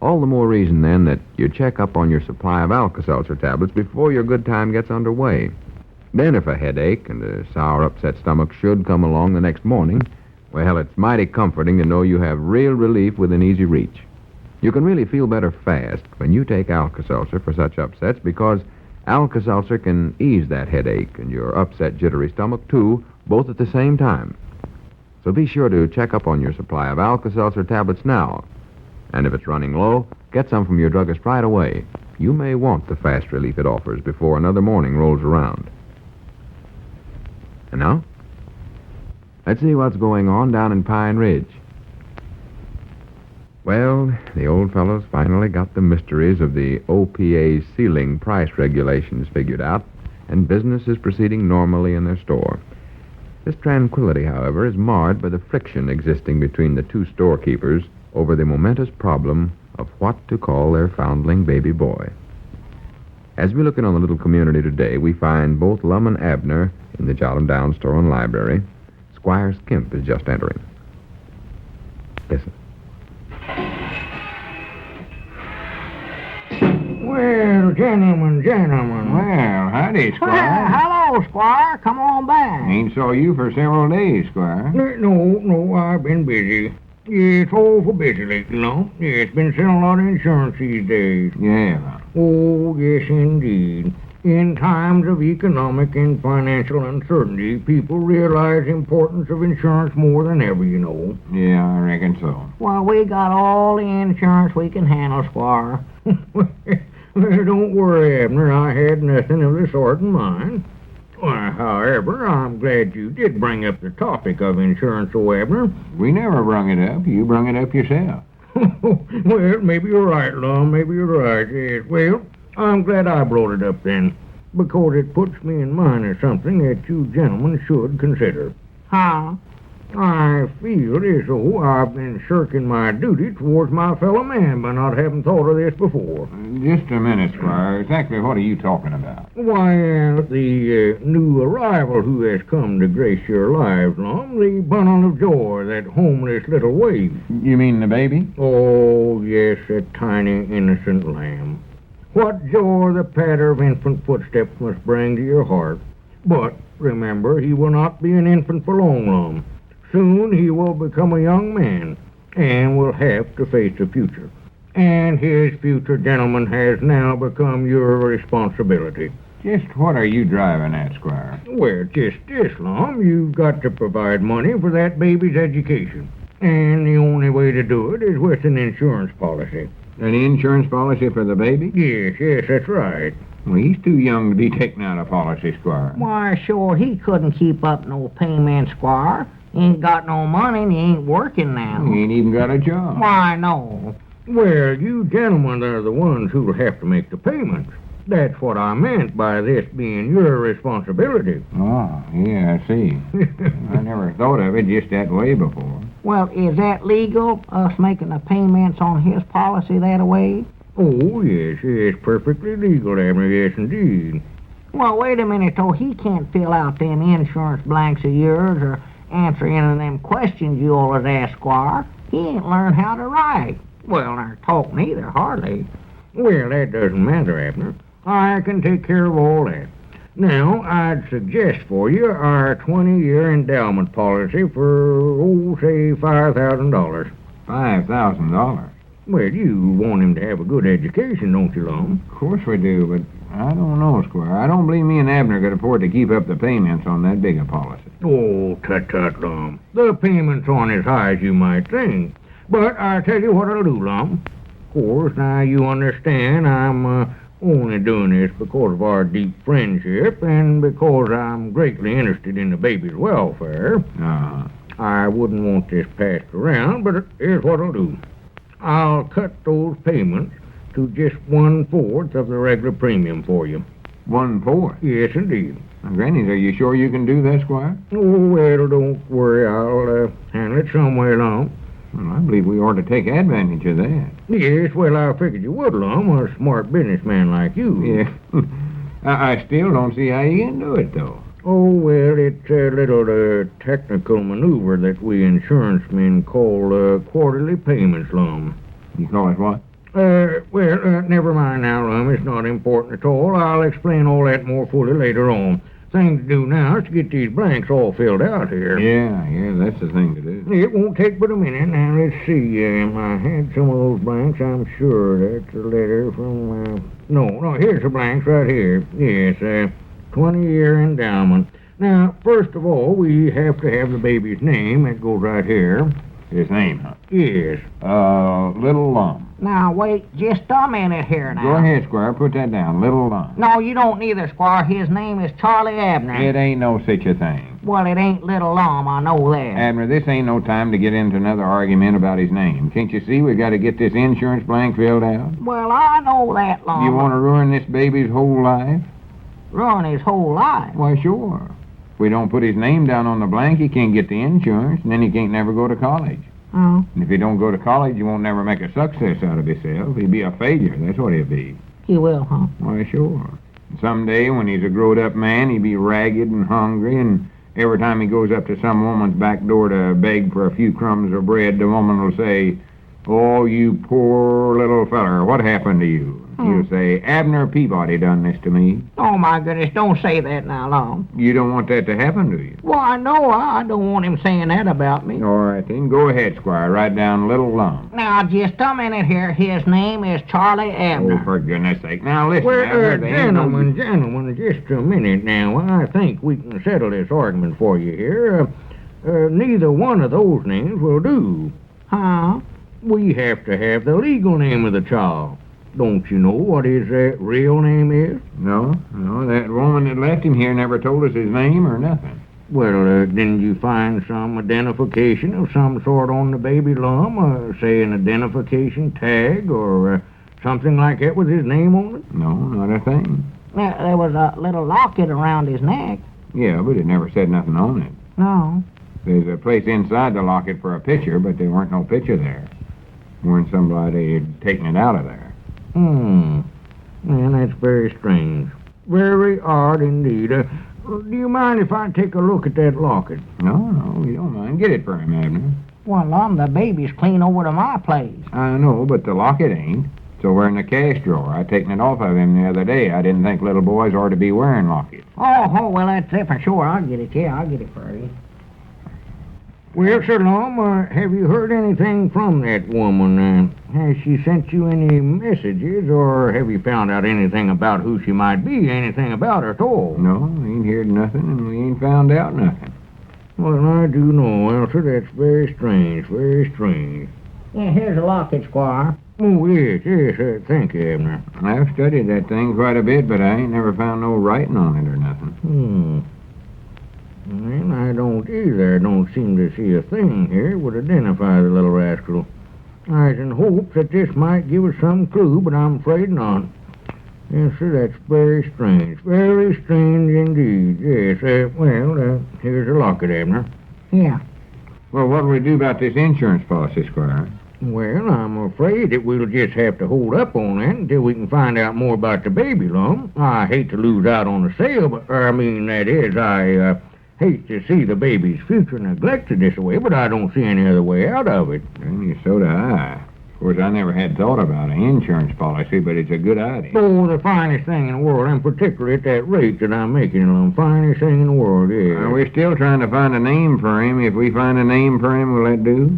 All the more reason, then, that you check up on your supply of Alka-Seltzer tablets before your good time gets underway. Then if a headache and a sour, upset stomach should come along the next morning, well, it's mighty comforting to know you have real relief within easy reach. You can really feel better fast when you take Alka-Seltzer for such upsets because Alka-Seltzer can ease that headache and your upset, jittery stomach, too, both at the same time. So be sure to check up on your supply of Alka-Seltzer tablets now. And if it's running low, get some from your druggist right away. You may want the fast relief it offers before another morning rolls around. And now, let's see what's going on down in Pine Ridge. Well, the old fellow's finally got the mysteries of the OPA's ceiling price regulations figured out, and business is proceeding normally in their store. This tranquility, however, is marred by the friction existing between the two storekeepers over the momentous problem of what to call their foundling baby boy. As we look in on the little community today, we find both Lum and Abner in the Jotham Down store and library. Squire Skimp is just entering. Listen. Well, gentlemen. Well, howdy, Squire. Hello, Squire. Come on back. Ain't saw you for several days, Squire. No, I've been busy. Yeah, it's awful busy lately, Lum. Yeah, it's been selling a lot of insurance these days. Yeah. Oh, yes, indeed. In times of economic and financial uncertainty, people realize the importance of insurance more than ever, you know. Yeah, I reckon so. Well, we got all the insurance we can handle, Squire. Well, don't worry, Abner. I had nothing of the sort in mind. Well, however, I'm glad you did bring up the topic of insurance, Abner. We never brung it up. You brung it up yourself. Well, maybe you're right, Lum. Maybe you're right. Yes. Well, I'm glad I brought it up then, because it puts me in mind of something that you gentlemen should consider. Huh? I feel as though I've been shirking my duty towards my fellow man by not having thought of this before. Just a minute, Squire. Exactly what are you talking about? Why, the new arrival who has come to grace your lives, Lum, the bundle of joy, that homeless little waif. You mean the baby? Oh, yes, that tiny, innocent lamb. What joy the patter of infant footsteps must bring to your heart. But, remember, he will not be an infant for long, Lum. Soon he will become a young man and will have to face the future. And his future, gentlemen, has now become your responsibility. Just what are you driving at, Squire? Well, just this, Lum. You've got to provide money for that baby's education. And the only way to do it is with an insurance policy. An insurance policy for the baby? Yes, that's right. Well, he's too young to be taking out a policy, Squire. Why, sure, he couldn't keep up no payment, Squire. He ain't got no money and he ain't working now. He ain't even got a job. Why, no. Well, you gentlemen are the ones who'll have to make the payments. That's what I meant by this being your responsibility. Oh, yeah, I see. I never thought of it just that way before. Well, is that legal, us making the payments on his policy that way? Oh, yes, it's perfectly legal, Abner, yes, indeed. Well, wait a minute, though. He can't fill out them insurance blanks of yours or answer any of them questions you always ask, Squire. He ain't learned how to write. Well, or talk neither, hardly. Well, that doesn't matter, Abner. I can take care of all that. Now, I'd suggest for you our 20-year endowment policy for, say, $5,000. $5,000? Well, you want him to have a good education, don't you, Lum? Of course we do, but I don't know, Squire. I don't believe me and Abner could afford to keep up the payments on that big a policy. Oh, tut, Lum. The payments aren't as high as you might think. But I'll tell you what I'll do, Lum. Of course, now you understand I'm only doing this because of our deep friendship and because I'm greatly interested in the baby's welfare. I wouldn't want this passed around, but here's what I'll do. I'll cut those payments to just 1/4 of the regular premium for you. 1/4? Yes, indeed. Now, Granny, are you sure you can do that, Squire? Oh, well, don't worry. I'll handle it some way along. Well, I believe we ought to take advantage of that. Yes, well, I figured you would, Lum, a smart businessman like you. Yeah. I still don't see how you can do it, though. Oh, well, it's a little technical maneuver that we insurance men call quarterly payments, Lum. You call it what? Never mind now, Lum. It's not important at all. I'll explain all that more fully later on. Thing to do now is to get these blanks all filled out here. Yeah, that's the thing to do. It won't take but a minute. Now, let's see. I had some of those blanks, I'm sure. That's a letter from, No, here's the blanks right here. Yes, 20-year endowment. Now, first of all, we have to have the baby's name. That goes right here. His name, huh? Yes. Little Lum. Now, wait just a minute here now. Go ahead, Squire. Put that down. Little Lum. No, you don't neither, Squire. His name is Charlie Abner. It ain't no such a thing. Well, it ain't Little Lum, I know that. Abner, this ain't no time to get into another argument about his name. Can't you see we got to get this insurance blank filled out? Well, I know that, Lum. You want to ruin this baby's whole life? Ruin his whole life? Why, sure. If we don't put his name down on the blank, he can't get the insurance, and then he can't never go to college. Oh. And if he don't go to college, he won't never make a success out of himself. He'll be a failure. That's what he'll be. He will, huh? Why, sure. Someday, when he's a growed-up man, he'll be ragged and hungry, and every time he goes up to some woman's back door to beg for a few crumbs of bread, the woman will say, "Oh, you poor little feller, what happened to you?" He'll say, "Abner Peabody done this to me." Oh, my goodness, don't say that now, Lum. You don't want that to happen to you? Well, I know I don't want him saying that about me. All right, then, go ahead, Squire. Write down Little Lum. Now, just a minute here. His name is Charlie Abner. Oh, for goodness sake. Now, listen, Well, Abner, they ain't no... gentlemen, just a minute now. I think we can settle this argument for you here. Neither one of those names will do. Huh? We have to have the legal name of the child. Don't you know what his real name is? No, that woman that left him here never told us his name or nothing. Well, didn't you find some identification of some sort on the baby, Lum? Say an identification tag or something like that with his name on it? No, not a thing. There was a little locket around his neck. Yeah, but it never said nothing on it. No. There's a place inside the locket for a picture, but there weren't no picture there. Weren't somebody had taken it out of there. Man, that's very strange. Very odd indeed. Do you mind if I take a look at that locket? No, we don't mind. Get it for him, Abner. Well, Lum, the baby's clean over to my place. I know, but the locket ain't. It's over in the cash drawer. I taken it off of him the other day. I didn't think little boys ought to be wearing lockets. Oh, well, that's different. Sure, I'll get it. Yeah, I'll get it for you. Well, Sir Lum, have you heard anything from that woman? Has she sent you any messages, or have you found out anything about who she might be? Anything about her at all? No, we ain't heard nothing, and we ain't found out nothing. Well, I do know, Elsa. That's very strange, very strange. Yeah, here's a locket, Squire. Oh, yes, thank you, Abner. I've studied that thing quite a bit, but I ain't never found no writing on it or nothing. Well, I don't either. I don't seem to see a thing here that would identify the little rascal. I was in hopes that this might give us some clue, but I'm afraid not. Yes, sir, that's very strange. Very strange indeed. Yes, here's the locket, Abner. Yeah. Well, what do we do about this insurance policy, Squire? Well, I'm afraid that we'll just have to hold up on that until we can find out more about the baby, Lum. I hate to lose out on the sale, but, I hate to see the baby's future neglected this way, but I don't see any other way out of it. So do I. Of course, I never had thought about an insurance policy, but it's a good idea. Oh, the finest thing in the world, and particularly at that rate that I'm making, the finest thing in the world, yeah. We're still trying to find a name for him. If we find a name for him, will that do?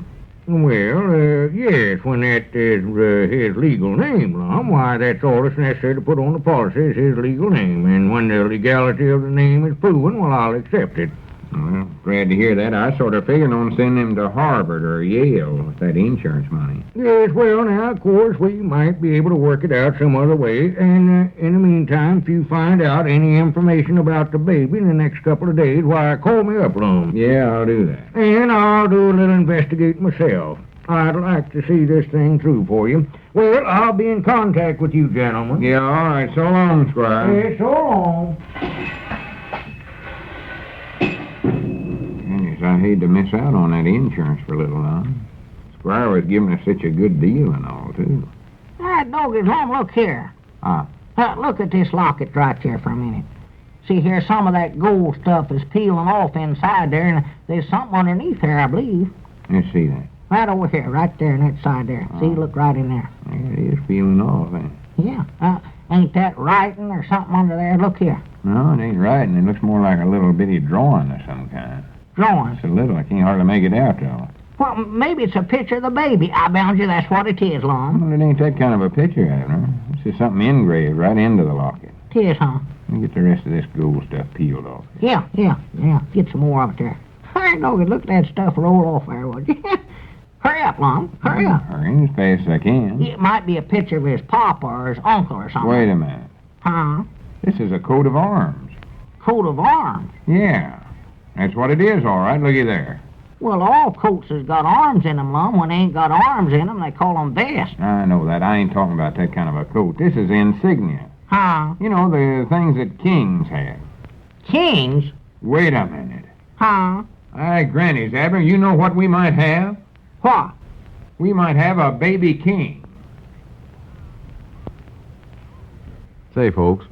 Well, yes, when that is his legal name, Lum, why, that's all that's necessary to put on the policy is his legal name. And when the legality of the name is proven, well, I'll accept it. Well, glad to hear that. I sort of figured on sending him to Harvard or Yale with that insurance money. Yes, well, now, of course, we might be able to work it out some other way. And in the meantime, if you find out any information about the baby in the next couple of days, why, call me up, Lum. Yeah, I'll do that. And I'll do a little investigating myself. I'd like to see this thing through for you. Well, I'll be in contact with you, gentlemen. Yeah, all right. So long, Squire. Yeah, so long. I hate to miss out on that insurance for little Lum. Squire was giving us such a good deal and all, too. Doggy, Lum, look here. Look at this locket right here for a minute. See here, some of that gold stuff is peeling off inside there, and there's something underneath there, I believe. Let's see that. Right over here, right there on that side there. See, look right in there. Yeah, it is peeling off, ain't it? Yeah. Ain't that writing or something under there? Look here. No, it ain't writing. It looks more like a little bitty drawing of some kind. Drawing? It's a little. I can't hardly make it out, though. Well, maybe it's a picture of the baby. I bound you that's what it is, Lum. Well, it ain't that kind of a picture, Abner. It's just something engraved right into the locket. It is, huh? Let me get the rest of this gold stuff peeled off. Yeah. Get some more of it there. Hey, Doggy, look at that stuff roll off there, would you? Hurry up, Lum. Hurry up. Hurry as fast as I can. It might be a picture of his papa or his uncle or something. Wait a minute. Huh? This is a coat of arms. Coat of arms? Yeah. That's what it is, all right. Looky there. Well, all coats has got arms in them, Lum. When they ain't got arms in them, they call them vests. I know that. I ain't talking about that kind of a coat. This is insignia. Huh? You know, the things that kings have. Kings? Wait a minute. Huh? Aye, grannies, Abner, you know what we might have? What? We might have a baby king. Say, folks,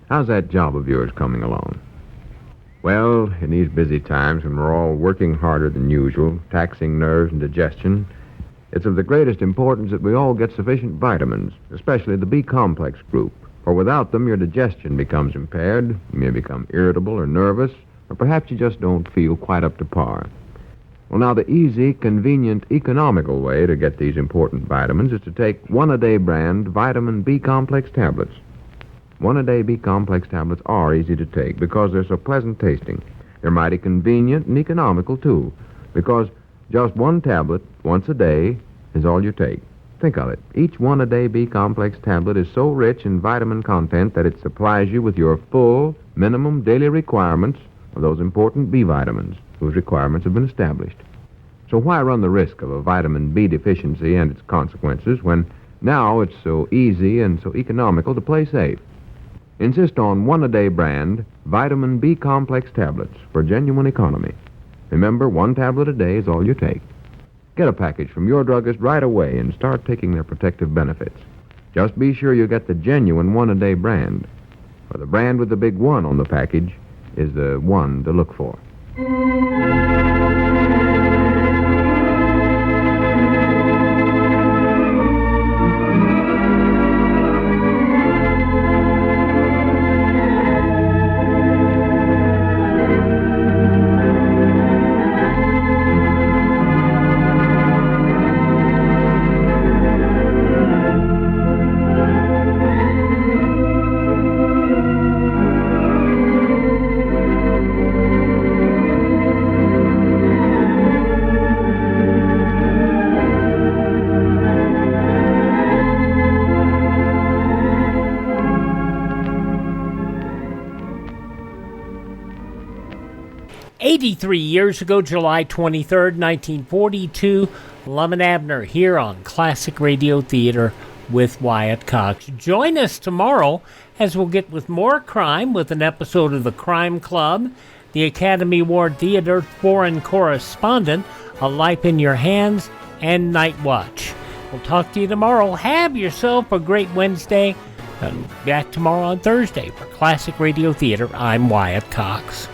how's that job of yours coming along? Well, in these busy times when we're all working harder than usual, taxing nerves and digestion, it's of the greatest importance that we all get sufficient vitamins, especially the B-complex group. For without them, your digestion becomes impaired, you may become irritable or nervous, or perhaps you just don't feel quite up to par. Well, now, the easy, convenient, economical way to get these important vitamins is to take one-a-day brand vitamin B-complex tablets. One-a-day B-complex tablets are easy to take because they're so pleasant tasting. They're mighty convenient and economical, too, because just one tablet once a day is all you take. Think of it. Each one-a-day B-complex tablet is so rich in vitamin content that it supplies you with your full, minimum daily requirements of those important B vitamins, whose requirements have been established. So why run the risk of a vitamin B deficiency and its consequences when now it's so easy and so economical to play safe? Insist on one-a-day brand vitamin B-complex tablets for genuine economy. Remember, one tablet a day is all you take. Get a package from your druggist right away and start taking their protective benefits. Just be sure you get the genuine one-a-day brand, for the brand with the big one on the package is the one to look for. "83 years ago, July 23rd, 1942, Lum and Abner here on Classic Radio Theater with Wyatt Cox. Join us tomorrow as we'll get with more crime with an episode of The Crime Club, the Academy Award Theater Foreign Correspondent, A Life in Your Hands, and Night Watch. We'll talk to you tomorrow. Have yourself a great Wednesday. And back tomorrow on Thursday for Classic Radio Theater. I'm Wyatt Cox.